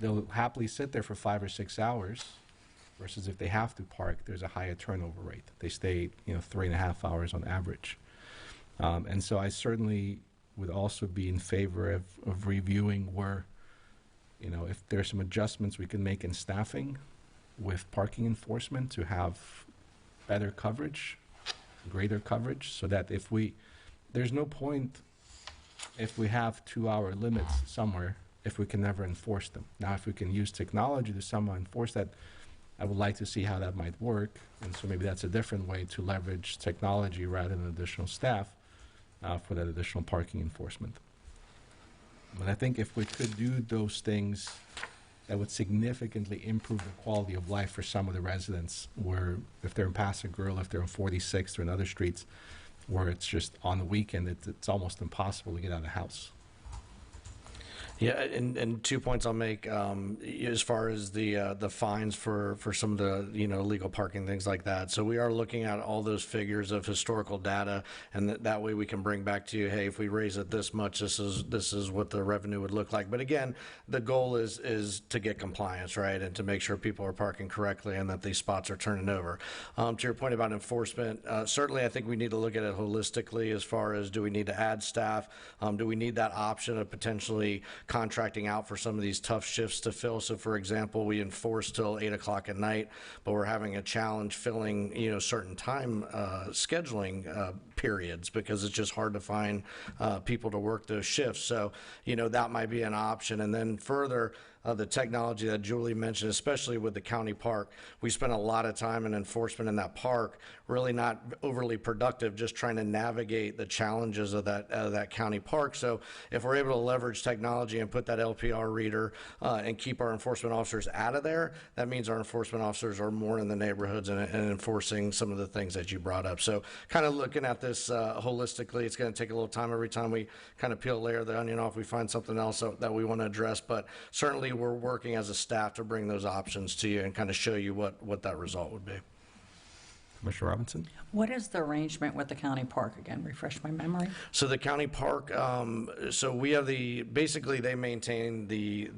they'll happily sit there for 5 or 6 hours, versus if they have to park, there's a higher turnover rate. They stay, 3.5 hours on average. And so I certainly would also be in favor of reviewing where, if there's some adjustments we can make in staffing with parking enforcement to have better coverage, greater coverage, so that there's no point if we have 2-hour limits somewhere if we can never enforce them. Now, if we can use technology to somehow enforce that, I would like to see how that might work. And so maybe that's a different way to leverage technology rather than additional staff. for that additional parking enforcement. But I think if we could do those things, that would significantly improve the quality of life for some of the residents, where if they're in Paso Grill, if they're in 46th or in other streets, where it's just on the weekend, it's almost impossible to get out of the house. Yeah, and 2 points I'll make, as far as the fines for some of the, illegal parking, things like that. So we are looking at all those figures of historical data, and that way we can bring back to you, hey, if we raise it this much, this is what the revenue would look like. But again, the goal is to get compliance, right, and to make sure people are parking correctly and that these spots are turning over. To your point about enforcement, certainly I think we need to look at it holistically as far as, do we need to add staff? Do we need that option of potentially contracting out for some of these tough shifts to fill? So for example, we enforce till 8 o'clock at night, but we're having a challenge filling, certain time scheduling periods, because it's just hard to find people to work those shifts. So, that might be an option. And then further, the technology that Julie mentioned, especially with the county park. We spent a lot of time in enforcement in that park, really not overly productive, just trying to navigate the challenges of that county park. So if we're able to leverage technology and put that LPR reader and keep our enforcement officers out of there, that means our enforcement officers are more in the neighborhoods and enforcing some of the things that you brought up. So kind of looking at this holistically, it's going to take a little time every time we kind of peel a layer of the onion off. We find something else that we want to address, but certainly we're working as a staff to bring those options to you and kind of show you what that result would be. Commissioner Robinson? What is the arrangement with the county park again? Refresh my memory. So the county park, so we have basically they maintain the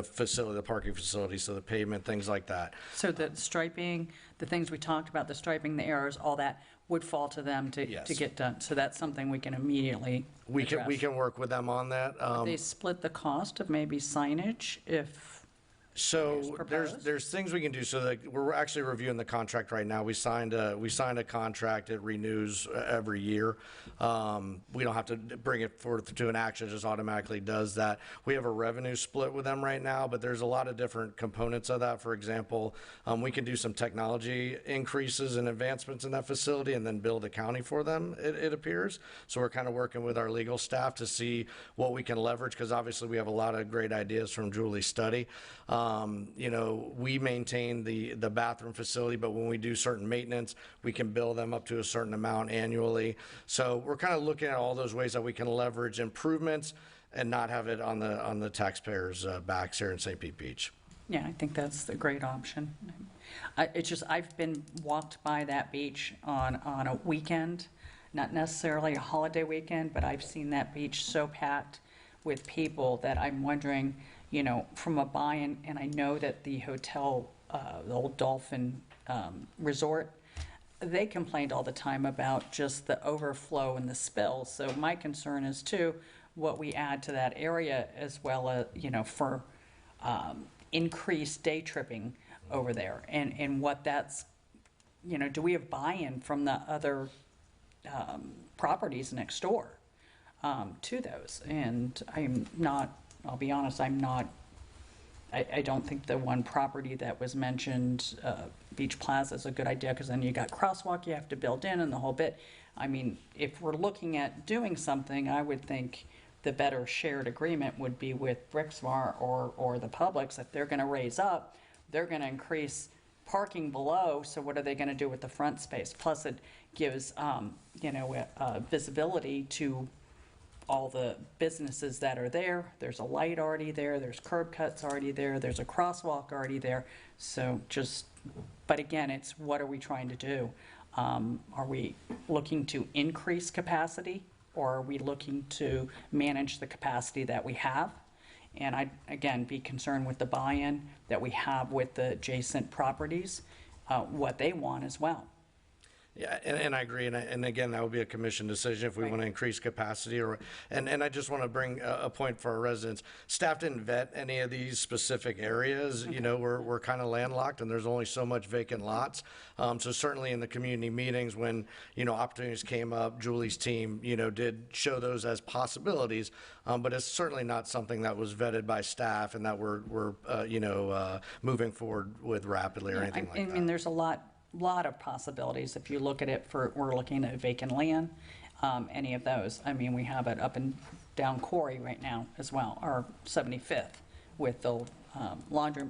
facility, the parking facility, so the pavement, things like that. So the striping, the things we talked about, the striping, the errors, all that would fall to them to get done. So that's something we can immediately address. We can work with them on that. They split the cost of maybe signage if. So there's things we can do. So we're actually reviewing the contract right now. We signed a contract. It renews every year. We don't have to bring it forth to an action. It just automatically does that. We have a revenue split with them right now, but there's a lot of different components of that. For example, we can do some technology increases and advancements in that facility and then bill the county for them, it appears. So we're kind of working with our legal staff to see what we can leverage, because obviously we have a lot of great ideas from Julie's study. We maintain the bathroom facility, but when we do certain maintenance, we can bill them up to a certain amount annually. So we're kind of looking at all those ways that we can leverage improvements and not have it on the taxpayers' backs here in St. Pete Beach. Yeah, I think that's the great option. It's just, I've been walked by that beach on a weekend, not necessarily a holiday weekend, but I've seen that beach so packed with people that I'm wondering, from a buy-in, and I know that the hotel, the old Dolphin Resort, they complained all the time about just the overflow and the spill. So my concern is too, what we add to that area as well as, for increased day tripping over there, and what that's, do we have buy-in from the other properties next door to those? And I'll be honest, I don't think the one property that was mentioned, Beach Plaza, is a good idea, because then you got crosswalk you have to build in and the whole bit. I mean, if we're looking at doing something, I would think the better shared agreement would be with Brixmar or the Publix. If they're going to raise up, they're going to increase parking below, so what are they going to do with the front space? Plus it gives, visibility to all the businesses that are there. There's a light already there, there's curb cuts already there, there's a crosswalk already there. So but again, it's what are we trying to do? Are we looking to increase capacity, or are we looking to manage the capacity that we have? And I'd, again, be concerned with the buy-in that we have with the adjacent properties, what they want as well. Yeah, and I agree, and again, that would be a commission decision if we want to increase capacity, and I just want to bring a point for our residents. Staff didn't vet any of these specific areas. Okay. We're kind of landlocked, and there's only so much vacant lots. So certainly in the community meetings, when opportunities came up, Julie's team did show those as possibilities, but it's certainly not something that was vetted by staff and that we're moving forward with rapidly or anything like that. I mean, there's a lot lot of possibilities. If you look at it we're looking at vacant land, any of those. I mean, we have it up and down Corey right now as well, or 75th with the laundry,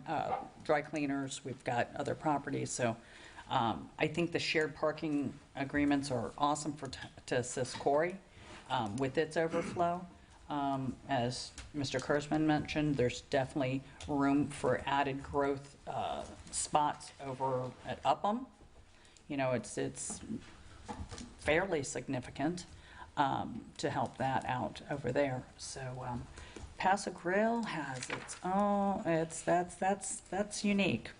dry cleaners. We've got other properties. So I think the shared parking agreements are awesome to assist Corey with its overflow. As Mr. Kurzman mentioned, there's definitely room for added growth spots over at Upham. You know, it's fairly significant to help that out over there. So Paso Grill has its own. That's unique,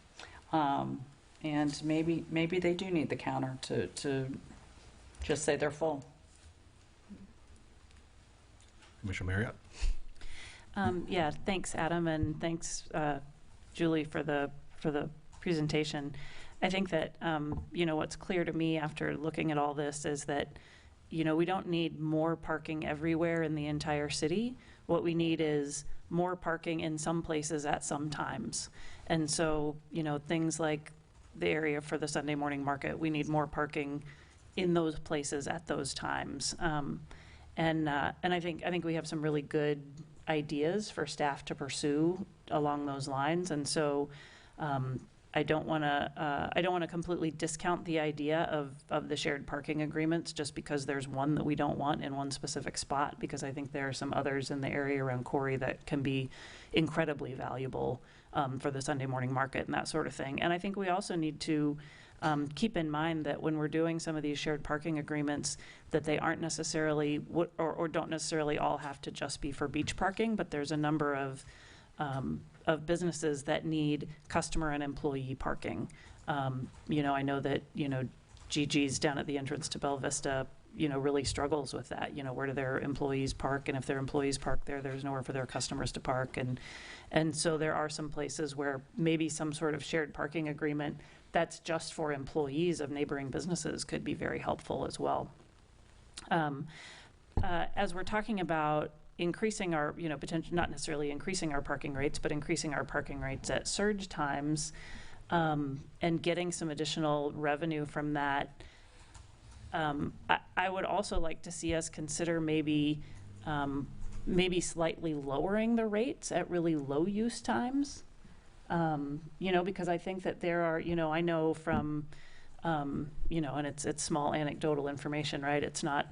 and maybe they do need the counter to just say they're full. Commissioner Marriott? Yeah, thanks, Adam, and thanks, Julie, for the presentation. I think that, you know, what's clear to me after looking at all this is that, you know, we don't need more parking everywhere in the entire city. What we need is more parking in some places at some times. And so, you know, things like the area for the Sunday morning market, we need more parking in those places at those times. And I think we have some really good ideas for staff to pursue along those lines. And so I don't want to completely discount the idea of the shared parking agreements just because there's one that we don't want in one specific spot, because I think there are some others in the area around Corey that can be incredibly valuable for the Sunday morning market and that sort of thing. And I think we also need to keep in mind that when we're doing some of these shared parking agreements, that they aren't necessarily or don't necessarily all have to just be for beach parking, but there's a number of businesses that need customer and employee parking. You know, I know that, you know, Gigi's down at the entrance to Bella Vista, you know, really struggles with that. You know, where do their employees park? And if their employees park there, there's nowhere for their customers to park. And so there are some places where maybe some sort of shared parking agreement that's just for employees of neighboring businesses could be very helpful as well. As we're talking about increasing our, you know, potential, not necessarily increasing our parking rates, but increasing our parking rates at surge times, and getting some additional revenue from that, I would also like to see us consider maybe slightly lowering the rates at really low use times. You know, because I think that there are, you know, I know from, you know, and it's small anecdotal information, right? It's not,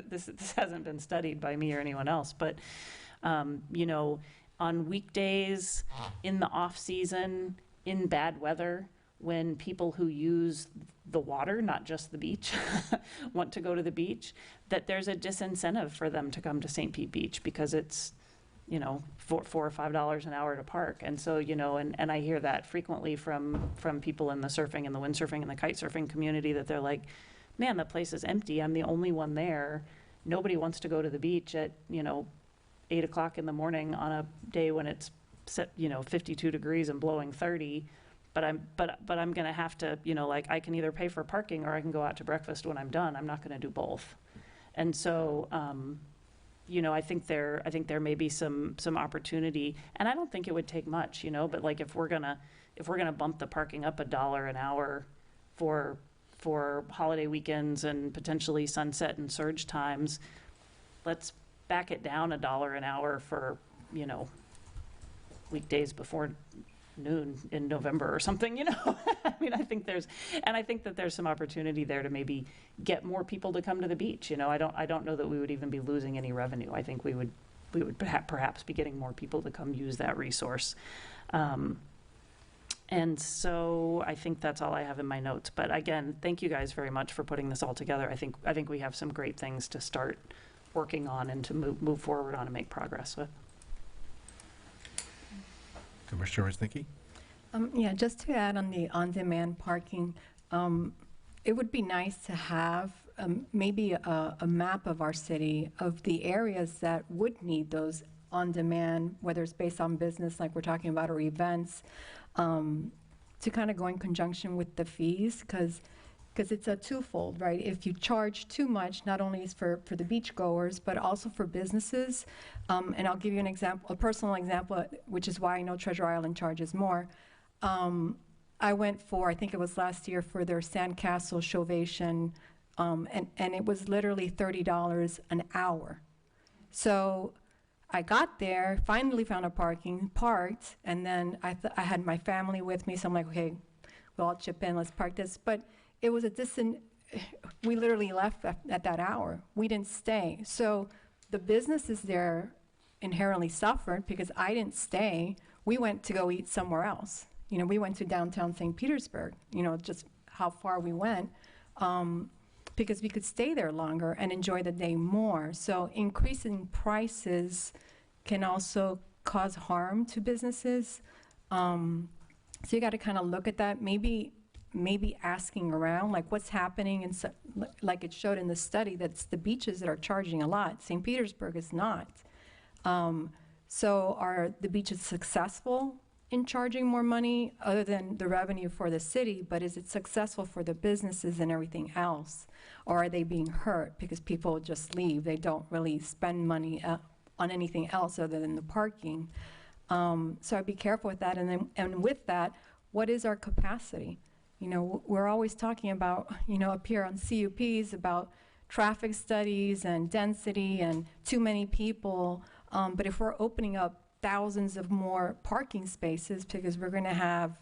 this hasn't been studied by me or anyone else, but, you know, on weekdays, in the off season, in bad weather, when people who use the water, not just the beach, want to go to the beach, that there's a disincentive for them to come to St. Pete Beach because it's, you know, $4 or $5 an hour to park. And so, you know, and I hear that frequently from people in the surfing and the windsurfing and the kite surfing community, that they're like, man, the place is empty. I'm the only one there. Nobody wants to go to the beach at, you know, 8 o'clock in the morning on a day when it's set, you know, 52 degrees and blowing 30. But I'm going to have to, you know, like, I can either pay for parking or I can go out to breakfast when I'm done. I'm not going to do both. And so, you know, I think there may be some opportunity, and I don't think it would take much, you know, but like if we're gonna bump the parking up $1 an hour for holiday weekends and potentially sunset and surge times, let's back it down $1 an hour for, you know, weekdays before noon in November or something, you know. I mean, I think that there's some opportunity there to maybe get more people to come to the beach. You know, I don't know that we would even be losing any revenue. I think we would perhaps be getting more people to come use that resource. And so I think that's all I have in my notes. But again, thank you guys very much for putting this all together. I think we have some great things to start working on and to move forward on and make progress with. Commissioner Woznicki? Yeah, just to add on the on-demand parking, it would be nice to have maybe a map of our city of the areas that would need those on-demand, whether it's based on business like we're talking about or events, to kind of go in conjunction with the fees, because it's a twofold, right? If you charge too much, not only is for the beachgoers, but also for businesses. And I'll give you an example, a personal example, which is why I know Treasure Island charges more. I went for, I think it was last year, for their Sandcastle Showvation, and it was literally $30 an hour. So I got there, finally found a parking, parked, and then I had my family with me, so I'm like, okay, we'll all chip in, let's park this. But it was a distant, we literally left at that hour. We didn't stay. So the businesses there inherently suffered because I didn't stay. We went to go eat somewhere else. You know, we went to downtown St. Petersburg, you know, just how far we went, because we could stay there longer and enjoy the day more. So increasing prices can also cause harm to businesses. So you got to kind of look at that. Maybe asking around, like what's happening, and like it showed in the study, that's the beaches that are charging a lot. St. Petersburg is not. So are the beaches successful in charging more money other than the revenue for the city, but is it successful for the businesses and everything else? Or are they being hurt because people just leave? They don't really spend money on anything else other than the parking. So I'd be careful with that. And with that, what is our capacity? You know, we're always talking about, you know, up here on CUPs about traffic studies and density and too many people. But if we're opening up thousands of more parking spaces because we're going to have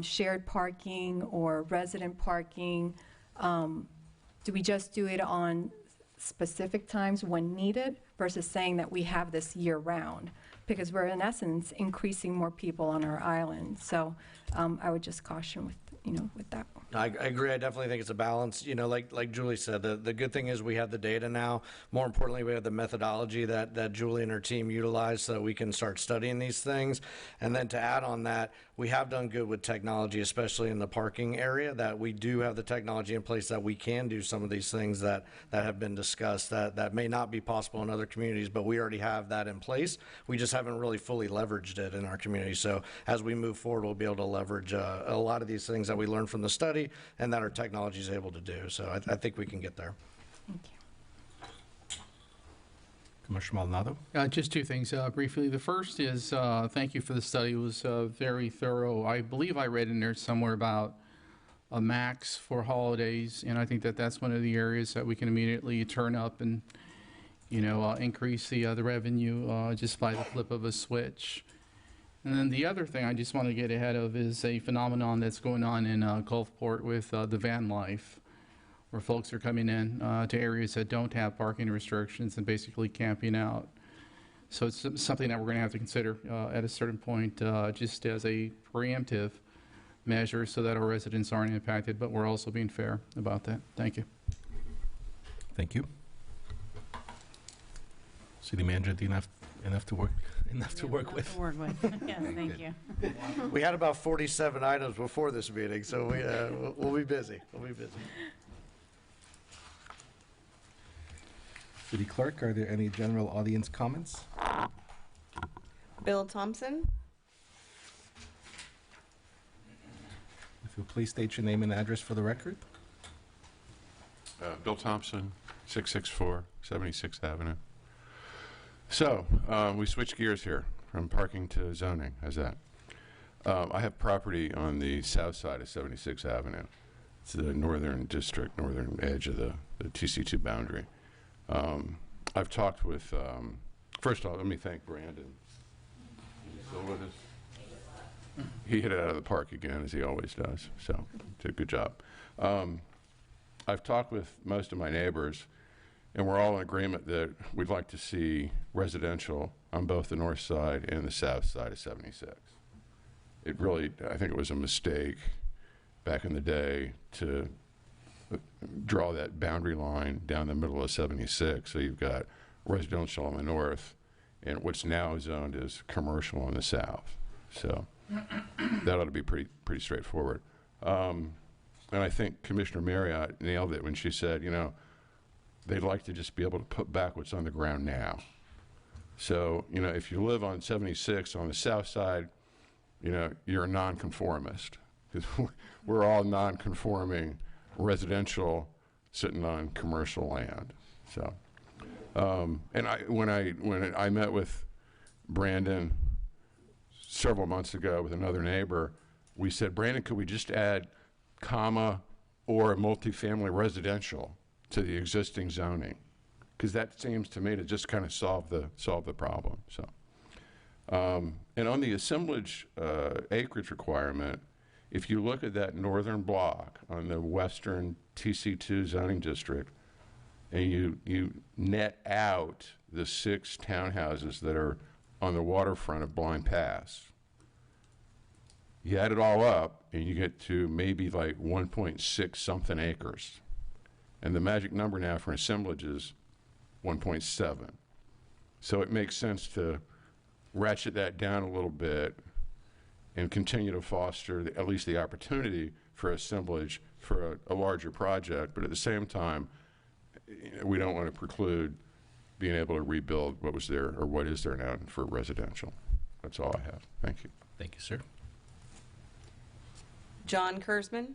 shared parking or resident parking, do we just do it on specific times when needed versus saying that we have this year round? Because we're in essence increasing more people on our island. So I would just caution with, you know, with that. I agree. I definitely think it's a balance. You know, like Julie said, the good thing is we have the data now. More importantly, we have the methodology that Julie and her team utilize so that we can start studying these things. And then to add on that, we have done good with technology, especially in the parking area, that we do have the technology in place that we can do some of these things that have been discussed that may not be possible in other communities, but we already have that in place. We just haven't really fully leveraged it in our community. So as we move forward, we'll be able to leverage a lot of these things that we learned from the study and that our technology is able to do. So I think we can get there. Thank you. Commissioner Maldonado? Just two things briefly. The first is thank you for the study. It was very thorough. I believe I read in there somewhere about a max for holidays, and I think that's one of the areas that we can immediately turn up and, you know, increase the revenue just by the flip of a switch. And then the other thing I just want to get ahead of is a phenomenon that's going on in Gulfport with the van life, where folks are coming in to areas that don't have parking restrictions and basically camping out. So it's something that we're going to have to consider at a certain point, just as a preemptive measure so that our residents aren't impacted, but we're also being fair about that. Thank you. Thank you. City Manager, do you have enough to work with? To work with. Yes, thank you. We had about 47 items before this meeting, so we'll be busy. We'll be busy. City Clerk, are there any general audience comments? Bill Thompson? If you'll please state your name and address for the record. Bill Thompson, 664 76th Avenue. So, we switch gears here from parking to zoning. How's that? I have property on the south side of 76th Avenue. It's the northern district, northern edge of the TC2 boundary. I've talked with, first of all, let me thank Brandon. Is he still with us? He hit it out of the park again, as he always does, so did a good job. I've talked with most of my neighbors, and we're all in agreement that we'd like to see residential on both the north side and the south side of 76. It really, I think it was a mistake back in the day to draw that boundary line down the middle of 76. So you've got residential on the north and what's now zoned as commercial on the south. So that ought to be pretty straightforward. And I think Commissioner Marriott nailed it when she said, you know, they'd like to just be able to put back what's on the ground now. So, you know, if you live on 76 on the south side, you know, you're a nonconformist, because we're all nonconforming residential sitting on commercial land. So, and when I met with Brandon several months ago with another neighbor, we said, Brandon, could we just add comma or multifamily residential to the existing zoning? Because that seems to me to just kind of solve the problem. So, and on the assemblage acreage requirement, if you look at that northern block on the western TC2 zoning district, and you net out the 6 townhouses that are on the waterfront of Blind Pass, you add it all up, and you get to maybe like 1.6 something acres. And the magic number now for assemblage is 1.7. So it makes sense to ratchet that down a little bit and continue to foster at least the opportunity for assemblage for a larger project. But at the same time, we don't want to preclude being able to rebuild what was there or what is there now for residential. That's all I have. Thank you. Thank you, sir. John Kurzman.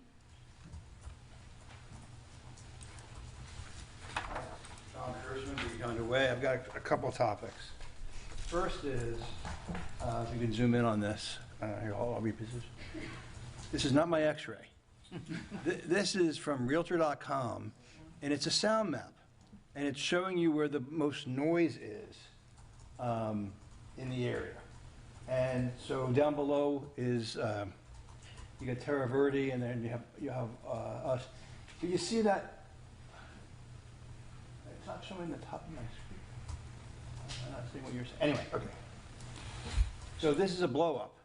John Kurzman, be underway. I've got a couple topics. First is, if you can zoom in on this. Here, I'll reposition. This is not my X-ray. This is from Realtor.com, and it's a sound map, and it's showing you where the most noise is in the area. And so down below is you got Terra Verde, and then you have us. But you see that it's not showing the top of my screen. I'm not seeing what you're saying. Anyway, okay. So this is a blow up.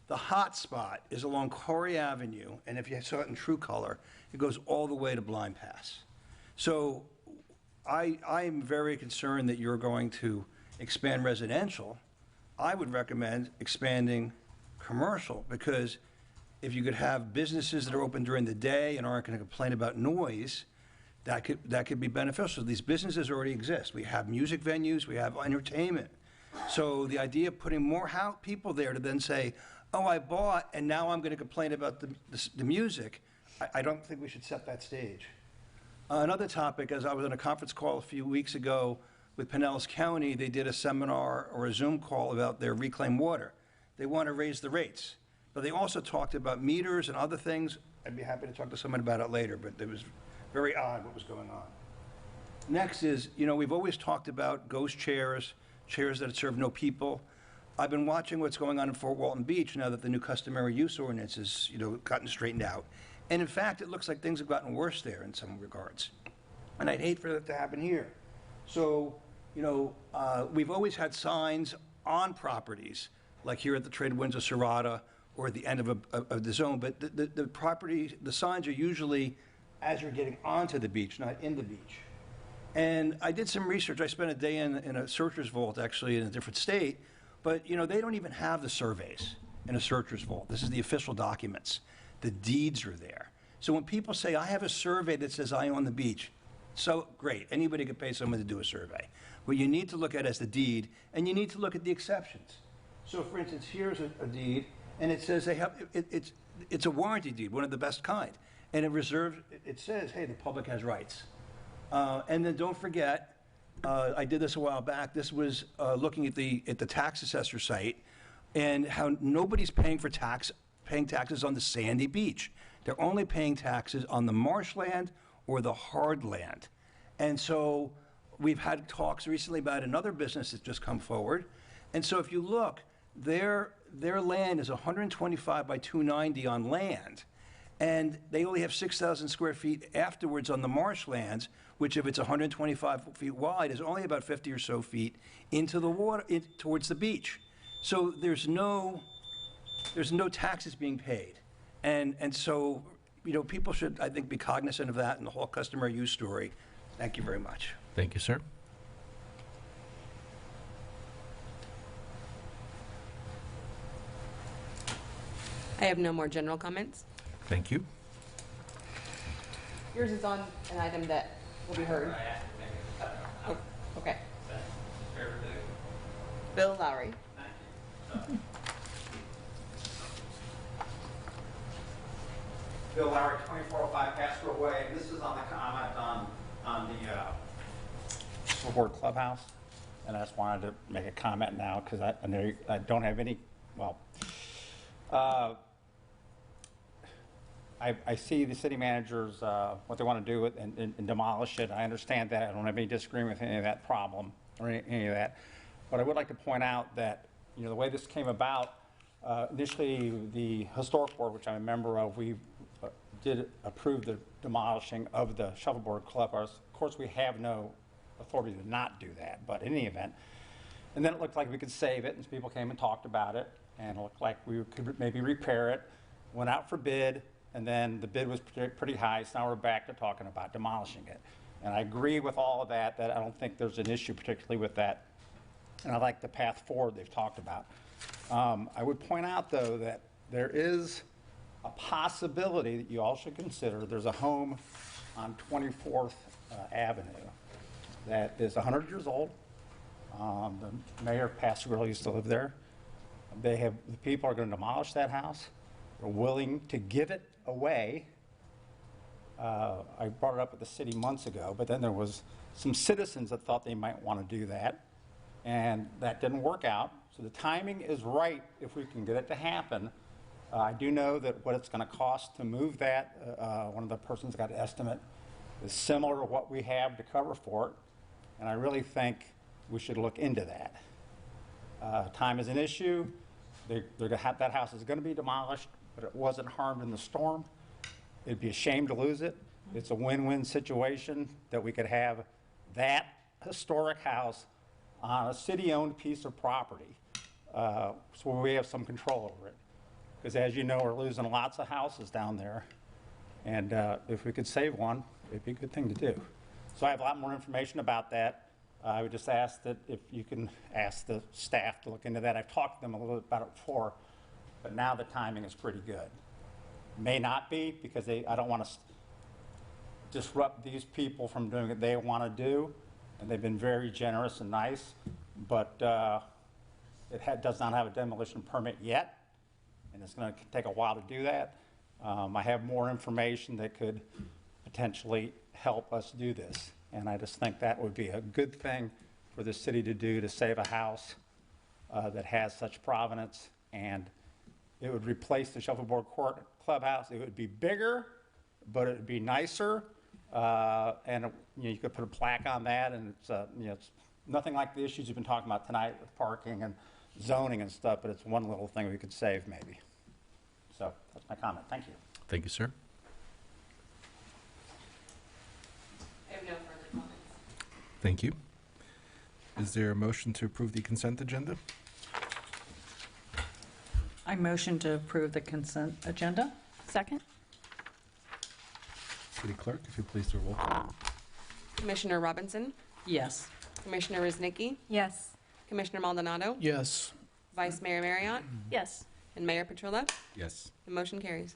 The hot spot is along Corey Avenue, and if you saw it in true color, it goes all the way to Blind Pass. So I am very concerned that you're going to expand residential. I would recommend expanding commercial, because if you could have businesses that are open during the day and aren't going to complain about noise, that could be beneficial. These businesses already exist. We have music venues, we have entertainment. So the idea of putting more people there to then say, oh, I bought, and now I'm going to complain about the music, I don't think we should set that stage. Another topic, as I was on a conference call a few weeks ago with Pinellas County, they did a seminar or a Zoom call about their reclaimed water. They want to raise the rates. But they also talked about meters and other things. I'd be happy to talk to someone about it later, but it was very odd what was going on. Next is, we've always talked about ghost chairs, chairs that serve no people. I've been watching what's going on in Fort Walton Beach now that the new customary use ordinance has, gotten straightened out. And in fact, it looks like things have gotten worse there in some regards. And I'd hate for that to happen here. So, we've always had signs on properties, like here at the Trade Winds of Serrata or at the end of the zone, but the signs are usually as you're getting onto the beach, not in the beach. And I did some research. I spent a day in a searcher's vault, actually, in a different state. But, they don't even have the surveys in a searcher's vault. This is the official documents. The deeds are there. So when people say, I have a survey that says I own the beach, so great. Anybody could pay someone to do a survey. What you need to look at is the deed, and you need to look at the exceptions. So, for instance, here's a deed, and it says they have, it's a warranty deed, one of the best kind. And it says, hey, the public has rights. And then don't forget, I did this a while back. This was looking at the tax assessor site and how nobody's paying taxes on the sandy beach. They're only paying taxes on the marshland or the hard land. And so we've had talks recently about another business that's just come forward. And so if you look, their land is 125 by 290 on land. And they only have 6,000 square feet afterwards on the marshlands, which if it's 125 feet wide, is only about 50 or so feet into the water, towards the beach. So there's no taxes being paid. And so, people should, I think, be cognizant of that and the whole customer use story. Thank you very much. Thank you, sir. I have no more general comments. Thank you. Yours is on an item that will be heard. Oh, okay. Bill Lowry. Bill Lowry, 2405 Castro Way. This is on the comment on the school board clubhouse, and I just wanted to make a comment now because I know I don't have any. Well, I see the city managers, what they want to do with and demolish it. I understand that. I don't have any disagreement with any of that problem or any of that. But I would like to point out that, the way this came about, initially the historic board, which I'm a member of, we did approve the demolishing of the shuffleboard clubhouse. Of course, we have no authority to not do that, but in any event. And then it looked like we could save it, and people came and talked about it, and it looked like we could maybe repair it. Went out for bid, and then the bid was pretty high, so now we're back to talking about demolishing it. And I agree with all of that, that I don't think there's an issue particularly with that. And I like the path forward they've talked about. I would point out, though, that there is a possibility that you all should consider. There's a home on 24th Avenue that is 100 years old. The mayor of Pasadena used to live there. The people are going to demolish that house. They're willing to give it away. I brought it up at the city months ago, but then there was some citizens that thought they might want to do that, and that didn't work out. So the timing is right if we can get it to happen. I do know that what it's going to cost to move that, one of the persons got an estimate, is similar to what we have to cover for it, and I really think we should look into that. Time is an issue. They're going to have, that house is going to be demolished, but it wasn't harmed in the storm. It'd be a shame to lose it. It's a win-win situation that we could have that historic house on a city-owned piece of property, so we have some control over it. Because as you know, we're losing lots of houses down there, and if we could save one, it'd be a good thing to do. So I have a lot more information about that. I would just ask that if you can ask the staff to look into that. I've talked to them a little bit about it before, but now the timing is pretty good. May not be, because I don't want to disrupt these people from doing what they want to do, and they've been very generous and nice, but it does not have a demolition permit yet, and it's going to take a while to do that. I have more information that could potentially help us do this, and I just think that would be a good thing for the city to do, to save a house that has such provenance, and it would replace the shuffleboard court clubhouse. It would be bigger, but it would be nicer, and you could put a plaque on that, and it's nothing like the issues you've been talking about tonight with parking and zoning and stuff, but it's one little thing we could save maybe. So that's my comment. Thank you. Thank you, sir. I have no further comments. Thank you. Is there a motion to approve the consent agenda? I motion to approve the consent agenda. Second? City Clerk, if you please do a roll call. Commissioner Robinson, Yes. Commissioner Ruznicki, Yes. Commissioner Maldonado, Yes. Vice Mayor Marriott, Yes. and Mayor Petrillo. Yes. The motion carries.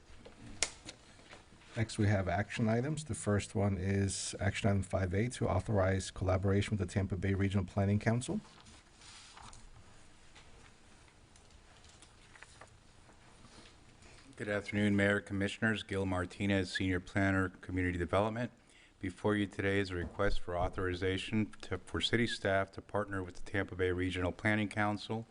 Next, we have action items. The first one is action item 5A to authorize collaboration with the Tampa Bay Regional Planning Council. Good afternoon, Mayor, Commissioners. Gil Martinez, Senior Planner, Community Development. Before you today is a request for authorization for city staff to partner with the Tampa Bay Regional Planning Council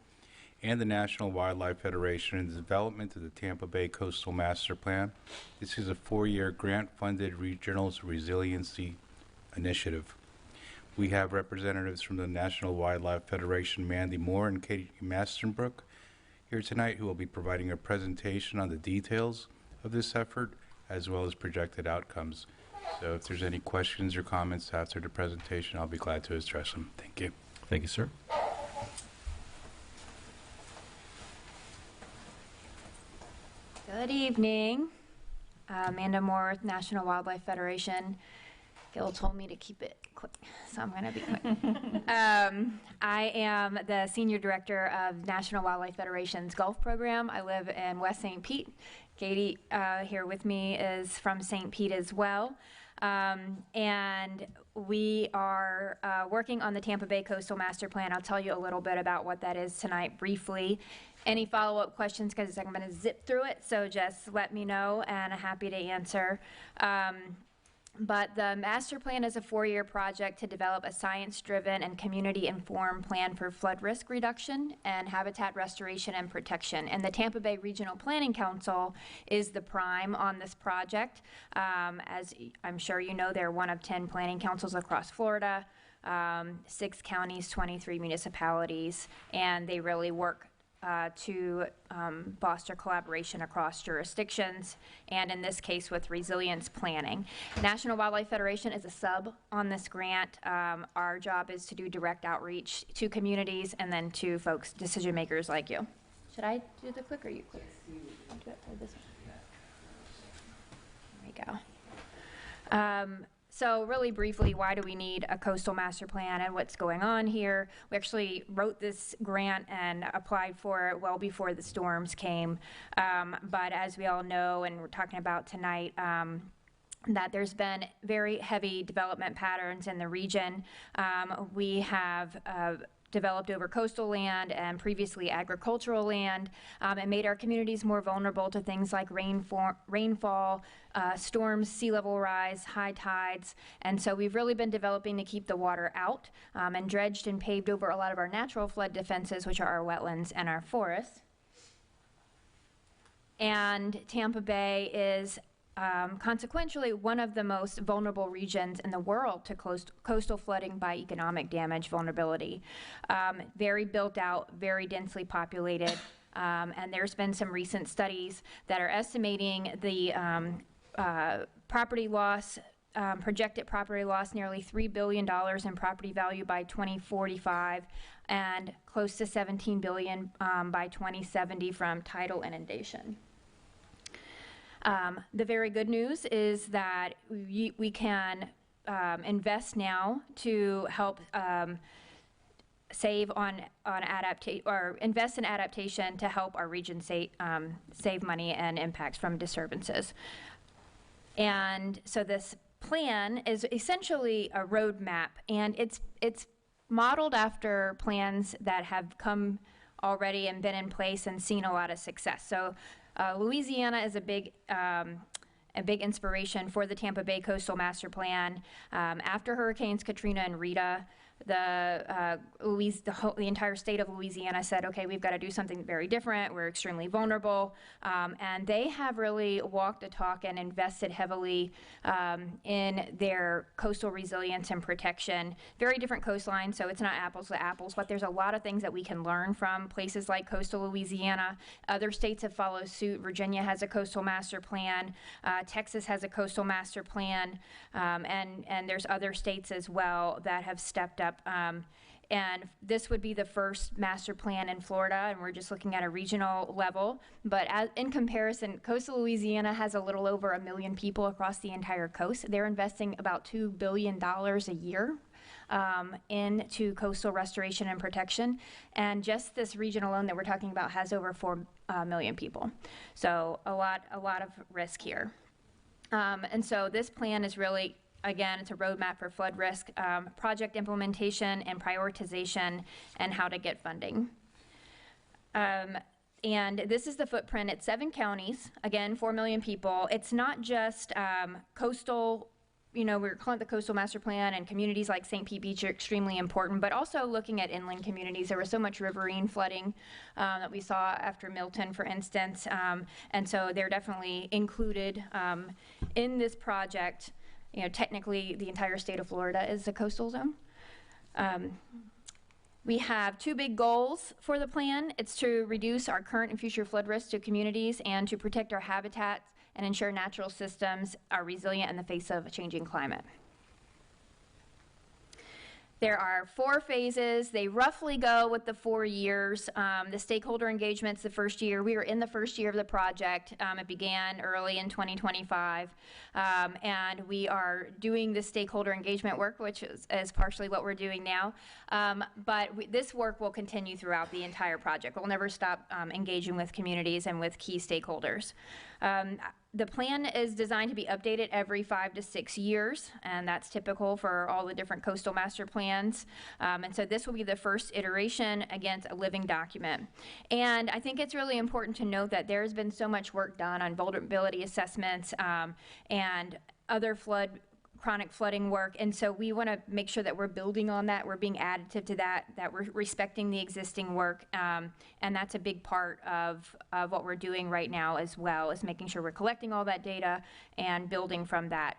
and the National Wildlife Federation in the development of the Tampa Bay Coastal Master Plan. This is a 4-year grant-funded regional resiliency initiative. We have representatives from the National Wildlife Federation, Mandy Moore and Katie Mastenbrook, here tonight, who will be providing a presentation on the details of this effort as well as projected outcomes. So if there's any questions or comments after the presentation, I'll be glad to address them. Thank you. Thank you, sir. Good evening. Amanda Moore, National Wildlife Federation. Gil told me to keep it quick, so I'm going to be quick. I am the Senior Director of National Wildlife Federation's Golf Program. I live in West St. Pete. Katie here with me is from St. Pete as well. And we are working on the Tampa Bay Coastal Master Plan. I'll tell you a little bit about what that is tonight briefly. Any follow-up questions, because I'm going to zip through it, so just let me know, and I'm happy to answer. But the master plan is a 4-year project to develop a science-driven and community-informed plan for flood risk reduction and habitat restoration and protection. And the Tampa Bay Regional Planning Council is the prime on this project. As I'm sure you know, they're one of 10 planning councils across Florida, 6 counties, 23 municipalities, and they really work to foster collaboration across jurisdictions, and in this case with resilience planning. National Wildlife Federation is a sub on this grant. Our job is to do direct outreach to communities and then to folks, decision makers like you. Should I do the click or you click? I'll do it for this one. There we go. So really briefly, why do we need a coastal master plan and what's going on here? We actually wrote this grant and applied for it well before the storms came. But as we all know, and we're talking about tonight, that there's been very heavy development patterns in the region. We have developed over coastal land and previously agricultural land, and made our communities more vulnerable to things like rainfall, storms, sea level rise, high tides. And so we've really been developing to keep the water out, and dredged and paved over a lot of our natural flood defenses, which are our wetlands and our forests. And Tampa Bay is consequentially one of the most vulnerable regions in the world to coastal flooding by economic damage vulnerability. Very built out, very densely populated, and there's been some recent studies that are estimating the property loss, projected property loss, nearly $3 billion in property value by 2045, and close to $17 billion by 2070 from tidal inundation. The very good news is that we can invest now to help save on adaptation, or invest in adaptation to help our region save money and impacts from disturbances. And so this plan is essentially a roadmap, and it's modeled after plans that have come already and been in place and seen a lot of success. So Louisiana is a big inspiration for the Tampa Bay Coastal Master Plan. After Hurricanes Katrina and Rita, the entire state of Louisiana said, okay, we've got to do something very different. We're extremely vulnerable. And they have really walked the talk and invested heavily in their coastal resilience and protection. Very different coastline, so it's not apples to apples, but there's a lot of things that we can learn from places like coastal Louisiana. Other states have followed suit. Virginia has a coastal master plan. Texas has a coastal master plan. And there's other states as well that have stepped up. And this would be the first master plan in Florida, and we're just looking at a regional level. But in comparison, coastal Louisiana has a little over 1 million people across the entire coast. They're investing about $2 billion a year into coastal restoration and protection. And just this region alone that we're talking about has over 4 million people. So a lot of risk here. And so this plan is really, again, it's a roadmap for flood risk, project implementation and prioritization, and how to get funding. And this is the footprint. It's 7 counties, again, 4 million people. It's not just coastal, we're calling it the Coastal Master Plan, and communities like St. Pete Beach are extremely important, but also looking at inland communities. There was so much riverine flooding that we saw after Milton, for instance, and so they're definitely included in this project. Technically, the entire state of Florida is a coastal zone. We have 2 big goals for the plan. It's to reduce our current and future flood risks to communities and to protect our habitats and ensure natural systems are resilient in the face of a changing climate. There are 4 phases. They roughly go with the 4 years. The stakeholder engagement's the first year. We are in the first year of the project. It began early in 2025. And we are doing the stakeholder engagement work, which is partially what we're doing now. But this work will continue throughout the entire project. We'll never stop engaging with communities and with key stakeholders. The plan is designed to be updated every 5 to 6 years, and that's typical for all the different coastal master plans. And so this will be the first iteration against a living document. And I think it's really important to note that there has been so much work done on vulnerability assessments and other flood chronic flooding work. And so we want to make sure that we're building on that, we're being additive to that, that we're respecting the existing work. And that's a big part of what we're doing right now as well, is making sure we're collecting all that data and building from that.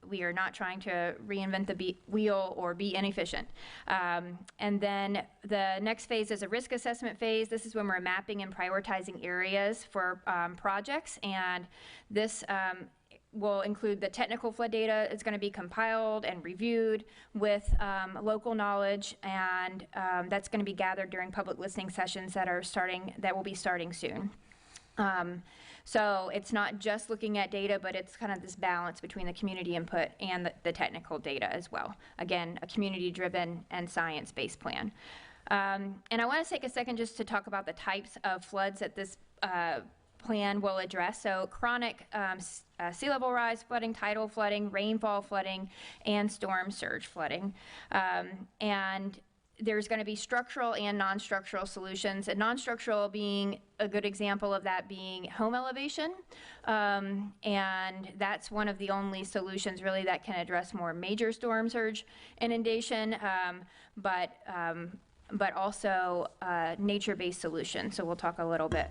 We are not trying to reinvent the wheel or be inefficient. And then the next phase is a risk assessment phase. This is when we're mapping and prioritizing areas for projects. And this will include the technical flood data. It's going to be compiled and reviewed with local knowledge, and that's going to be gathered during public listening sessions that will be starting soon. So it's not just looking at data, but it's kind of this balance between the community input and the technical data as well. Again, a community-driven and science-based plan. And I want to take a second just to talk about the types of floods that this plan will address. So chronic sea level rise flooding, tidal flooding, rainfall flooding, and storm surge flooding. And there's going to be structural and non-structural solutions, and non-structural being a good example of that being home elevation. And that's one of the only solutions really that can address more major storm surge inundation, but also nature-based solutions. So we'll talk a little bit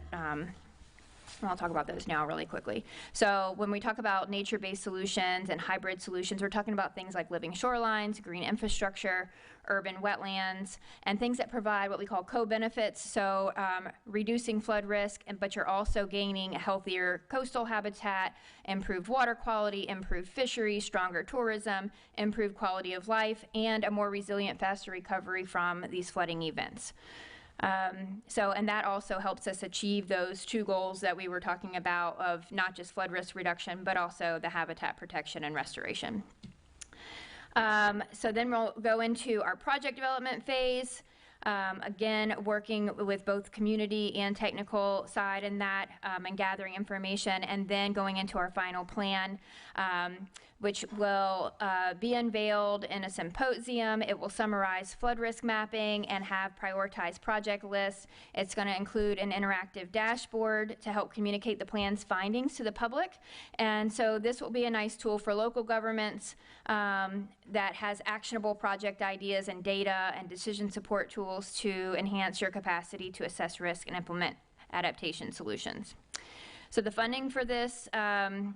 I'll talk about those now really quickly. So when we talk about nature-based solutions and hybrid solutions, we're talking about things like living shorelines, green infrastructure, urban wetlands, and things that provide what we call co-benefits. So reducing flood risk, but you're also gaining a healthier coastal habitat, improved water quality, improved fisheries, stronger tourism, improved quality of life, and a more resilient, faster recovery from these flooding events. And that also helps us achieve those two goals that we were talking about of not just flood risk reduction, but also the habitat protection and restoration. So then we'll go into our project development phase. Again, working with both community and technical side in that, and gathering information, and then going into our final plan, which will be unveiled in a symposium. It will summarize flood risk mapping and have prioritized project lists. It's going to include an interactive dashboard to help communicate the plan's findings to the public. And so this will be a nice tool for local governments that has actionable project ideas and data and decision support tools to enhance your capacity to assess risk and implement adaptation solutions. So the funding for this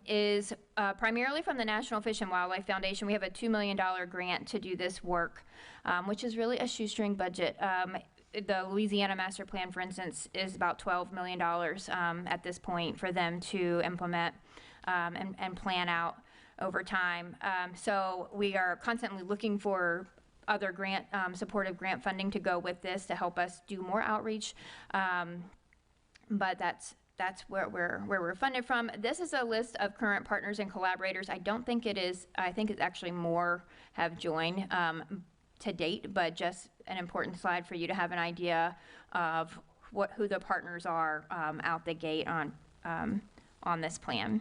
is primarily from the National Fish and Wildlife Foundation. We have a $2 million grant to do this work, which is really a shoestring budget. The Louisiana Master Plan, for instance, is about $12 million at this point for them to implement and plan out over time. So we are constantly looking for other grant, supportive grant funding to go with this to help us do more outreach. But that's where we're funded from. This is a list of current partners and collaborators. I don't think it is, I think it's actually more have joined to date, but just an important slide for you to have an idea of who the partners are out the gate on this plan.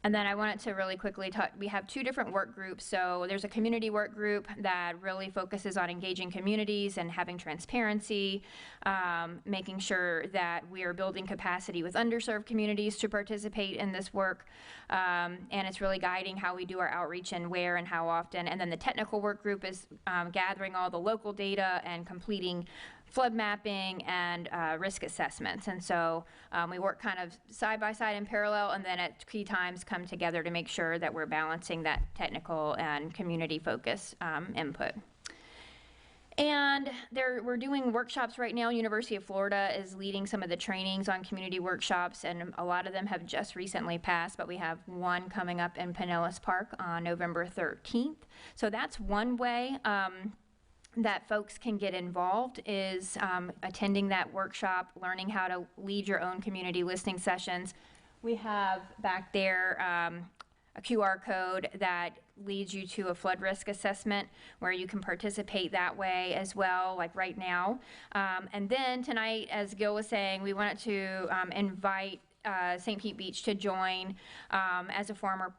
And then I wanted to really quickly talk, we have two different work groups. So there's a community work group that really focuses on engaging communities and having transparency, making sure that we are building capacity with underserved communities to participate in this work. And it's really guiding how we do our outreach and where and how often. And then the technical work group is gathering all the local data and completing flood mapping and risk assessments. And so we work kind of side by side in parallel, and then at key times come together to make sure that we're balancing that technical and community focus input. And we're doing workshops right now. University of Florida is leading some of the trainings on community workshops, and a lot of them have just recently passed, but we have one coming up in Pinellas Park on November 13th. So that's one way that folks can get involved, is attending that workshop, learning how to lead your own community listening sessions. We have back there a QR code that leads you to a flood risk assessment where you can participate that way as well, like right now. And then tonight, as Gil was saying, we wanted to invite St. Pete Beach to join as a formal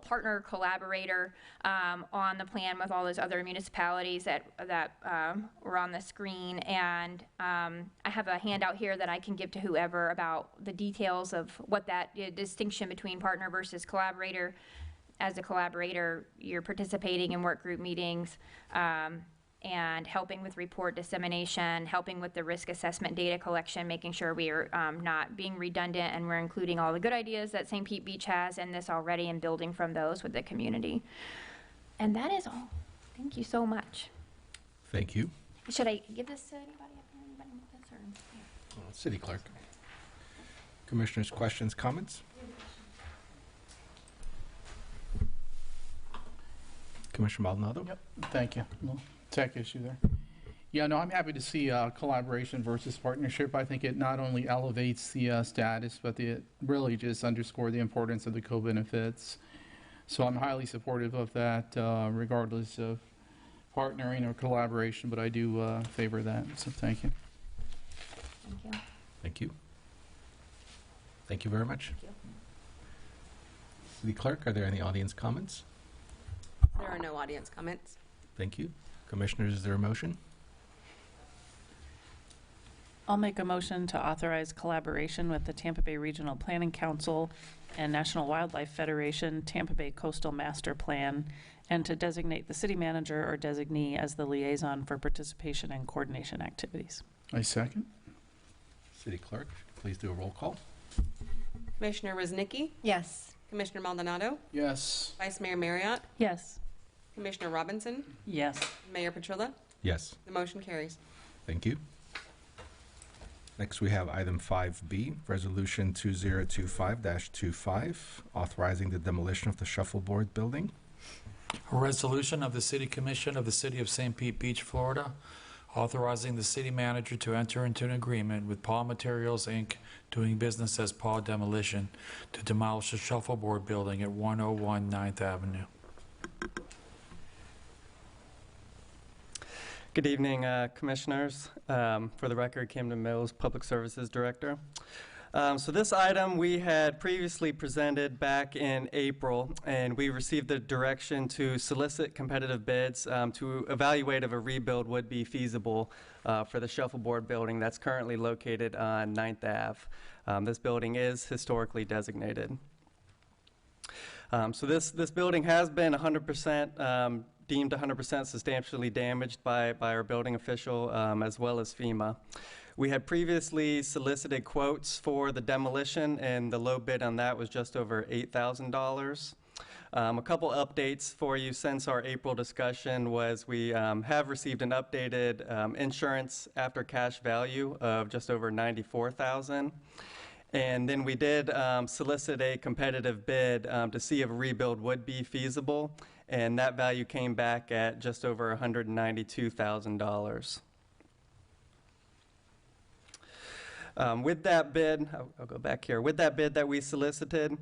partner collaborator on the plan with all those other municipalities that were on the screen. And I have a handout here that I can give to whoever about the details of what that distinction between partner versus collaborator as a collaborator, you're participating in work group meetings, and helping with report dissemination, helping with the risk assessment data collection, making sure we are not being redundant and we're including all the good ideas that St. Pete Beach has in this already and building from those with the community. And that is all. Thank you so much. Thank you. Should I give this to anybody up here? Anybody want this? Or? Yeah. City Clerk. Commissioners, questions, comments? Commissioner Maldonado? Yep, thank you. No tech issue there. Yeah, no, I'm happy to see collaboration versus partnership. I think it not only elevates the status, but it really just underscores the importance of the co-benefits. So I'm highly supportive of that, regardless of partnering or collaboration, but I do favor that, so thank you. Thank you. Thank you. Thank you very much. Thank you. City Clerk, are there any audience comments? There are no audience comments. Thank you. Commissioners, is there a motion? I'll make a motion to authorize collaboration with the Tampa Bay Regional Planning Council and National Wildlife Federation Tampa Bay Coastal Master Plan, and to designate the city manager or designee as the liaison for participation and coordination activities. I second. City Clerk, please do a roll call. Commissioner Rosnicki? Yes. Commissioner Maldonado? Yes. Vice Mayor Marriott? Yes. Commissioner Robinson? Yes. Mayor Petrilla? Yes. The motion carries. Thank you. Next, we have item 5B, Resolution 2025-25, authorizing the demolition of the Shuffleboard Building. A resolution of the City Commission of the City of St. Pete Beach, Florida, authorizing the city manager to enter into an agreement with Paul Materials, Inc., doing business as Paul Demolition, to demolish the Shuffleboard Building at 101 9th Avenue. Good evening, Commissioners. For the record, Camden Mills, Public Services Director. So this item we had previously presented back in April, and we received the direction to solicit competitive bids to evaluate if a rebuild would be feasible for the Shuffleboard Building that's currently located on 9th Ave. This building is historically designated. So this building has been 100% deemed 100% substantially damaged by our building official as well as FEMA. We had previously solicited quotes for the demolition, and the low bid on that was just over $8,000. A couple updates for you since our April discussion was we have received an updated insurance after cash value of just over $94,000. And then we did solicit a competitive bid to see if a rebuild would be feasible, and that value came back at just over $192,000. With that bid, I'll go back here. With that bid that we solicited,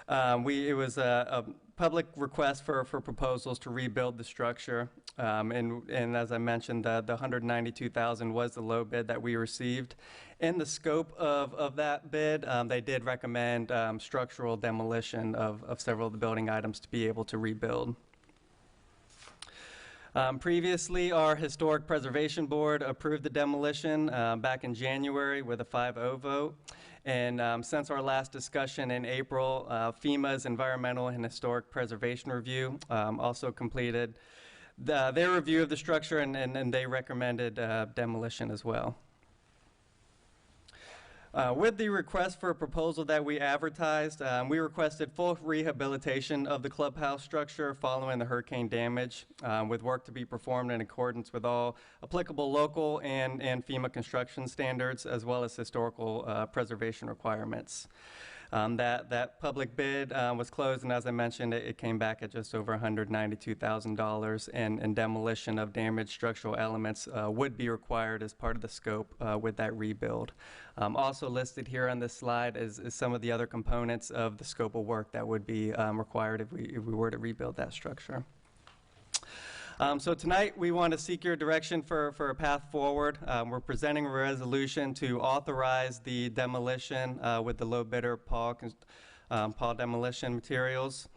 it was a public request for proposals to rebuild the structure. And as I mentioned, the $192,000 was the low bid that we received. In the scope of that bid, they did recommend structural demolition of several of the building items to be able to rebuild. Previously, our Historic Preservation Board approved the demolition back in January with a 5-0 vote. And since our last discussion in April, FEMA's Environmental and Historic Preservation Review also completed their review of the structure, and they recommended demolition as well. With the request for a proposal that we advertised, we requested full rehabilitation of the clubhouse structure following the hurricane damage, with work to be performed in accordance with all applicable local and FEMA construction standards, as well as historical preservation requirements. That public bid was closed, and as I mentioned, it came back at just over $192,000, and demolition of damaged structural elements would be required as part of the scope with that rebuild. Also listed here on this slide is some of the other components of the scope of work that would be required if we were to rebuild that structure. So tonight we want to seek your direction for a path forward. We're presenting a resolution to authorize the demolition with the low bidder, Paul Demolition Materials.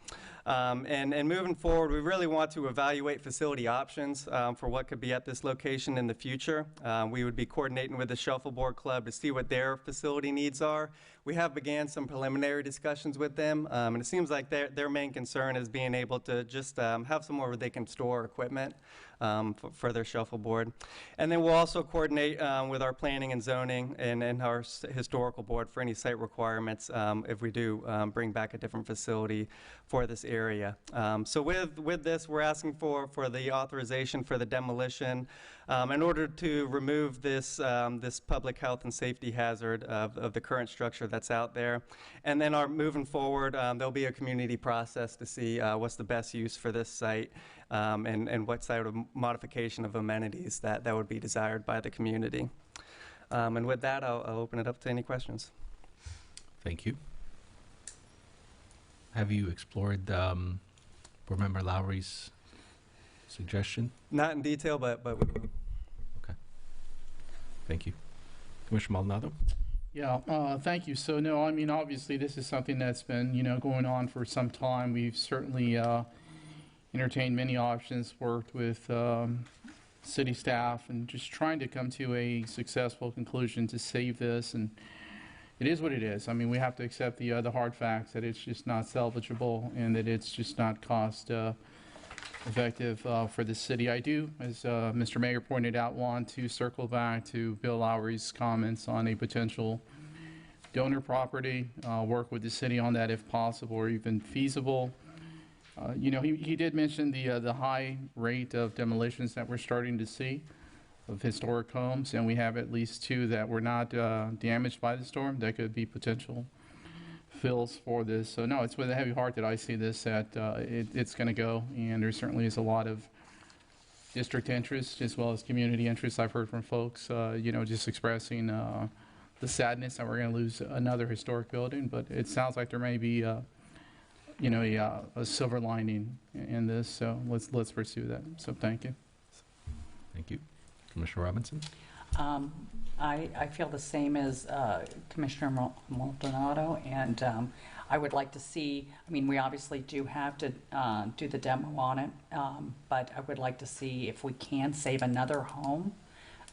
And moving forward, we really want to evaluate facility options for what could be at this location in the future. We would be coordinating with the Shuffleboard Club to see what their facility needs are. We have began some preliminary discussions with them, and it seems like their main concern is being able to just have somewhere where they can store equipment for their shuffleboard. And then we'll also coordinate with our planning and zoning and our historical board for any site requirements if we do bring back a different facility for this area. So with this, we're asking for the authorization for the demolition in order to remove this this public health and safety hazard of the current structure that's out there. And then moving forward, there'll be a community process to see what's the best use for this site and what sort of modification of amenities that would be desired by the community. And with that, I'll open it up to any questions. Thank you. Have you explored Board Member Lowry's suggestion? Not in detail, but we will. Okay. Thank you. Commissioner Maldonado? Yeah, thank you. So, no, I mean, obviously, this is something that's been, going on for some time. We've certainly entertained many options, worked with city staff, and just trying to come to a successful conclusion to save this. And it is what it is. I mean, we have to accept the hard facts that it's just not salvageable and that it's just not cost effective for the city. I do, as Mr. Mayor pointed out, want to circle back to Bill Lowry's comments on a potential donor property, work with the city on that if possible or even feasible. He did mention the high rate of demolitions that we're starting to see of historic homes, and we have at least 2 that were not damaged by the storm. That could be potential fills for this. So no, it's with a heavy heart that I see this, that it's going to go, and there certainly is a lot of district interest as well as community interest. I've heard from folks, just expressing the sadness that we're going to lose another historic building, but it sounds like there may be a silver lining in this, so let's pursue that. So thank you. Thank you. Commissioner Robinson? I feel the same as Commissioner Maldonado, and I would like to see, we obviously do have to do the demo on it, but I would like to see if we can save another home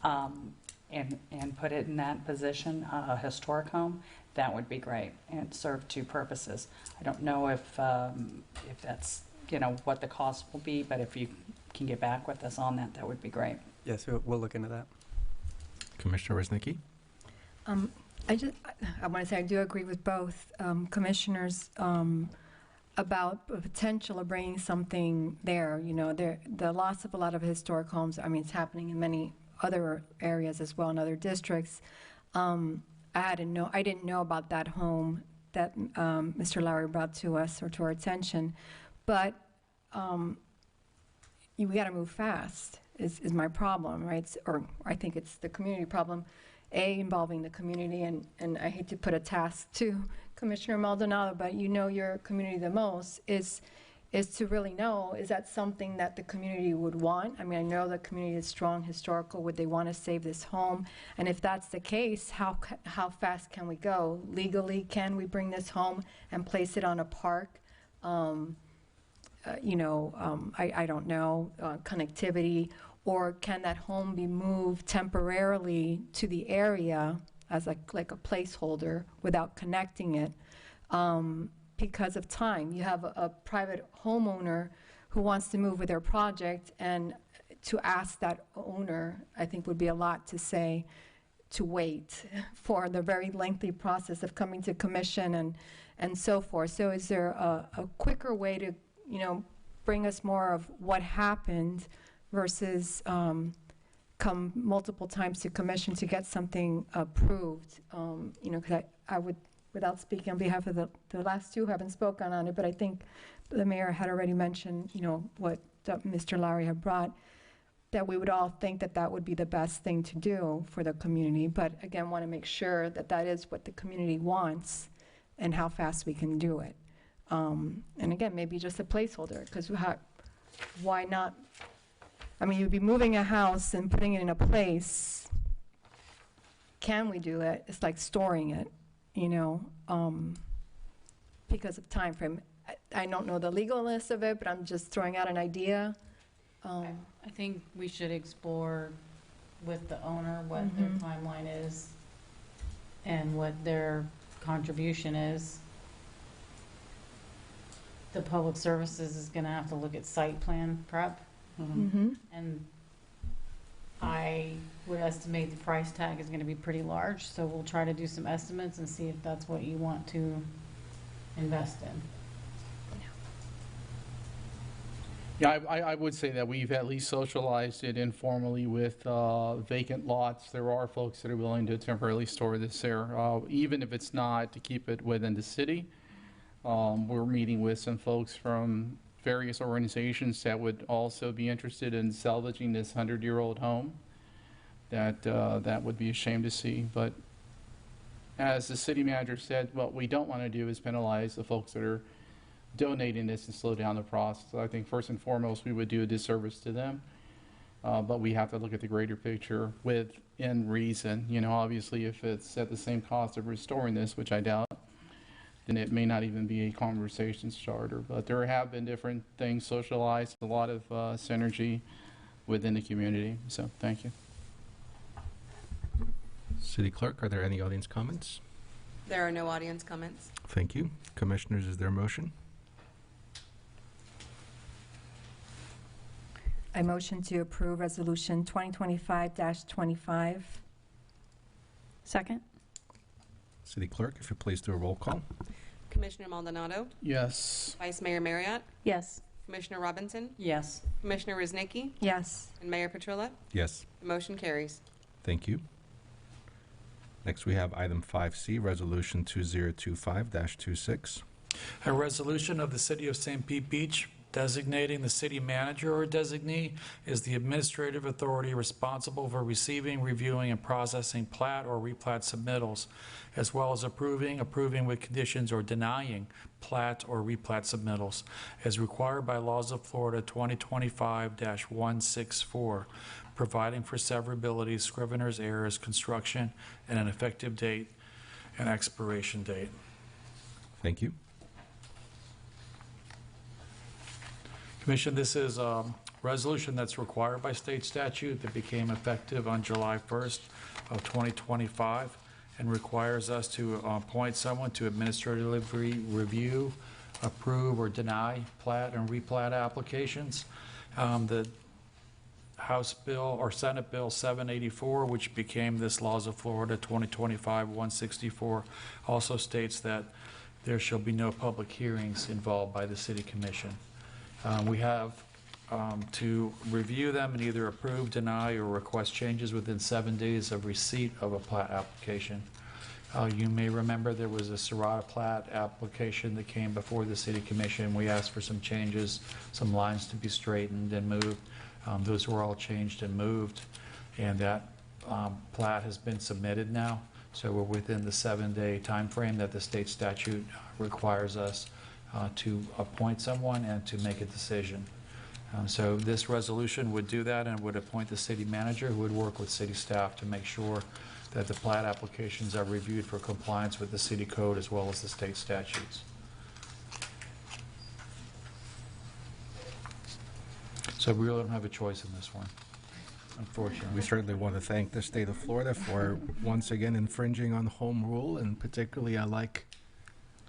and put it in that position, a historic home. That would be great and serve 2 purposes. I don't know if that's, what the cost will be, but if you can get back with us on that, that would be great. Yes, we'll look into that. Commissioner Resnicki? I want to say I do agree with both commissioners about the potential of bringing something there. The loss of a lot of historic homes, it's happening in many other areas as well, in other districts. I didn't know about that home that Mr. Lowry brought to us or to our attention, but we got to move fast. Is my problem, right? Or I think it's the community problem, involving the community, and I hate to put a task to Commissioner Maldonado, but your community the most, is to really know, is that something that the community would want? I know the community is strong, historical, would they want to save this home? And if that's the case, how fast can we go? Legally, can we bring this home and place it on a park? I don't know, connectivity, or can that home be moved temporarily to the area as like a placeholder without connecting it because of time? You have a private homeowner who wants to move with their project, and to ask that owner, I think, would be a lot to say, to wait for the very lengthy process of coming to commission and so forth. So is there a quicker way to, bring us more of what happened versus come multiple times to commission to get something approved? Because I would, without speaking on behalf of the last 2 who haven't spoken on it, but I think the mayor had already mentioned, what Mr. Lowry had brought, that we would all think that would be the best thing to do for the community. But again, want to make sure that is what the community wants and how fast we can do it. And again, maybe just a placeholder, because why not? You'd be moving a house and putting it in a place. Can we do it? It's like storing it, because of time frame. I don't know the legalness of it, but I'm just throwing out an idea. I think we should explore with the owner what their timeline is and what their contribution is. The public services is gonna have to look at site plan prep. Mm-hmm. And I would estimate the price tag is gonna be pretty large, so we'll try to do some estimates and see if that's what you want to invest in. Yeah, I would say that we've at least socialized it informally with vacant lots. There are folks that are willing to temporarily store this there, even if it's not to keep it within the city. We're meeting with some folks from various organizations that would also be interested in salvaging this 100-year-old home. That would be a shame to see. But as the city manager said, what we don't want to do is penalize the folks that are donating this and slow down the process. I think first and foremost, we would do a disservice to them. But we have to look at the greater picture within reason. You know, obviously, if it's at the same cost of restoring this, which I doubt, then it may not even be a conversation starter. But there have been different things socialized, a lot of synergy within the community. So thank you. City Clerk, are there any audience comments? There are no audience comments. Thank you. Commissioners, is there a motion? I motion to approve Resolution 2025-25. Second? City Clerk, if you please do a roll call. Commissioner Maldonado, Yes. Vice Mayor Marriott, Yes. Commissioner Robinson, Yes. Commissioner Ruznicki, Yes. and Mayor Petrilla. Yes. The motion carries. Thank you. Next, we have item 5C, Resolution 2025-26. A resolution of the City of St. Pete Beach designating the city manager or designee as the administrative authority responsible for receiving, reviewing, and processing plat or replat submittals, as well as approving with conditions, or denying plat or replat submittals, as required by laws of Florida 2025-164, providing for severability, scrivener's errors, construction, and an effective date and expiration date. Thank you. Commission, this is a resolution that's required by state statute that became effective on July 1st of 2025 and requires us to appoint someone to administratively review, approve, or deny plat and replat applications. The House Bill or Senate Bill 784, which became this Laws of Florida 2025-164, also states that there shall be no public hearings involved by the City Commission. We have to review them and either approve, deny, or request changes within 7 days of receipt of a plat application. You may remember there was a Serrata plat application that came before the City Commission. We asked for some changes, some lines to be straightened and moved. Those were all changed and moved, and that plat has been submitted now. So we're within the 7-day time frame that the state statute requires us to appoint someone and to make a decision. So this resolution would do that and would appoint the city manager, who would work with city staff to make sure that the plat applications are reviewed for compliance with the city code as well as the state statutes. So we really don't have a choice in this one, unfortunately. We certainly want to thank the state of Florida for once again infringing on home rule, and particularly I like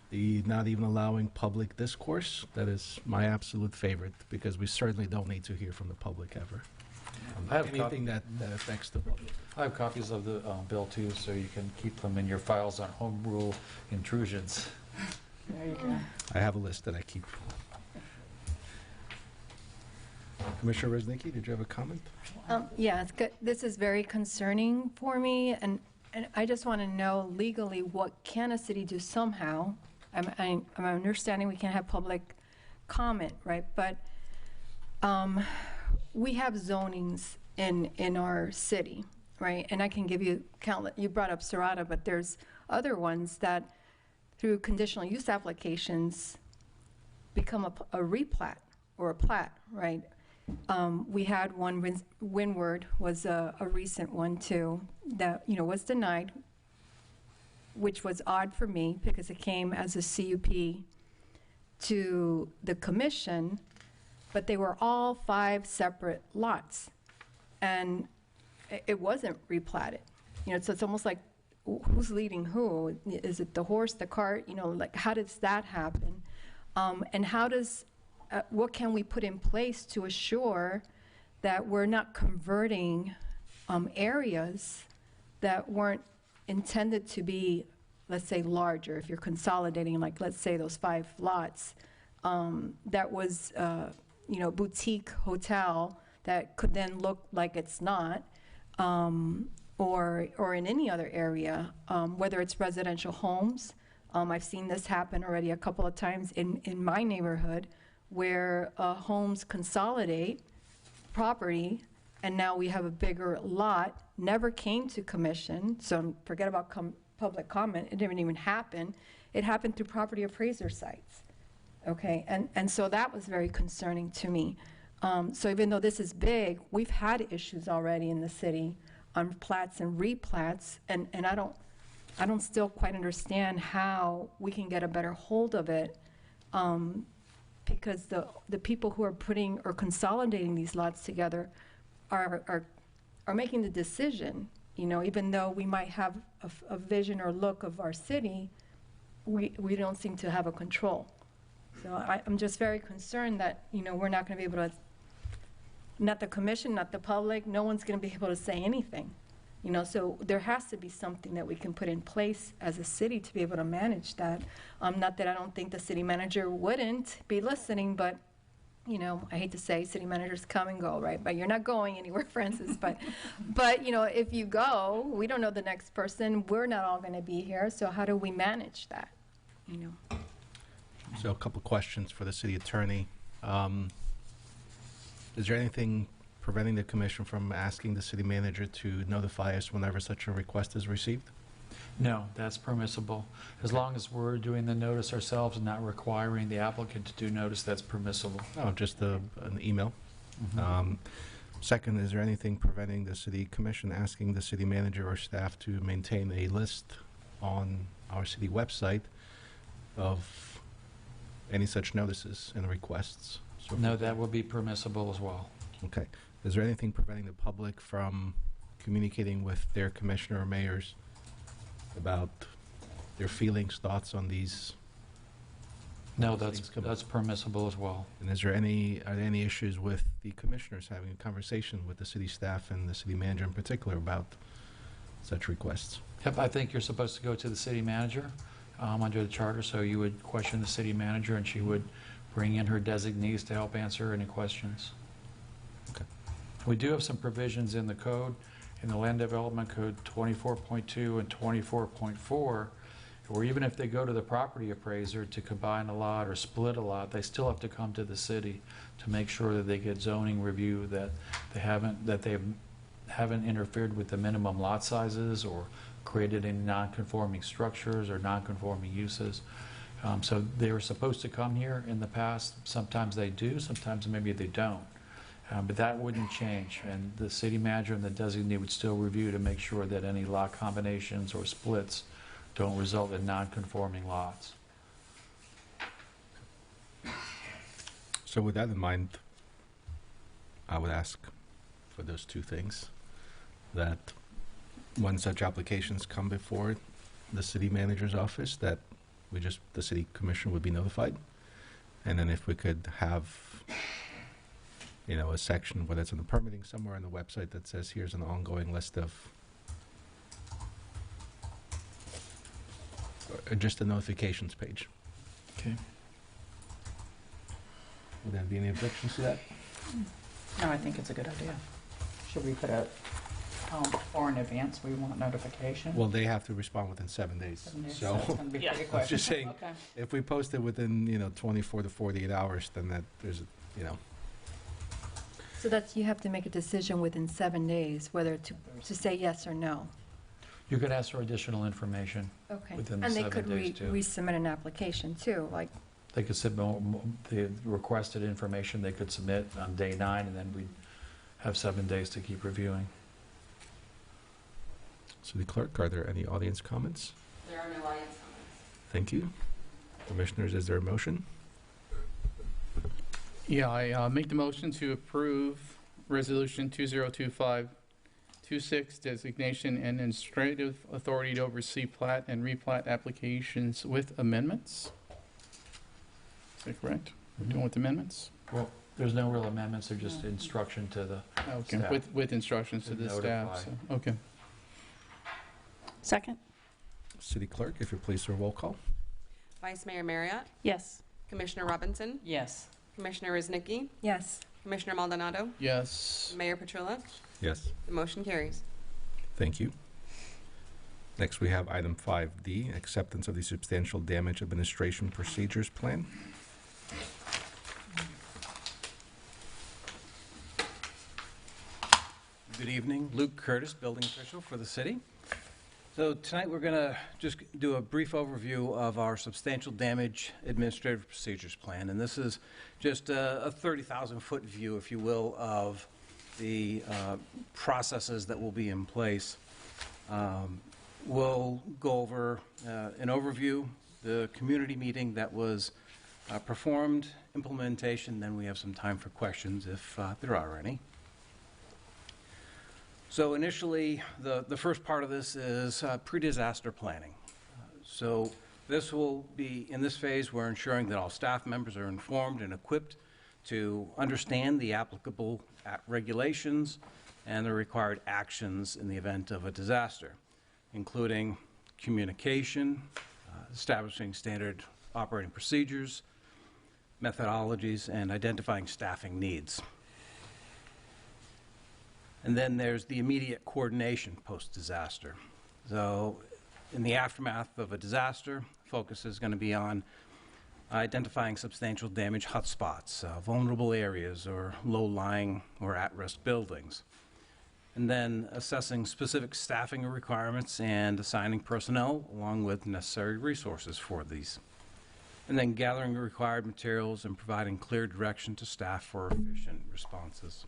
the not even allowing public discourse. That is my absolute favorite, because we certainly don't need to hear from the public ever. I have Anything that affects the public. I have copies of the bill too, so you can keep them in your files on home rule intrusions. There you go. I have a list that I keep. Commissioner Ruznicki, did you have a comment? Yeah, it's good. This is very concerning for me, and I just want to know legally, what can a city do somehow? I'm understanding we can't have public comment, right? But we have zonings in our city, right? And I can give you countless. You brought up Serrata, but there's other ones that, through conditional use applications, become a replat or a plat, right? We had one, Windward was a recent one too, that, was denied, which was odd for me because it came as a CUP to the commission, but they were all 5 separate lots, and it wasn't replatted. So it's almost like who's leading who? Is it the horse, the cart? You know, like, how does that happen? And how does, what can we put in place to assure that we're not converting areas that weren't intended to be, let's say, larger? If you're consolidating, like, let's say those 5 lots, that was, you know, boutique hotel that could then look like it's not, or in any other area, whether it's residential homes. I've seen this happen already a couple of times in my neighborhood, where homes consolidate property, and now we have a bigger lot, never came to commission, so forget about public comment, it didn't even happen. It happened through property appraiser sites, okay? And so that was very concerning to me. So even though this is big, we've had issues already in the city on plats and replats, and I don't still quite understand how we can get a better hold of it, because the people who are putting or consolidating these lots together are making the decision. You know, even though we might have a vision or look of our city, we don't seem to have a control. So I'm just very concerned that, you know, we're not going to be able to, not the commission, not the public, no one's going to be able to say anything. You know, so there has to be something that we can put in place as a city to be able to manage that. Not that I don't think the city manager wouldn't be listening, but, you know, I hate to say city managers come and go, right? But you're not going anywhere, Francis. But you know, if you go, we don't know the next person. We're not all going to be here. So how do we manage that? You know. So a couple questions for the city attorney. Is there anything preventing the commission from asking the city manager to notify us whenever such a request is received? No, that's permissible. As long as we're doing the notice ourselves and not requiring the applicant to do notice, that's permissible. Oh, just an email. Second, is there anything preventing the city commission asking the city manager or staff to maintain a list on our city website of any such notices and requests? So No, that would be permissible as well. Okay. Is there anything preventing the public from communicating with their commissioner or mayors about their feelings, thoughts on these? No, that's permissible as well. And are there any issues with the commissioners having a conversation with the city staff and the city manager in particular about such requests? Yep, I think you're supposed to go to the city manager under the charter, so you would question the city manager and she would bring in her designees to help answer any questions. Okay. We do have some provisions in the code, in the Land Development Code 24.2 and 24.4, where even if they go to the property appraiser to combine a lot or split a lot, they still have to come to the city to make sure that they get zoning review, that they haven't interfered with the minimum lot sizes or created any non-conforming structures or non-conforming uses. So they were supposed to come here in the past. Sometimes they do, sometimes maybe they don't. But that wouldn't change, and the city manager and the designee would still review to make sure that any lot combinations or splits don't result in non-conforming lots. So with that in mind, I would ask for those two things, that when such applications come before the city manager's office, that the city commission would be notified. And then if we could have, you know, a section, whether it's in the permitting somewhere on the website, that says here's an ongoing list of, or just a notifications page. Okay. Would there be any objections to that? No, I think it's a good idea. Should we put a, or in advance, we want notification? Well, they have to respond within 7 days. 7 days, So it's gonna be pretty I'm quick. just saying, Okay. if we post it within, 24 to 48 hours, then there's, So that's, you have to make a decision within 7 days, whether to say yes or no. You could ask for additional information Okay. within the And they 7 could days too. resubmit an application too, like, They could submit the requested information they could submit on day 9, and then we'd have 7 days to keep reviewing. City Clerk, are there any audience comments? There are no audience comments. Thank you. Commissioners, is there a motion? Yeah, I make the motion to approve Resolution 2025-2 26, designation and administrative authority to oversee plat and replat applications with amendments. Is that correct? We're doing with amendments? Well, there's no real amendments, they're just instruction to the Okay, staff. with instructions to To the staff, notify. so, okay. Second? City Clerk, if you please, do a roll call. Vice Mayor Marriott, Yes. Commissioner Robinson, Yes. Commissioner Ruznicki, Yes. Commissioner Maldonado, Yes. Mayor Petrilla. Yes. The motion carries. Thank you. Next, we have item 5D, acceptance of the Substantial Damage Administration Procedures Plan. Good evening, Luke Curtis, building official for the city. So tonight we're going to just do a brief overview of our Substantial Damage Administrative Procedures Plan. And this is just a 30,000-foot view, if you will, of the processes that will be in place. We'll go over an overview, the community meeting that was performed, implementation, then we have some time for questions if there are any. So initially, the first part of this is pre-disaster planning. So this will be, in this phase, we're ensuring that all staff members are informed and equipped to understand the applicable regulations and the required actions in the event of a disaster, including communication, establishing standard operating procedures, methodologies, and identifying staffing needs. And then there's the immediate coordination post-disaster. So in the aftermath of a disaster, focus is going to be on identifying substantial damage hotspots, vulnerable areas, or low-lying or at-risk buildings. And then assessing specific staffing requirements and assigning personnel along with necessary resources for these. And then gathering the required materials and providing clear direction to staff for efficient responses.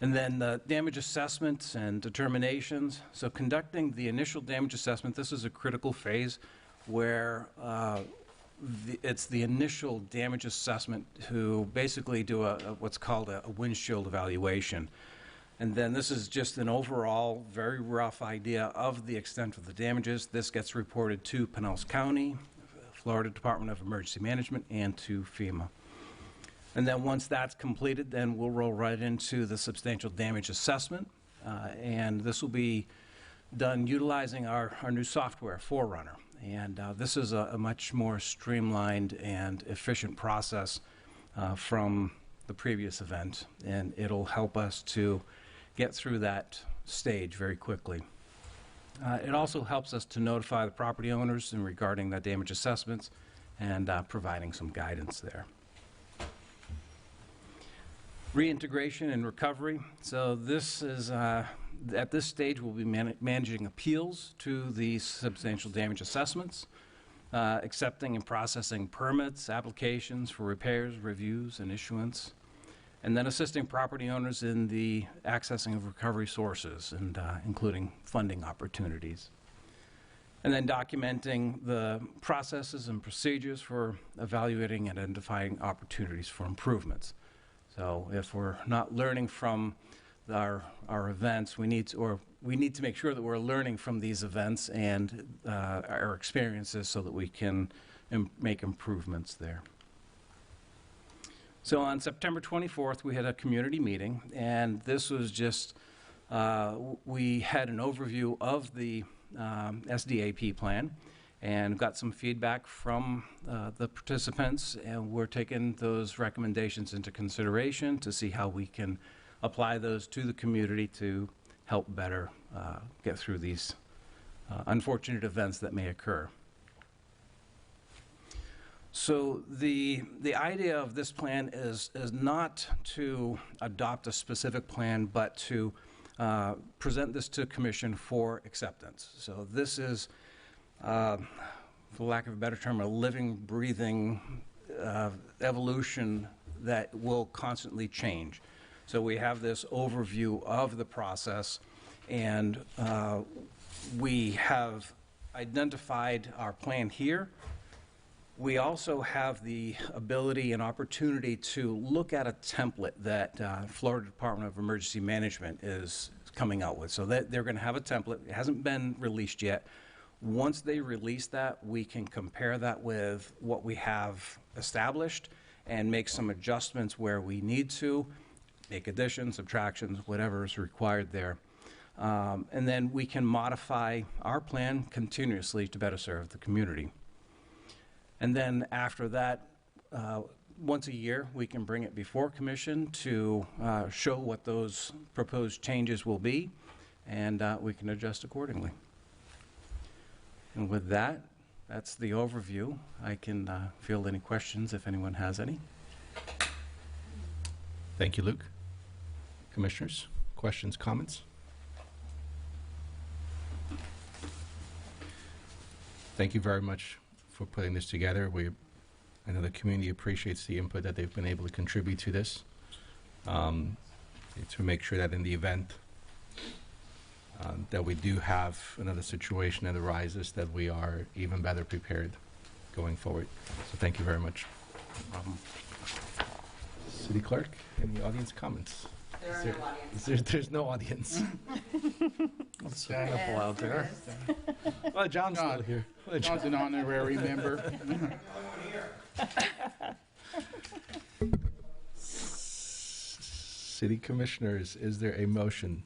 And then damage assessments and determinations. So conducting the initial damage assessment, this is a critical phase where it's the initial damage assessment to basically do what's called a windshield evaluation. And then this is just an overall very rough idea of the extent of the damages. This gets reported to Pinellas County, Florida Department of Emergency Management, and to FEMA. And then once that's completed, then we'll roll right into the substantial damage assessment. And this will be done utilizing our new software, Forerunner. And this is a much more streamlined and efficient process from the previous event. And it'll help us to get through that stage very quickly. It also helps us to notify the property owners in regarding the damage assessments and providing some guidance there. Reintegration and recovery. So this is, at this stage, we'll be managing appeals to the substantial damage assessments, accepting and processing permits, applications for repairs, reviews, and issuance, and then assisting property owners in the accessing of recovery sources, and including funding opportunities. And then documenting the processes and procedures for evaluating and identifying opportunities for improvements. So if we're not learning from our events, we need to make sure that we're learning from these events and our experiences so that we can make improvements there. So on September 24th, we had a community meeting, and this was just, we had an overview of the SDAP plan and got some feedback from the participants, and we're taking those recommendations into consideration to see how we can apply those to the community to help better get through these unfortunate events that may occur. So the idea of this plan is not to adopt a specific plan, but to present this to Commission for acceptance. So this is, for lack of a better term, a living, breathing evolution that will constantly change. So we have this overview of the process, and we have identified our plan here. We also have the ability and opportunity to look at a template that Florida Department of Emergency Management is coming out with. So that they're going to have a template. It hasn't been released yet. Once they release that, we can compare that with what we have established and make some adjustments where we need to, make additions, subtractions, whatever is required there. And then we can modify our plan continuously to better serve the community. And then after that, once a year, we can bring it before commission to show what those proposed changes will be, and we can adjust accordingly. And with that, that's the overview. I can field any questions if anyone has any. Thank you, Luke. Commissioners, questions, comments? Thank you very much for putting this together. I know the community appreciates the input that they've been able to contribute to this, to make sure that in the event that we do have another situation that arises, that we are even better prepared going forward. So thank you very much. City Clerk, any audience comments? There are no audience. There's no audience. Let's stand up out there. Well, John's still here. Well, John's an honorary member. City Commissioners, is there a motion?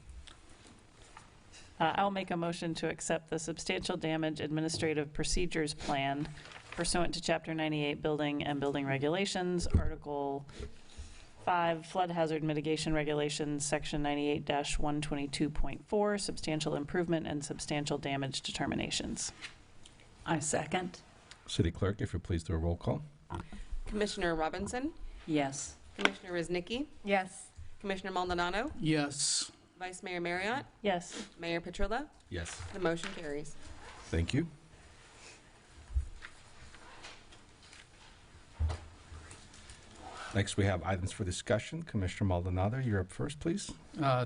I'll make a motion to accept the Substantial Damage Administrative Procedures Plan pursuant to Chapter 98 Building and Building Regulations, Article 5 Flood Hazard Mitigation Regulations, Section 98-122.4, Substantial Improvement and Substantial Damage Determinations. I second. City Clerk, if you're pleased, do a roll call. Commissioner Robinson? Yes. Commissioner Ruznicki? Yes. Commissioner Maldonado? Yes. Vice Mayor Marriott? Yes. Mayor Petrilla? Yes. The motion carries. Thank you. Next, we have items for discussion. Commissioner Maldonado, you're up first, please.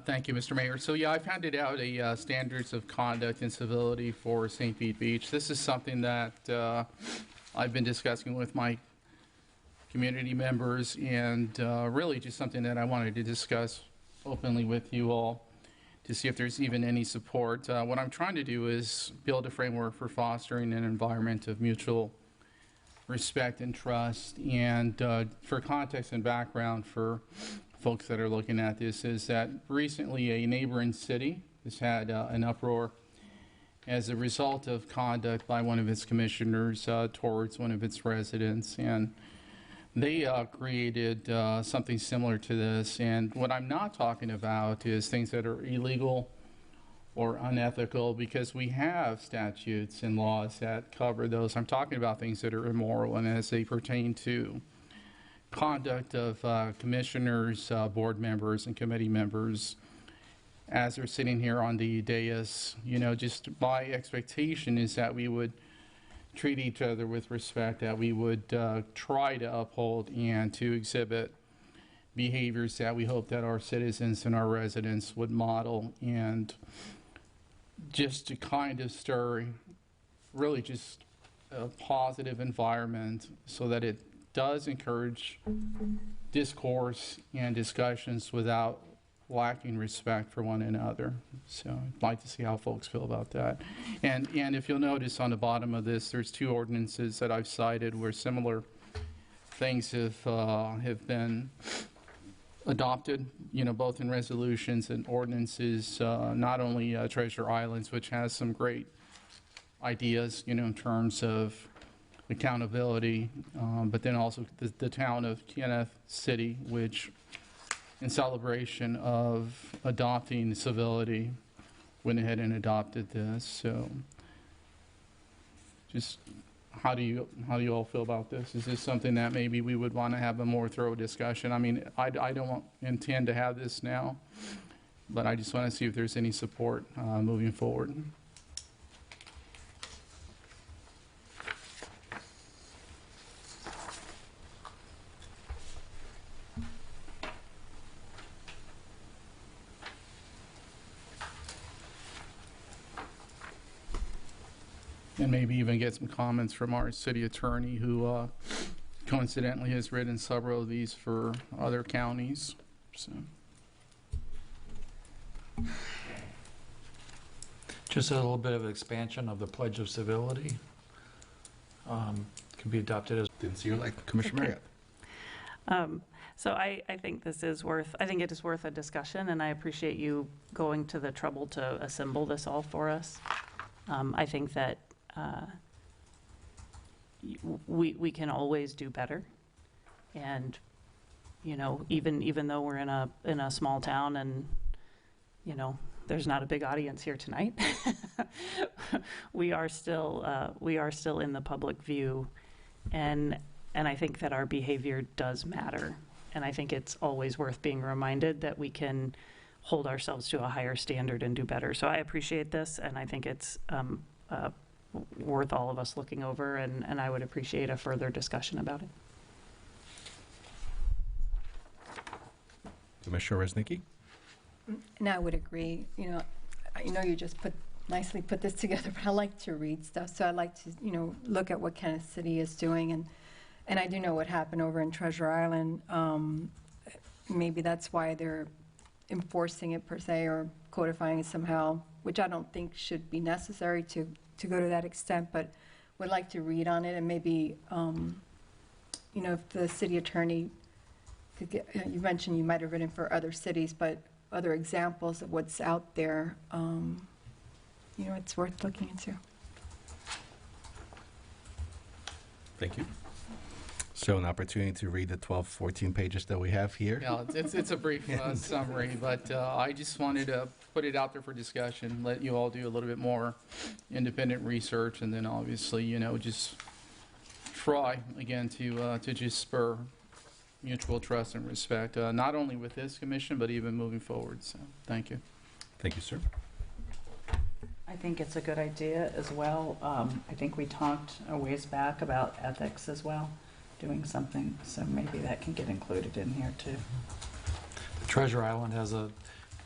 Thank you, Mr. Mayor. So, yeah, I've handed out a standards of conduct and civility for St. Pete Beach. This is something that I've been discussing with my community members, and really just something that I wanted to discuss openly with you all to see if there's even any support. What I'm trying to do is build a framework for fostering an environment of mutual respect and trust. And for context and background for folks that are looking at this, is that recently a neighboring city has had an uproar as a result of conduct by one of its commissioners towards one of its residents. And they created something similar to this. And what I'm not talking about is things that are illegal or unethical, because we have statutes and laws that cover those. I'm talking about things that are immoral, and as they pertain to conduct of commissioners, board members, and committee members, as they're sitting here on the dais, you know, just my expectation is that we would treat each other with respect, that we would try to uphold and to exhibit behaviors that we hope that our citizens and our residents would model, and just to kind of stir really just a positive environment so that it does encourage discourse and discussions without lacking respect for one another. So I'd like to see how folks feel about that. And if you'll notice on the bottom of this, there's two ordinances that I've cited where similar things have been adopted, you know, both in resolutions and ordinances, not only Treasure Islands, which has some great ideas, you know, in terms of accountability, but then also the town of Kenneth City, which in celebration of adopting civility went ahead and adopted this. So just how do you all feel about this? Is this something that maybe we would want to have a more thorough discussion? I mean, I don't intend to have this now, but I just want to see if there's any support moving forward. And maybe even get some comments from our city attorney, who coincidentally has written several of these for other counties, so. Just a little bit of expansion of the Pledge of Civility. Can be adopted as. Didn't see your light. Commissioner Marriott. So I think this is worth, I think it is worth a discussion, and I appreciate you going to the trouble to assemble this all for us. I think that we can always do better. And, you know, even though we're in a small town and, you know, there's not a big audience here tonight, we are still in the public view. And I think that our behavior does matter. And I think it's always worth being reminded that we can hold ourselves to a higher standard and do better. So I appreciate this, and I think it's worth all of us looking over, and I would appreciate a further discussion about it. Commissioner Resnicki? And I would agree. You know, you just nicely put this together, but I like to read stuff, so I like to, you know, look at what Kenneth City is doing, and I do know what happened over in Treasure Island. Maybe that's why they're enforcing it per se, or codifying it somehow, which I don't think should be necessary to go to that extent, but would like to read on it, and maybe, you know, if the city attorney could get, you mentioned you might have written for other cities, but other examples of what's out there, you know, it's worth looking into. Thank you. So an opportunity to read the 12, 14 pages that we have here. Yeah, it's a brief summary, but I just wanted to put it out there for discussion, let you all do a little bit more independent research, and then obviously, you know, just try again to just spur mutual trust and respect, not only with this commission, but even moving forward. So thank you. Thank you, sir. I think it's a good idea as well. I think we talked a ways back about ethics as well, doing something, so maybe that can get included in here too. The Treasure Island has a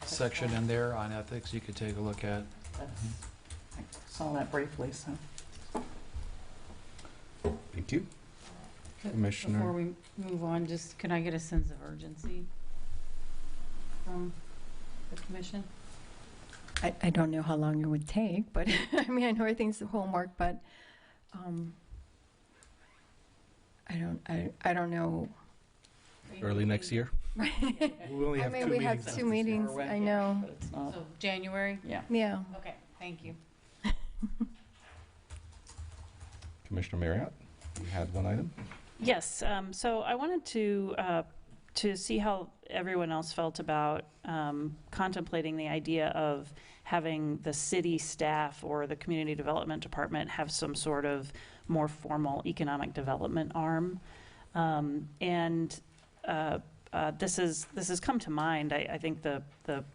section in there on ethics you could take a look at. I saw that briefly, so. Thank you. Commissioner. Before we move on, just could I get a sense of urgency from the commission? I don't know how long it would take, but I mean, I know everything's homework, but I don't know. Early next year? Right. We only have I mean, two we meetings. have 2 meetings, I know. So January? Yeah. Yeah. Okay, thank you. Commissioner Marriott, you had one item? Yes, so I wanted to see how everyone else felt about contemplating the idea of having the city staff or the community development department have some sort of more formal economic development arm. This has come to mind. I think the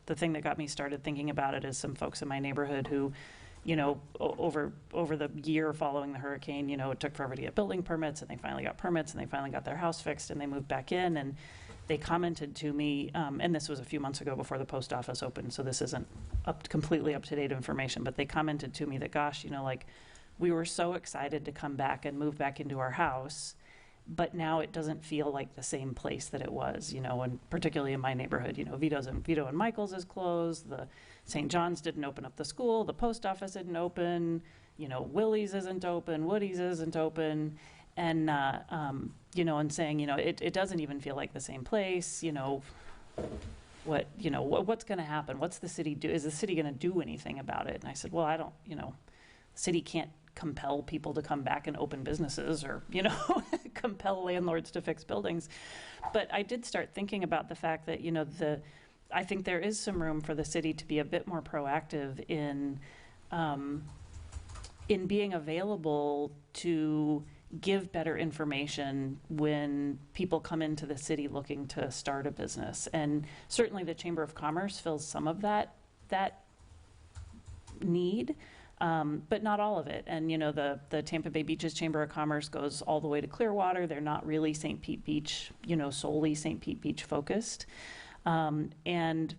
thing that got me started thinking about it is some folks in my neighborhood who, you know, over the year following the hurricane, you know, it took forever to get building permits, and they finally got permits, and they finally got their house fixed, and they moved back in, and they commented to me, and this was a few months ago before the post office opened, so this isn't completely up-to-date information, but they commented to me that, gosh, you know, like, we were so excited to come back and move back into our house, but now it doesn't feel like the same place that it was, you know, and particularly in my neighborhood, you know, Vito and Michael's is closed, the St. John's didn't open up the school, the post office didn't open, you know, Willie's isn't open, Woody's isn't open, and, you know, and saying, you know, it doesn't even feel like the same place, you know, what's going to happen? What's the city do? Is the city going to do anything about it? And I said, well, I don't, you know, the city can't compel people to come back and open businesses, or, you know, compel landlords to fix buildings. But I did start thinking about the fact that, you know, I think there is some room for the city to be a bit more proactive in being available to give better information when people come into the city looking to start a business. And certainly the Chamber of Commerce fills some of that need, but not all of it. And, you know, the Tampa Bay Beaches Chamber of Commerce goes all the way to Clearwater. They're not really St. Pete Beach, you know, solely St. Pete Beach focused. And,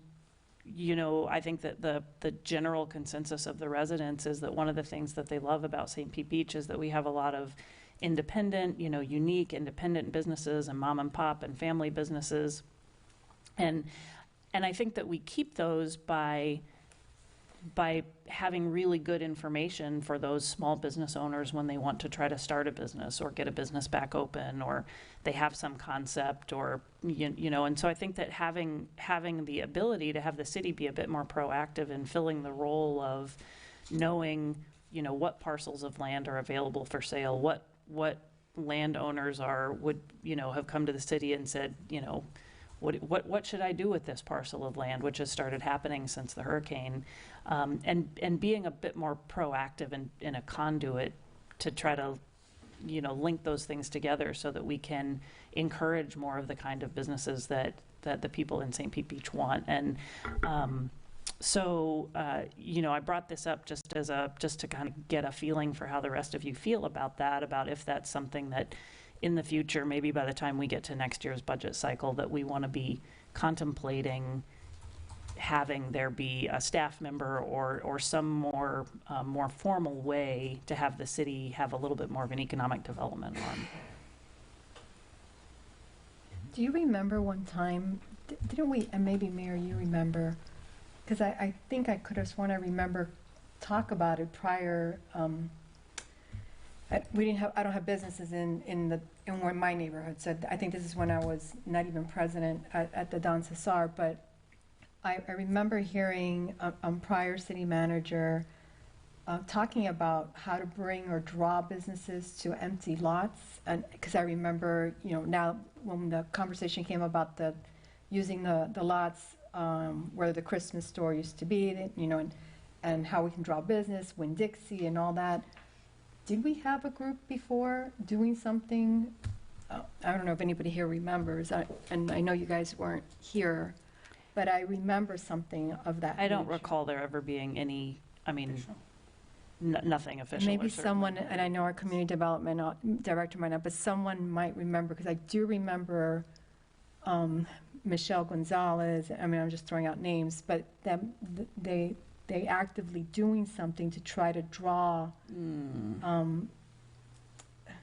you know, I think that the general consensus of the residents is that one of the things that they love about St. Pete Beach is that we have a lot of independent, you know, unique independent businesses and mom and pop and family businesses. And I think that we keep those by having really good information for those small business owners when they want to try to start a business or get a business back open, or they have some concept, or you know. And so I think that having the ability to have the city be a bit more proactive in filling the role of knowing, you know, what parcels of land are available for sale, what landowners would you know, have come to the city and said, you know, what should I do with this parcel of land, which has started happening since the hurricane, and being a bit more proactive in a conduit to try to, you know, link those things together so that we can encourage more of the kind of businesses that the people in St. Pete Beach want. And so, you know, I brought this up just to kind of get a feeling for how the rest of you feel about that, about if that's something that in the future, maybe by the time we get to next year's budget cycle, that we want to be contemplating having there be a staff member or some more formal way to have the city have a little bit more of an economic development arm. Do you remember one time, didn't we, and maybe Mayor, you remember, because I think I could have sworn I remember talk about it prior. I don't have businesses in my neighborhood, so I think this is when I was not even president at the Don Cesar, but I remember hearing a prior city manager talking about how to bring or draw businesses to empty lots, and because I remember, you know, now when the conversation came about using the lots where the Christmas store used to be, you know, and how we can draw business, Winn-Dixie and all that. Did we have a group before doing something? I don't know if anybody here remembers, and I know you guys weren't here, but I remember something of that. I don't recall there ever being any, I mean, nothing official. Maybe someone, and I know our community development director might not, but someone might remember, because I do remember Michelle Gonzalez, I mean, I'm just throwing out names, but they actively doing something to try to draw.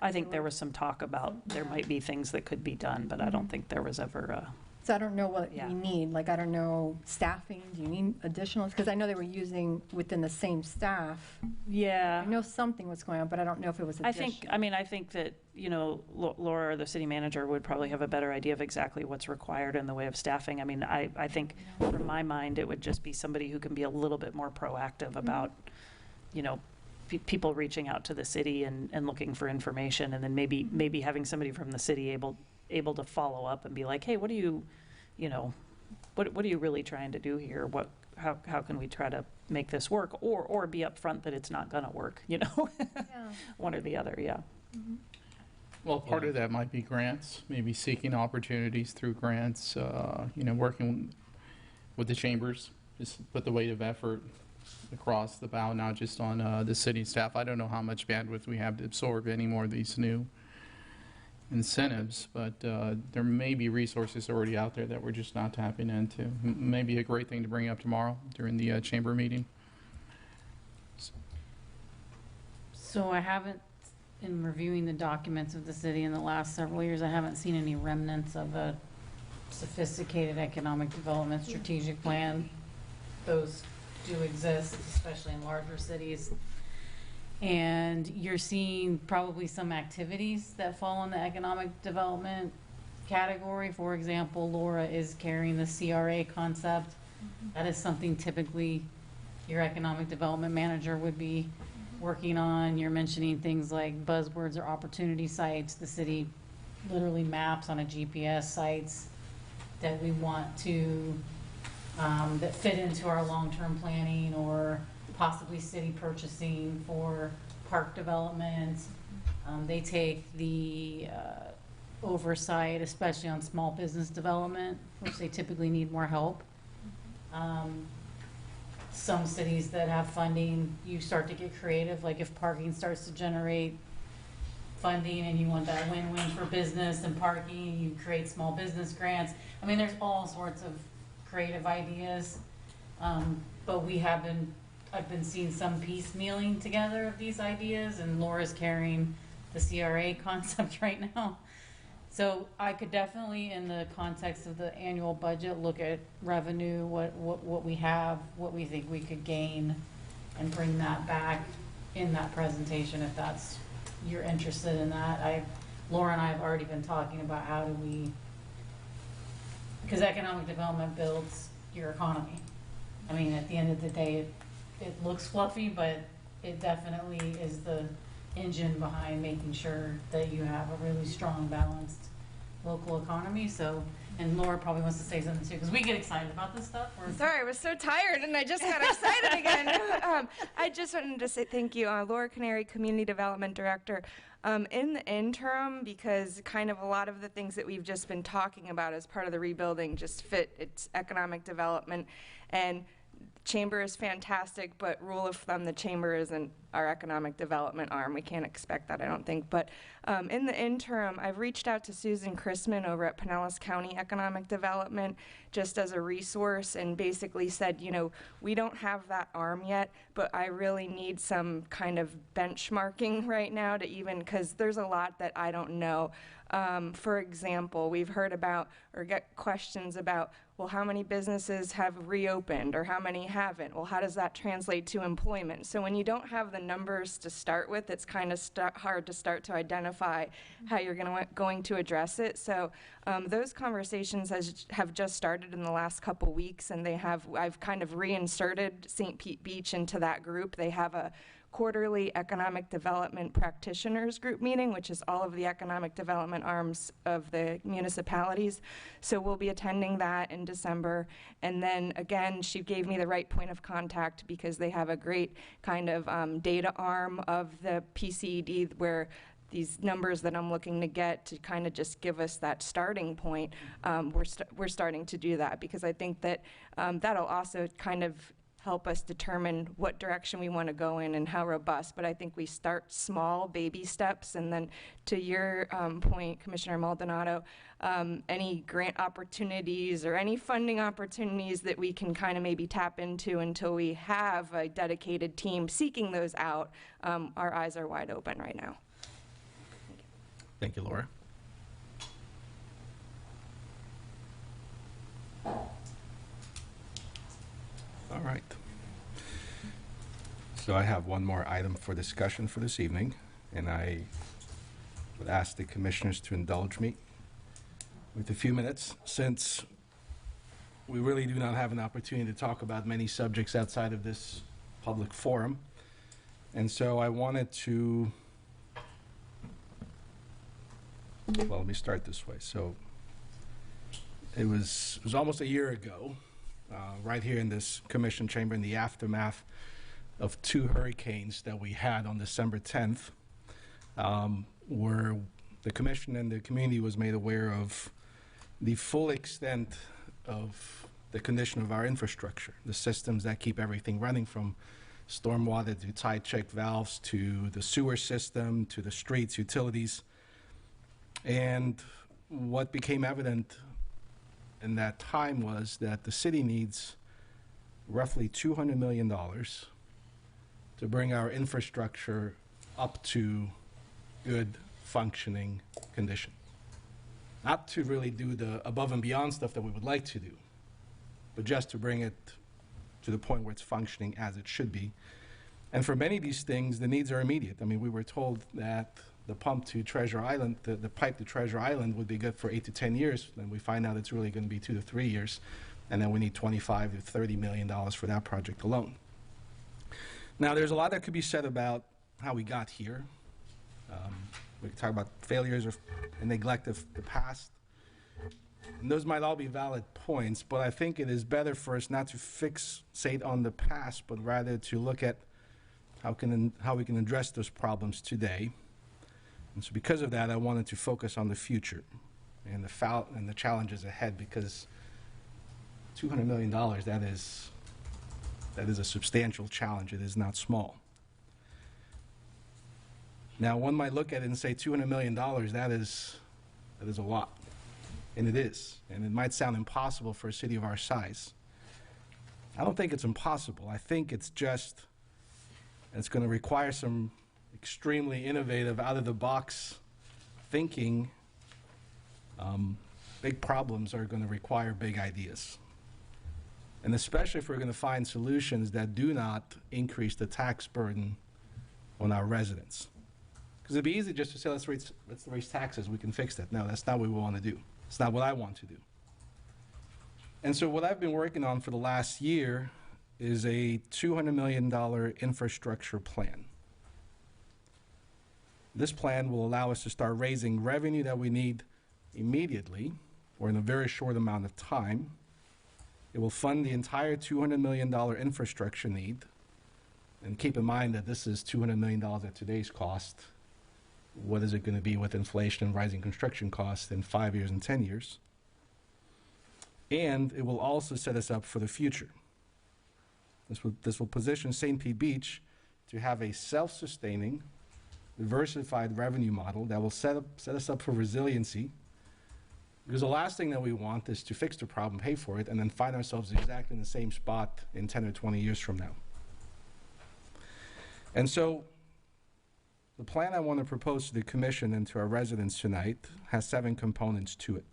I think there was some talk about there might be things that could be done, but I don't think there was ever a. So I don't know what we need. Like, I don't know, staffing, do you need additional? Because I know they were using within the same staff. Yeah. I know something was going on, but I don't know if it was additional. I think that, you know, Laura, the city manager, would probably have a better idea of exactly what's required in the way of staffing. I mean, I think from my mind, it would just be somebody who can be a little bit more proactive about, you know, people reaching out to the city and looking for information, and then maybe having somebody from the city able to follow up and be like, hey, what are you really trying to do here? How can we try to make this work, or be upfront that it's not going to work, you know? One or the other, yeah. Mm-hmm. Well, part of that might be grants, maybe seeking opportunities through grants, you know, working with the chambers, just put the weight of effort across the bow, not just on the city staff. I don't know how much bandwidth we have to absorb any more of these new incentives, but there may be resources already out there that we're just not tapping into. Maybe a great thing to bring up tomorrow during the chamber meeting. So I haven't, in reviewing the documents of the city in the last several years, I haven't seen any remnants of a sophisticated economic development strategic plan. Those do exist, especially in larger cities. And you're seeing probably some activities that fall in the economic development category. For example, Laura is carrying the CRA concept. That is something typically your economic development manager would be working on. You're mentioning things like buzzwords or opportunity sites. The city literally maps on a GPS sites that we want to, that fit into our long-term planning, or possibly city purchasing for park development. They take the oversight, especially on small business development, which they typically need more help. Some cities that have funding, you start to get creative, like if parking starts to generate funding and you want that win-win for business and parking, you create small business grants. I mean, there's all sorts of creative ideas. But I've been seeing some piecemealing together of these ideas, and Laura's carrying the CRA concept right now. So I could definitely, in the context of the annual budget, look at revenue, what we have, what we think we could gain, and bring that back in that presentation if you're interested in that. Laura and I have already been talking about how do we, because economic development builds your economy. I mean, at the end of the day, it looks fluffy, but it definitely is the engine behind making sure that you have a really strong, balanced local economy. So, and Laura probably wants to say something too, because we get excited about this stuff. Sorry, I was so tired and I just got excited again. I just wanted to say thank you, Laura Canary, Community Development Director. In the interim, because kind of a lot of the things that we've just been talking about as part of the rebuilding just fit its economic development, and Chamber is fantastic, but rule of thumb, the Chamber isn't our economic development arm. We can't expect that, I don't think. But in the interim, I've reached out to Susan Chrisman over at Pinellas County Economic Development just as a resource, and basically said, you know, we don't have that arm yet, but I really need some kind of benchmarking right now to even, because there's a lot that I don't know. For example, we've heard about or get questions about, well, how many businesses have reopened or how many haven't? Well, how does that translate to employment? So when you don't have the numbers to start with, it's kind of hard to start to identify how you're going to address it. So those conversations have just started in the last couple weeks, and I've kind of reinserted St. Pete Beach into that group. They have a quarterly economic development practitioners group meeting, which is all of the economic development arms of the municipalities. So we'll be attending that in December. And then again, she gave me the right point of contact because they have a great kind of data arm of the PCED where these numbers that I'm looking to get to kind of just give us that starting point, we're starting to do that, because I think that that'll also kind of help us determine what direction we want to go in and how robust. But I think we start small, baby steps, and then to your point, Commissioner Maldonado, any grant opportunities or any funding opportunities that we can kind of maybe tap into until we have a dedicated team seeking those out, our eyes are wide open right now. Thank you, Laura. All right. So I have one more item for discussion for this evening, and I would ask the commissioners to indulge me with a few minutes, since we really do not have an opportunity to talk about many subjects outside of this public forum. And so I wanted to, well, let me start this way. So it was almost a year ago, right here in this commission chamber, in the aftermath of 2 hurricanes that we had on December 10th, where the commission and the community was made aware of the full extent of the condition of our infrastructure, the systems that keep everything running, from stormwater to tide check valves to the sewer system to the streets, utilities. And what became evident in that time was that the city needs roughly $200 million to bring our infrastructure up to good functioning condition. Not to really do the above and beyond stuff that we would like to do, but just to bring it to the point where it's functioning as it should be. And for many of these things, the needs are immediate. I mean, we were told that the pump to Treasure Island, the pipe to Treasure Island would be good for 8 to 10 years. Then we find out it's really going to be 2 to 3 years. And then we need $25 to $30 million for that project alone. Now, there's a lot that could be said about how we got here. We can talk about failures or neglect of the past. And those might all be valid points, but I think it is better for us not to fixate on the past, but rather to look at how we can address those problems today. And so because of that, I wanted to focus on the future and the challenges ahead, because $200 million, that is a substantial challenge. It is not small. Now, one might look at it and say $200 million, that is a lot. And it is. And it might sound impossible for a city of our size. I don't think it's impossible. I think it's going to require some extremely innovative, out-of-the-box thinking. Big problems are going to require big ideas. And especially if we're going to find solutions that do not increase the tax burden on our residents. Because it'd be easy just to say, let's raise taxes, we can fix that. No, that's not what we want to do. It's not what I want to do. And so what I've been working on for the last year is a $200 million infrastructure plan. This plan will allow us to start raising revenue that we need immediately or in a very short amount of time. It will fund the entire $200 million infrastructure need. And keep in mind that this is $200 million at today's cost. What is it going to be with inflation and rising construction costs in 5 years and 10 years? And it will also set us up for the future. This will position St. Pete Beach to have a self-sustaining, diversified revenue model that will set us up for resiliency. Because the last thing that we want is to fix the problem, pay for it, and then find ourselves exactly in the same spot in 10 or 20 years from now. And so the plan I want to propose to the Commission and to our residents tonight has 7 components to it.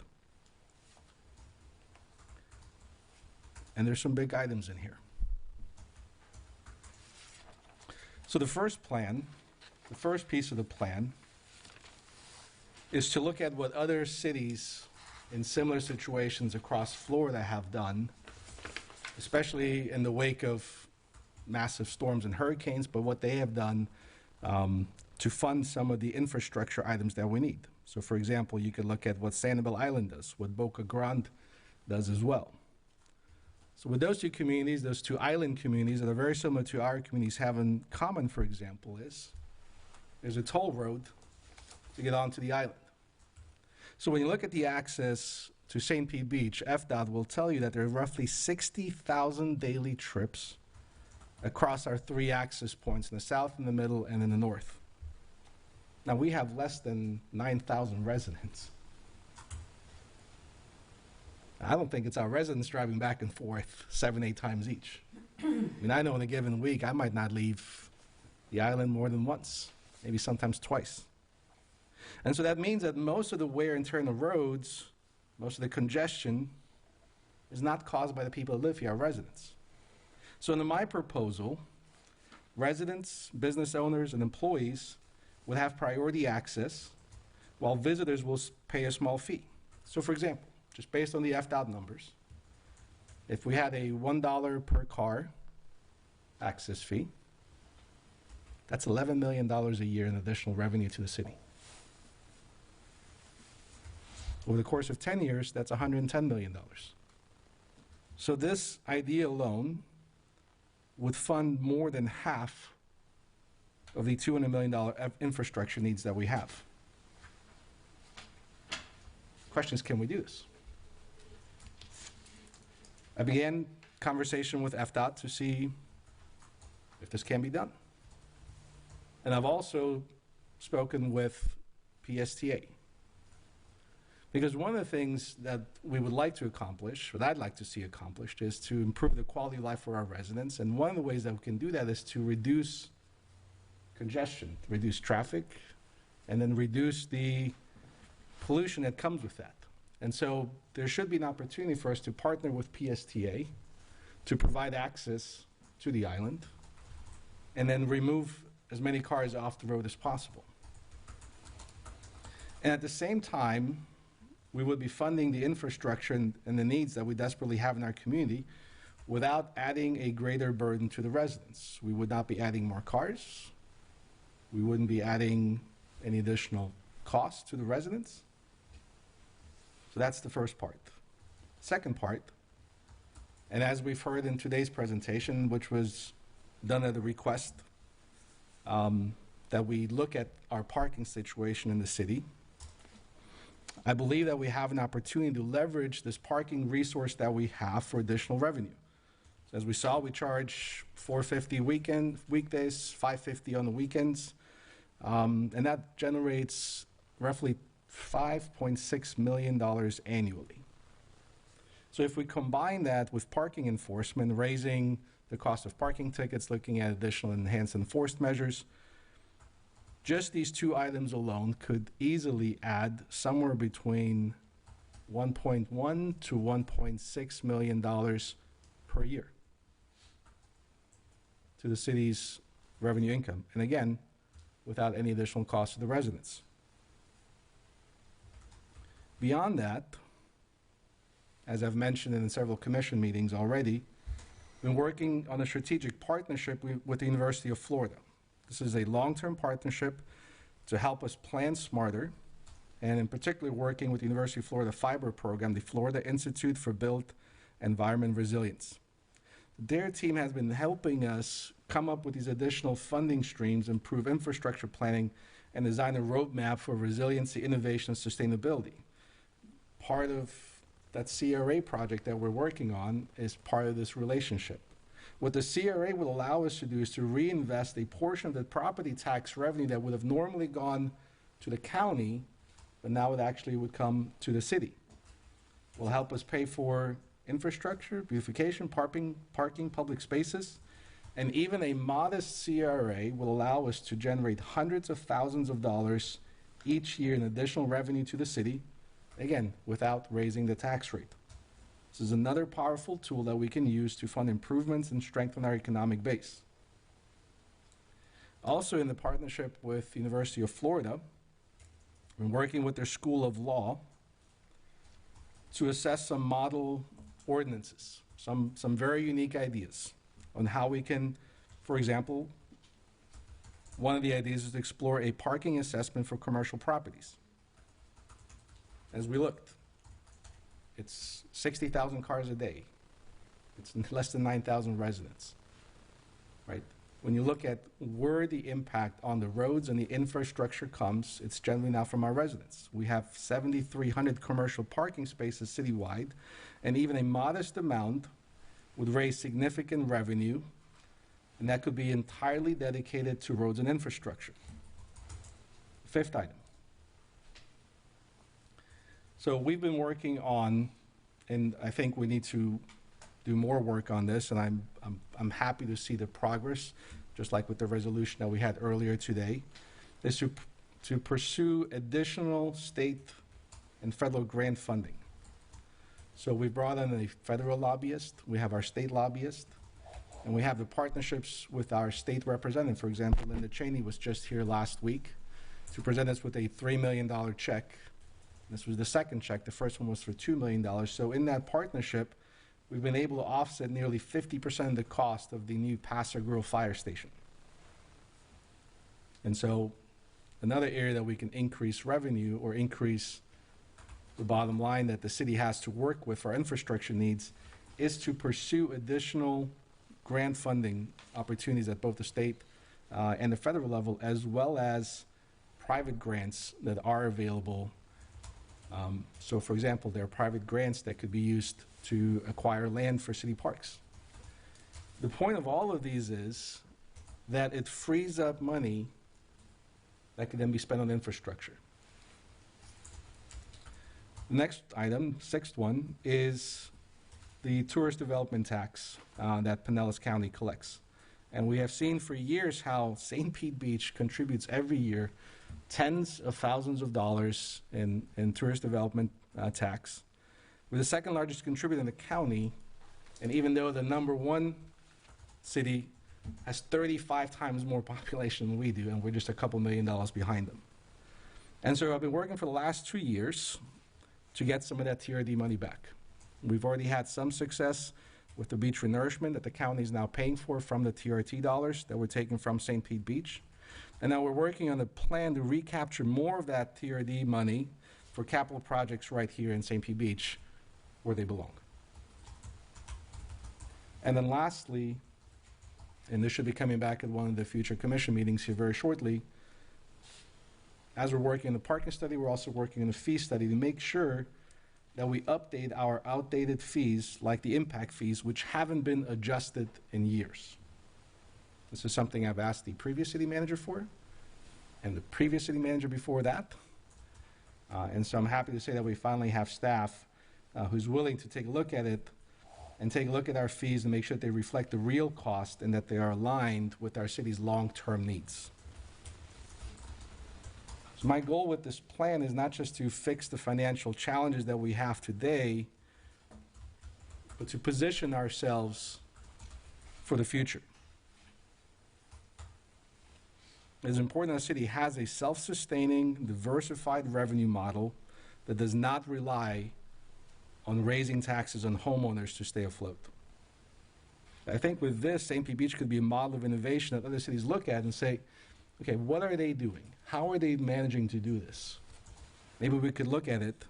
And there's some big items in here. So the first piece of the plan is to look at what other cities in similar situations across Florida have done, especially in the wake of massive storms and hurricanes, but what they have done to fund some of the infrastructure items that we need. So for example, you could look at what Sanibel Island does, what Boca Grande does as well. So with those two communities, those two island communities that are very similar to our communities have in common, for example, is there's a toll road to get onto the island. So when you look at the access to St. Pete Beach, FDOT will tell you that there are roughly 60,000 daily trips across our 3 access points in the south, in the middle, and in the north. Now we have less than 9,000 residents. I don't think it's our residents driving back and forth 7, 8 times each. I mean, I know in a given week, I might not leave the island more than once, maybe sometimes twice. And so that means that most of the wear and tear on the roads, most of the congestion, is not caused by the people that live here, our residents. So in my proposal, residents, business owners, and employees would have priority access, while visitors will pay a small fee. So for example, just based on the FDOT numbers, if we had a $1 per car access fee, that's $11 million a year in additional revenue to the city. Over the course of 10 years, that's $110 million. So this idea alone would fund more than half of the $200 million infrastructure needs that we have. Question is, can we do this? I began conversation with FDOT to see if this can be done. And I've also spoken with PSTA. Because one of the things that we would like to accomplish, what I'd like to see accomplished, is to improve the quality of life for our residents. And one of the ways that we can do that is to reduce congestion, reduce traffic, and then reduce the pollution that comes with that. And so there should be an opportunity for us to partner with PSTA to provide access to the island and then remove as many cars off the road as possible. And at the same time, we would be funding the infrastructure and the needs that we desperately have in our community without adding a greater burden to the residents. We would not be adding more cars. We wouldn't be adding any additional costs to the residents. So that's the first part. Second part, and as we've heard in today's presentation, which was done at a request, that we look at our parking situation in the city. I believe that we have an opportunity to leverage this parking resource that we have for additional revenue. So as we saw, we charge $450 weekdays, $550 on the weekends, and that generates roughly $5.6 million annually. So if we combine that with parking enforcement, raising the cost of parking tickets, looking at additional enhanced enforced measures, just these two items alone could easily add somewhere between $1.1 to $1.6 million per year to the city's revenue income. And again, without any additional cost to the residents. Beyond that, as I've mentioned in several commission meetings already, we've been working on a strategic partnership with the University of Florida. This is a long-term partnership to help us plan smarter, and in particular working with the University of Florida Fiber Program, the Florida Institute for Built Environment Resilience. Their team has been helping us come up with these additional funding streams, improve infrastructure planning, and design a roadmap for resiliency, innovation, and sustainability. Part of that CRA project that we're working on is part of this relationship. What the CRA will allow us to do is to reinvest a portion of the property tax revenue that would have normally gone to the county, but now it actually would come to the city. It will help us pay for infrastructure, beautification, parking, public spaces, and even a modest CRA will allow us to generate hundreds of thousands of dollars each year in additional revenue to the city, again, without raising the tax rate. This is another powerful tool that we can use to fund improvements and strengthen our economic base. Also, in the partnership with the University of Florida, we're working with their School of Law to assess some model ordinances, some very unique ideas on how we can, for example, one of the ideas is to explore a parking assessment for commercial properties. As we looked, it's 60,000 cars a day. It's less than 9,000 residents, right? When you look at where the impact on the roads and the infrastructure comes, it's generally now from our residents. We have 7,300 commercial parking spaces citywide, and even a modest amount would raise significant revenue, and that could be entirely dedicated to roads and infrastructure. Fifth item. So we've been working on, and I think we need to do more work on this, and I'm happy to see the progress, just like with the resolution that we had earlier today, is to pursue additional state and federal grant funding. So we brought in a federal lobbyist, we have our state lobbyist, and we have the partnerships with our state representative. For example, Linda Cheney was just here last week to present us with a $3 million check. This was the second check. The first one was for $2 million. So in that partnership, we've been able to offset nearly 50% of the cost of the new Paso Grill fire station. And so another area that we can increase revenue or increase the bottom line that the city has to work with for infrastructure needs is to pursue additional grant funding opportunities at both the state and the federal level, as well as private grants that are available. So for example, there are private grants that could be used to acquire land for city parks. The point of all of these is that it frees up money that can then be spent on infrastructure. The next item, sixth one, is the tourist development tax that Pinellas County collects. And we have seen for years how St. Pete Beach contributes every year tens of thousands of dollars in tourist development tax. We're the second largest contributor in the county, and even though the number one city has 35 times more population than we do, and we're just a couple $1 million behind them. And so I've been working for the last 2 years to get some of that TRD money back. We've already had some success with the beach renourishment that the county is now paying for from the TRT dollars that we're taking from St. Pete Beach. And now we're working on a plan to recapture more of that TRD money for capital projects right here in St. Pete Beach, where they belong. And then lastly, and this should be coming back at one of the future commission meetings here very shortly, as we're working on the parking study, we're also working on a fee study to make sure that we update our outdated fees, like the impact fees, which haven't been adjusted in years. This is something I've asked the previous city manager for, and the previous city manager before that. And so I'm happy to say that we finally have staff who's willing to take a look at it and take a look at our fees and make sure that they reflect the real cost and that they are aligned with our city's long-term needs. So my goal with this plan is not just to fix the financial challenges that we have today, but to position ourselves for the future. It's important that the city has a self-sustaining, diversified revenue model that does not rely on raising taxes on homeowners to stay afloat. I think with this, St. Pete Beach could be a model of innovation that other cities look at and say, okay, what are they doing? How are they managing to do this? Maybe we could look at it,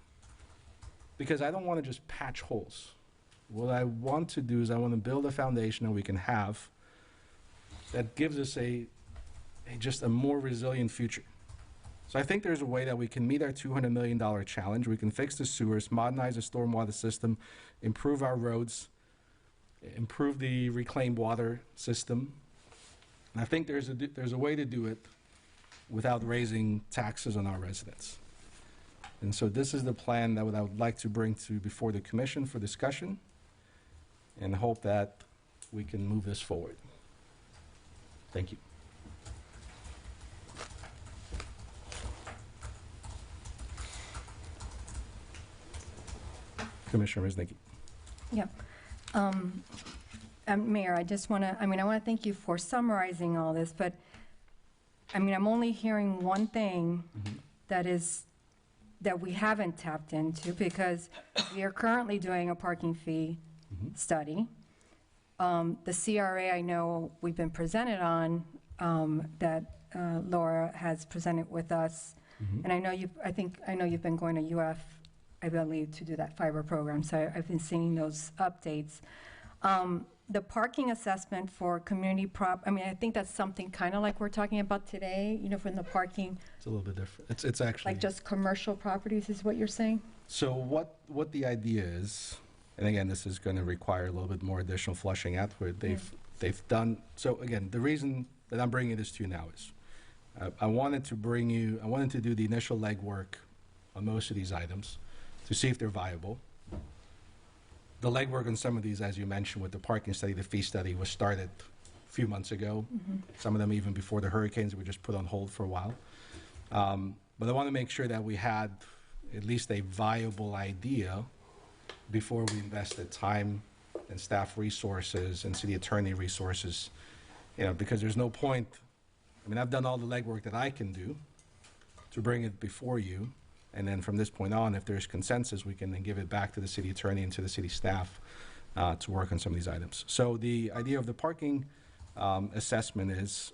because I don't want to just patch holes. What I want to do is I want to build a foundation that we can have that gives us just a more resilient future. So I think there's a way that we can meet our $200 million challenge. We can fix the sewers, modernize the stormwater system, improve our roads, improve the reclaimed water system. And I think there's a way to do it without raising taxes on our residents. And so this is the plan that I would like to bring before the commission for discussion, and hope that we can move this forward. Thank you. Commissioner Rosnicki. Yep. Mayor, I just want to, I want to thank you for summarizing all this, but, I'm only hearing one thing that we haven't tapped into, because we are currently doing a parking fee study. The CRA, I know we've been presented on, that Laura has presented with us, and I know you've been going to UF, I believe, to do that fiber program, so I've been seeing those updates. The parking assessment for community I think that's something kind of like we're talking about today, from the parking. It's a little bit different. It's actually like just commercial properties is what you're saying? So what the idea is, and again, this is going to require a little bit more additional flushing out where they've done. So again, the reason that I'm bringing this to you now is I wanted to do the initial legwork on most of these items to see if they're viable. The legwork on some of these, as you mentioned, with the parking study, the fee study, was started a few months ago. Some of them even before the hurricanes were just put on hold for a while. But I want to make sure that we had at least a viable idea before we invested time and staff resources and city attorney resources, because there's no point. I've done all the legwork that I can do to bring it before you. And then from this point on, if there's consensus, we can then give it back to the city attorney and to the city staff to work on some of these items. So the idea of the parking assessment is,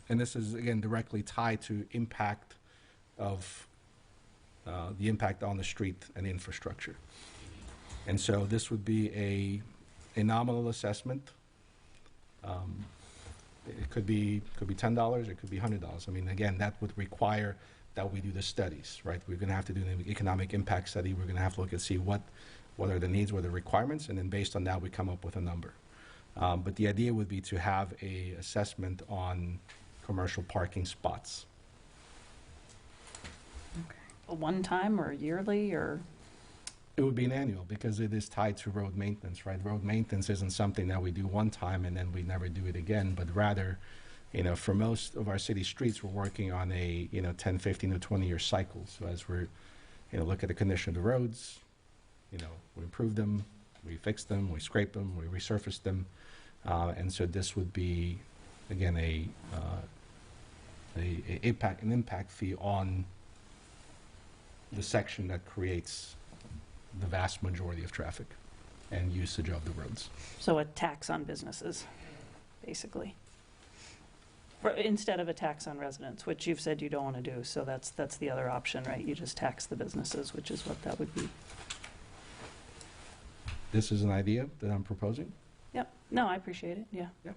and this is again directly tied to impact of the impact on the street and infrastructure. And so this would be a nominal assessment. It could be $10, it could be $100. Again, that would require that we do the studies, right? We're going to have to do an economic impact study. We're going to have to look and see what are the needs, what are the requirements, and then based on that, we come up with a number. But the idea would be to have a assessment on commercial parking spots. A one-time or yearly, or? It would be an annual, because it is tied to road maintenance, right? Road maintenance isn't something that we do one time and then we never do it again, but rather, for most of our city streets, we're working on a 10, 15 to 20-year cycle. So as we're look at the condition of the roads, we improve them, we fix them, we scrape them, we resurface them, and so this would be again an impact fee on the section that creates the vast majority of traffic and usage of the roads. So a tax on businesses, basically. Instead of a tax on residents, which you've said you don't want to do, so that's the other option, right? You just tax the businesses, which is what that would be. This is an idea that I'm proposing. Yep. No, I appreciate it. Yeah. Yep.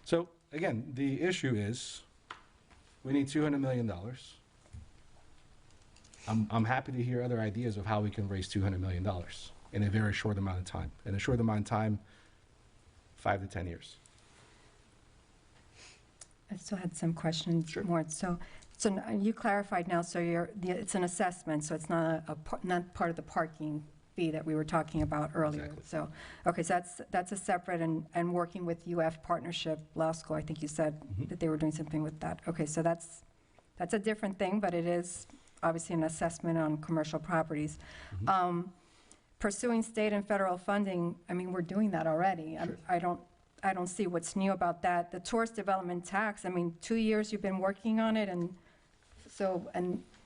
So again, the issue is we need $200 million. I'm happy to hear other ideas of how we can raise $200 million in a very short amount of time. In a short amount of time, 5 to 10 years. I still had some questions more. So So you clarified now, so it's an assessment, so it's not not part of the parking fee that we were talking about earlier. Exactly. So, okay, so that's a separate, and working with UF Partnership Law School, I think you said that they were doing something with that. Okay, so that's a different thing, but it is obviously an assessment on commercial properties. Pursuing state and federal funding, I mean, we're doing that already. Sure. I don't see what's new about that. The tourist development tax, I mean, 2 years you've been working on it, and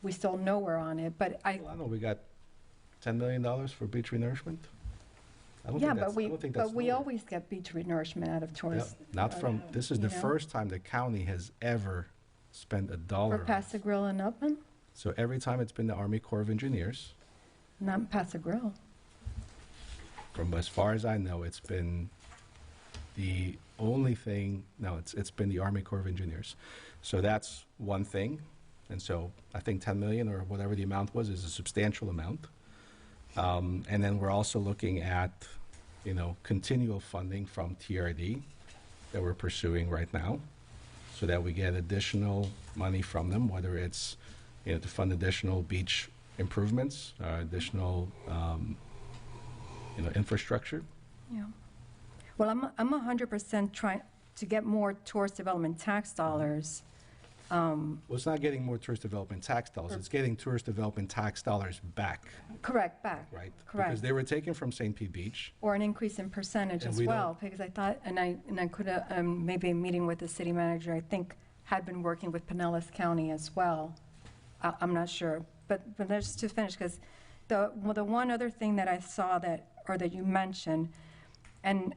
we still know we're on it, but Well, I know we got $10 million for beach renourishment. I don't yeah, think that's but we new. always get beach renourishment out of Yeah, tourists. not from, this is the you know? first time the county has ever spent $1 For on it. Paso Grill and Upman? So every time it's been the Army Corps of Engineers, Not Paso Grill. from as far as I know, it's been the only thing, no, it's been the Army Corps of Engineers. So that's one thing. And so I think 10 million or whatever the amount was is a substantial amount. And then we're also looking at, continual funding from TRD that we're pursuing right now so that we get additional money from them, whether it's, to fund additional beach improvements, additional, infrastructure. Yeah. Well, I'm 100% trying to get more tourist development tax dollars. Well, it's not getting more tourist development tax dollars, it's getting tourist development tax dollars back, Correct, back. right? Correct. Because they were taken from St. Pete Beach. Or an increase in percentage And as we well, because I thought, and I could have, maybe a meeting with the city manager, I think, had been working with Pinellas County as well. I'm not sure, but let's just finish, because the one other thing that I saw that you mentioned, and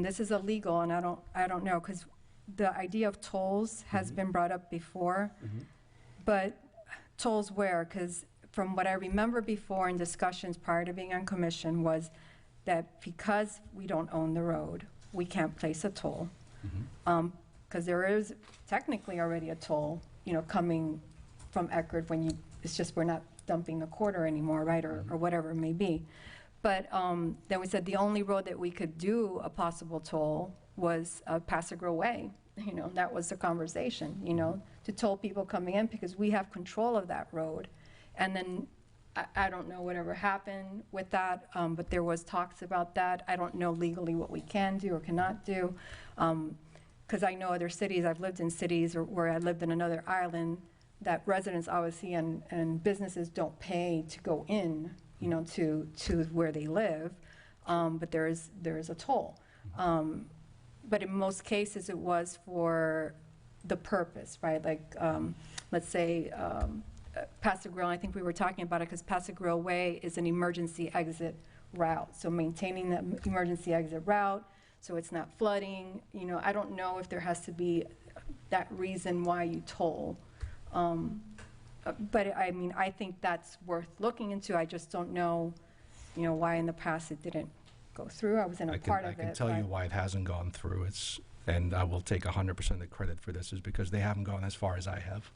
this is illegal, and I don't know, because the idea of tolls has been brought up before, but tolls where? Because from what I remember before in discussions prior to being on commission was that because we don't own the road, we can't place a toll. Because there is technically already a toll, coming from Eckerd it's just we're not dumping a quarter anymore, right, or whatever it may be. But then we said the only road that we could do a possible toll was Paso Grill Way. That was the conversation, to toll people coming in because we have control of that road. And then I don't know whatever happened with that, but there was talks about that. I don't know legally what we can do or cannot do. Because I know other cities, I've lived in cities where I lived in another island, that residents obviously and businesses don't pay to go in, to where they live, but there is a toll. But in most cases, it was for the purpose, right? Like, let's say Paso Grill, I think we were talking about it because Paso Grill Way is an emergency exit route. So maintaining that emergency exit route so it's not flooding. I don't know if there has to be that reason why you toll. But I mean, I think that's worth looking into. I just don't know, why in the past it didn't go through. I wasn't a part of it. I can tell you why it hasn't gone through. And I will take 100% of the credit for this, is because they haven't gone as far as I have,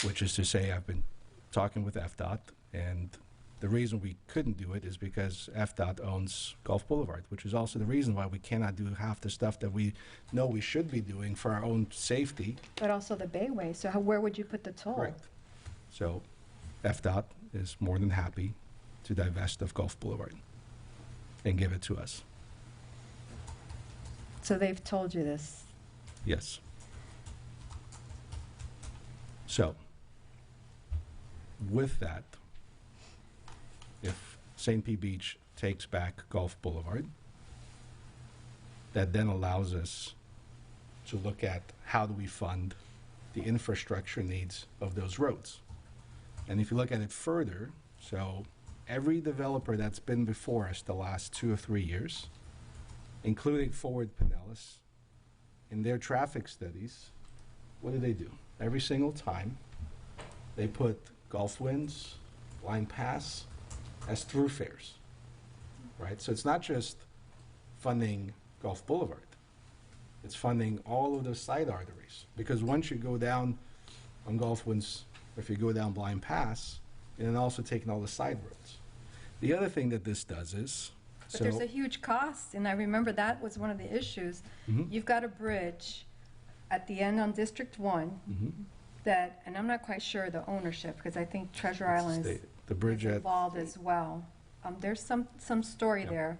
which is to say I've been talking with FDOT, and the reason we couldn't do it is because FDOT owns Gulf Boulevard, which is also the reason why we cannot do half the stuff that we know we should be doing for our own safety. But also the Bayway, so where would you put the toll? Correct. So FDOT is more than happy to divest of Gulf Boulevard and give it to us. So they've told you this? Yes. So, with that, if St. Pete Beach takes back Gulf Boulevard, that then allows us to look at how do we fund the infrastructure needs of those roads. And if you look at it further, so every developer that's been before us the last 2 or 3 years, including Forward Pinellas, in their traffic studies, what do? Every single time, they put Gulf Winds, Line Pass as thoroughfares, right? So it's not just funding Gulf Boulevard. It's funding all of those side arteries. Because once you go down on Gulf Winds, if you go down Blind Pass, and then also taking all the side roads. The other thing that this does is, But there's a huge cost, and I remember that was one of the issues. You've got a bridge at the end on District 1, that, and I'm not quite sure the ownership, because I think Treasure Island is The bridge at, involved as well. There's some story there,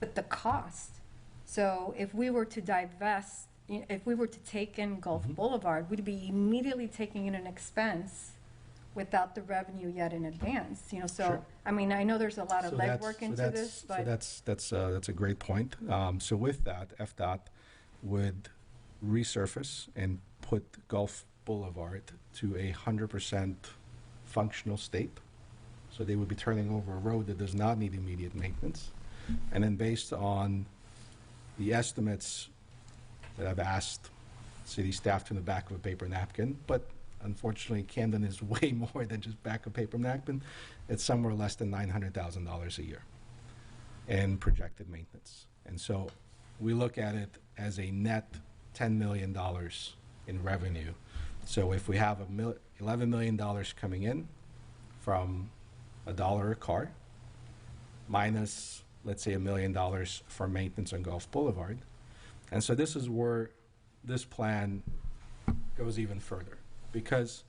but the cost. So if we were to divest, if we were to take in Gulf Boulevard, we'd be immediately taking in an expense without the revenue yet in advance, so, Sure. I mean, I know there's a lot of So legwork into this, but. That's a great point. So with that, FDOT would resurface and put Gulf Boulevard to 100% functional state. So they would be turning over a road that does not need immediate maintenance. And then based on the estimates that I've asked city staff to in the back of a paper napkin, but unfortunately Camden is way more than just back of paper napkin. It's somewhere less than $900,000 a year in projected maintenance. And so we look at it as a net $10 million in revenue. So if we have $11 million coming in from $1 a car, minus, let's say, $1 million for maintenance on Gulf Boulevard. And so this is where this plan goes even further. Because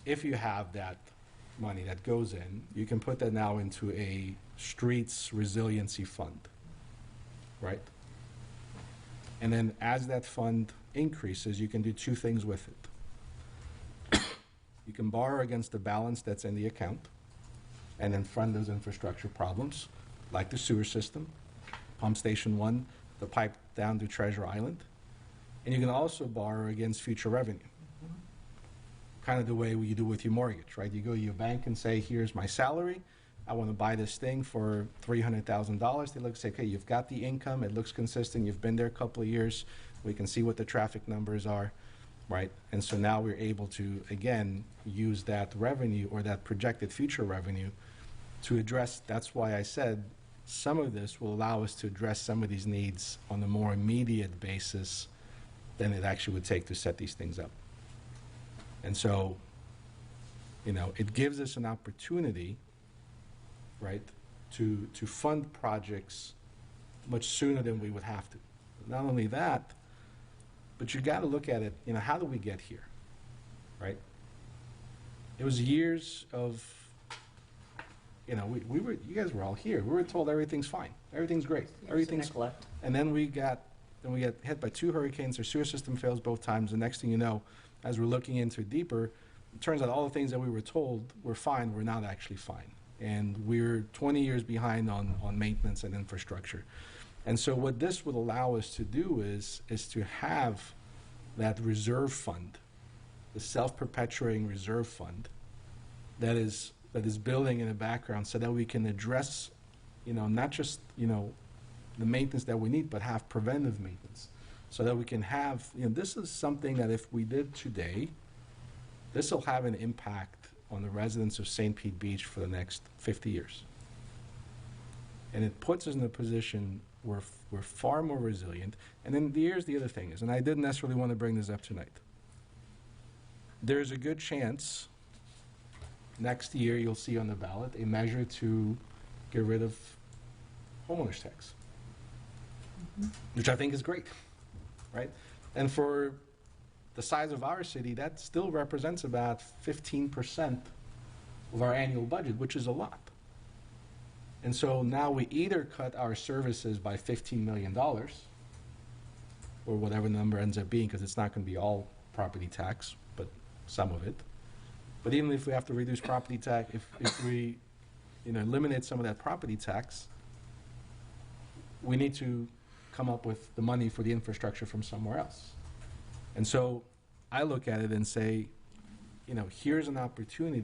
if you have that money that goes in, you can put that now into a streets resiliency fund, right? And then as that fund increases, you can do two things with it. You can borrow against the balance that's in the account and then fund those infrastructure problems, like the sewer system, Pump Station 1, the pipe down to Treasure Island. And you can also borrow against future revenue. Kind of the way you do with your mortgage, right? You go to your bank and say, here's my salary. I want to buy this thing for $300,000. They look and say, okay, you've got the income. It looks consistent. You've been there a couple of years. We can see what the traffic numbers are, right? And so now we're able to, again, use that revenue or that projected future revenue to address. That's why I said some of this will allow us to address some of these needs on a more immediate basis than it actually would take to set these things up. And so, it gives us an opportunity, right, to fund projects much sooner than we would have to. Not only that, but you got to look at it, how do we get here, right? It was years of, we were, you guys were all here. We were told everything's fine, everything's great, everything's. And then we get hit by 2 hurricanes. Our sewer system fails both times. The next thing you know, as we're looking into it deeper, it turns out all the things that we were told were fine were not actually fine. And we're 20 years behind on maintenance and infrastructure. And so what this would allow us to do is to have that reserve fund, the self-perpetuating reserve fund that is building in the background so that we can address, not just, the maintenance that we need, but have preventive maintenance. So that we can have, this is something that if we did today, this will have an impact on the residents of St. Pete Beach for the next 50 years. And it puts us in a position where we're far more resilient. And then here's the other thing is, and I didn't necessarily want to bring this up tonight. There's a good chance next year you'll see on the ballot a measure to get rid of homeowners tax, which I think is great. Right? And for the size of our city, that still represents about 15% of our annual budget, which is a lot. And so now we either cut our services by $15 million, or whatever the number ends up being, because it's not going to be all property tax, but some of it. But even if we have to reduce property tax, if we eliminate some of that property tax, we need to come up with the money for the infrastructure from somewhere else. And so I look at it and say, here's an opportunity